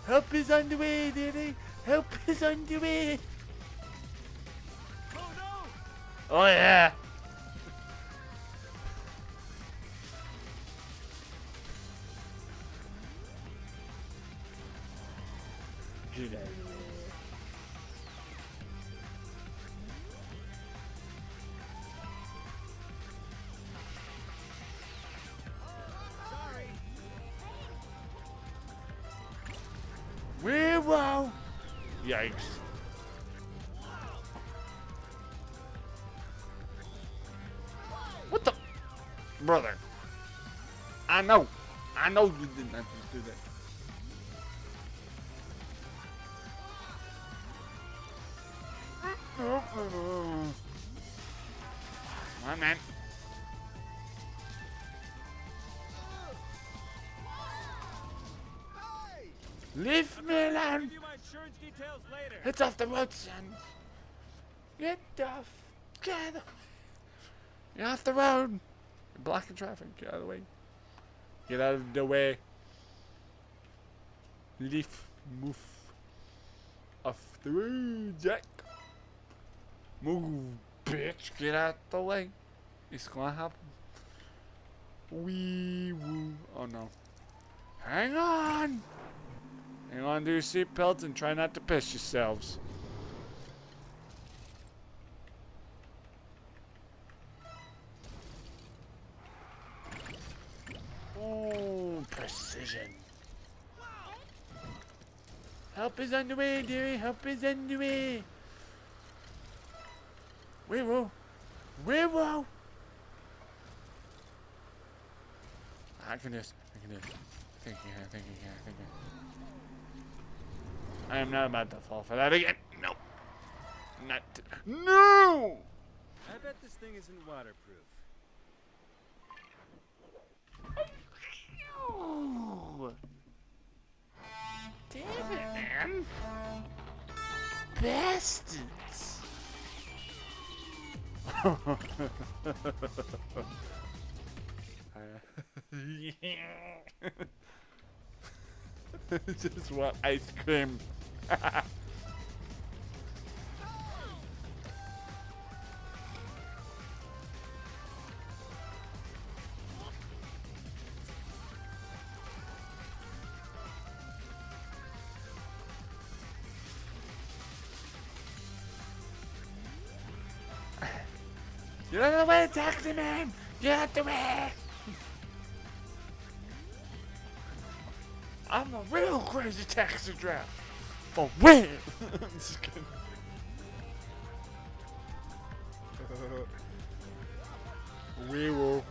Help is on the way, dearie. Help is on the way. Oh no! Oh, yeah. Get out of the way. Sorry. Wow. Yikes. What the? Brother. I know you did not just do that. Come on, man. Hey! Leave me I'll alone. give you my insurance details later. It's off the road, son. Get off. Get off. You're off the road. You're blocking traffic. Get out of the way. Get out of the way. Leaf. Move. Off the road, Jack. Move, bitch. Get out the way. It's gonna happen. Wee woo. Oh no. Hang on. Hang on to your seatbelts and try not to piss yourselves. Oh, precision. Help is on the way, dearie. Help is on the way. We will. We will. I can do this. I can do this. I think you can. I think you can. I think you can. I am not about to fall for that again. No. Not. No! I bet this thing isn't waterproof. Oh. Damn it, man. Bastards. Just want ice cream. Get out of the way, taxi man! Get out the way! I'm a real crazy taxi driver. For real! I'm just kidding. We will.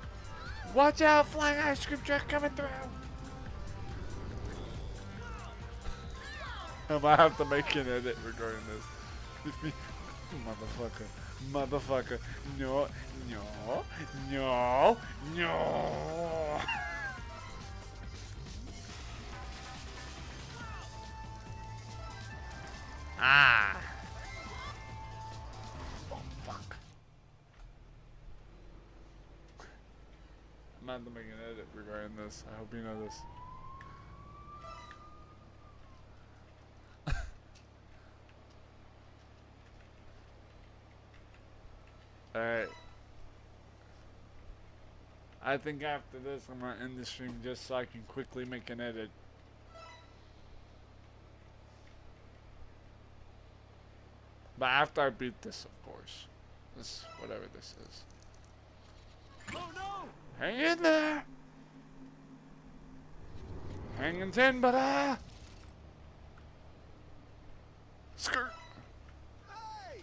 Watch out, flying ice cream truck coming through! I might have to make an edit regarding this. Motherfucker. Motherfucker. No, no, no, no. Ah. Oh, fuck. I'm about to make an edit regarding this. I hope you know this. Alright. I think after this I'm gonna end the stream just so I can quickly make an edit. But after I beat this, of course. This, whatever this is. Oh no! Hang in there! Hang in 10, but skirt! Hey!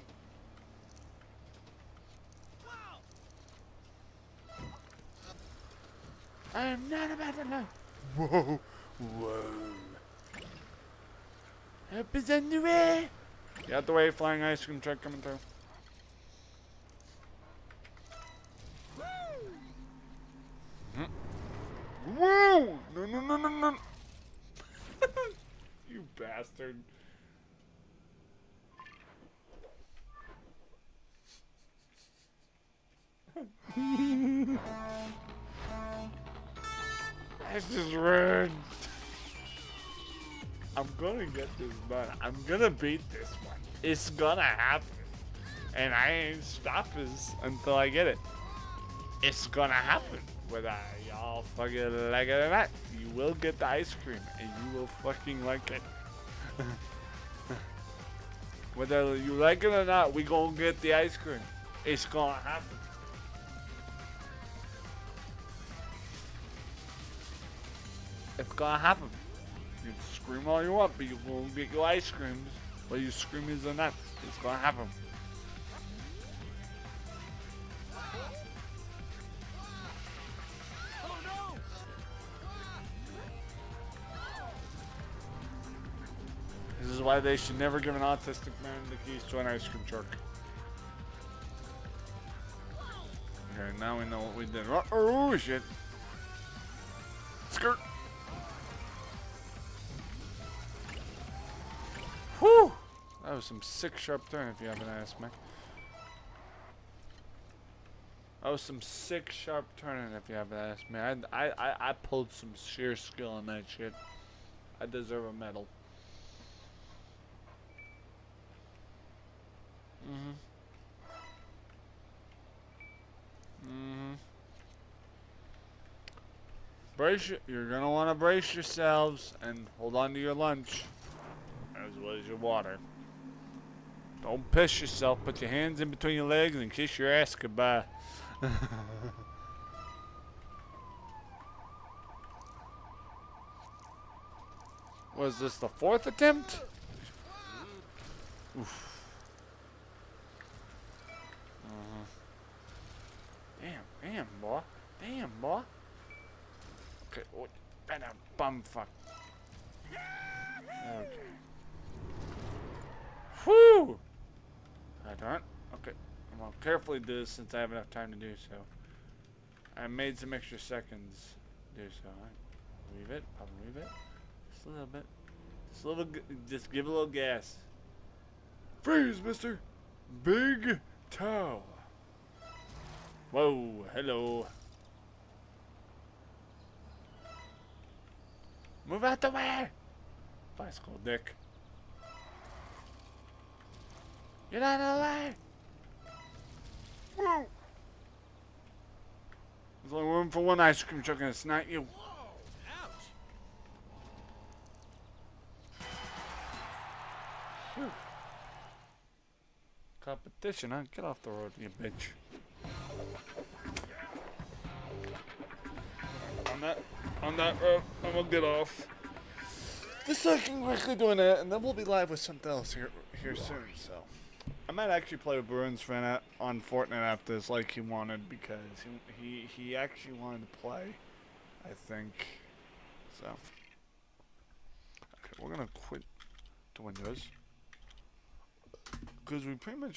Wow! I am not about to lie. Whoa, whoa. Help is on the way. Get out the way, flying ice cream truck coming through. Woo! No, no, no, no, no. You bastard. This is rude. I'm gonna get this done. I'm gonna beat this one. It's gonna happen. And I ain't stopping until I get it. It's gonna happen. Whether y'all fucking like it or not, you will get the ice cream and you will fucking like it. Whether you like it or not, we gonna get the ice cream. It's gonna happen. It's gonna happen. You can scream all you want, but you gonna get your ice creams. Whether you scream is or not, it's gonna happen. Oh no! This is why they should never give an autistic man the keys to an ice cream truck. Okay, now we know what we did. Oh shit. Skirt. Whew! That was some sick sharp turn if you haven't asked me. That was some sick sharp turning if you haven't asked me. I pulled some sheer skill on that shit. I deserve a medal. You're gonna want to brace yourselves and hold on to your lunch as well as your water. Don't piss yourself. Put your hands in between your legs and kiss your ass goodbye. Was this the 4th attempt? Oof. Damn, boy. Damn, boy. Okay, what? Better bumfuck. Okay. Whew! I don't. Okay. I'm gonna carefully do this since I have enough time to do so. I made some extra seconds to do so. Leave it. I'll leave it. Just a little bit. Just a little. Just give a little gas. Freeze, mister. Big toe. Whoa. Hello. Move out the way! Bicycle dick. Get out of the way! Woo! There's only room for one ice cream truck and it's not you. Whoa! Ouch! Whew. Competition, huh? Get off the road, you bitch. On that road, I'm gonna get off. Just so I can quickly doing that, and then we'll be live with something else here soon. So I might actually play with Bruins fan on Fortnite after this, like he wanted, because he actually wanted to play, I think. So okay, we're gonna quit the Windows because we pretty much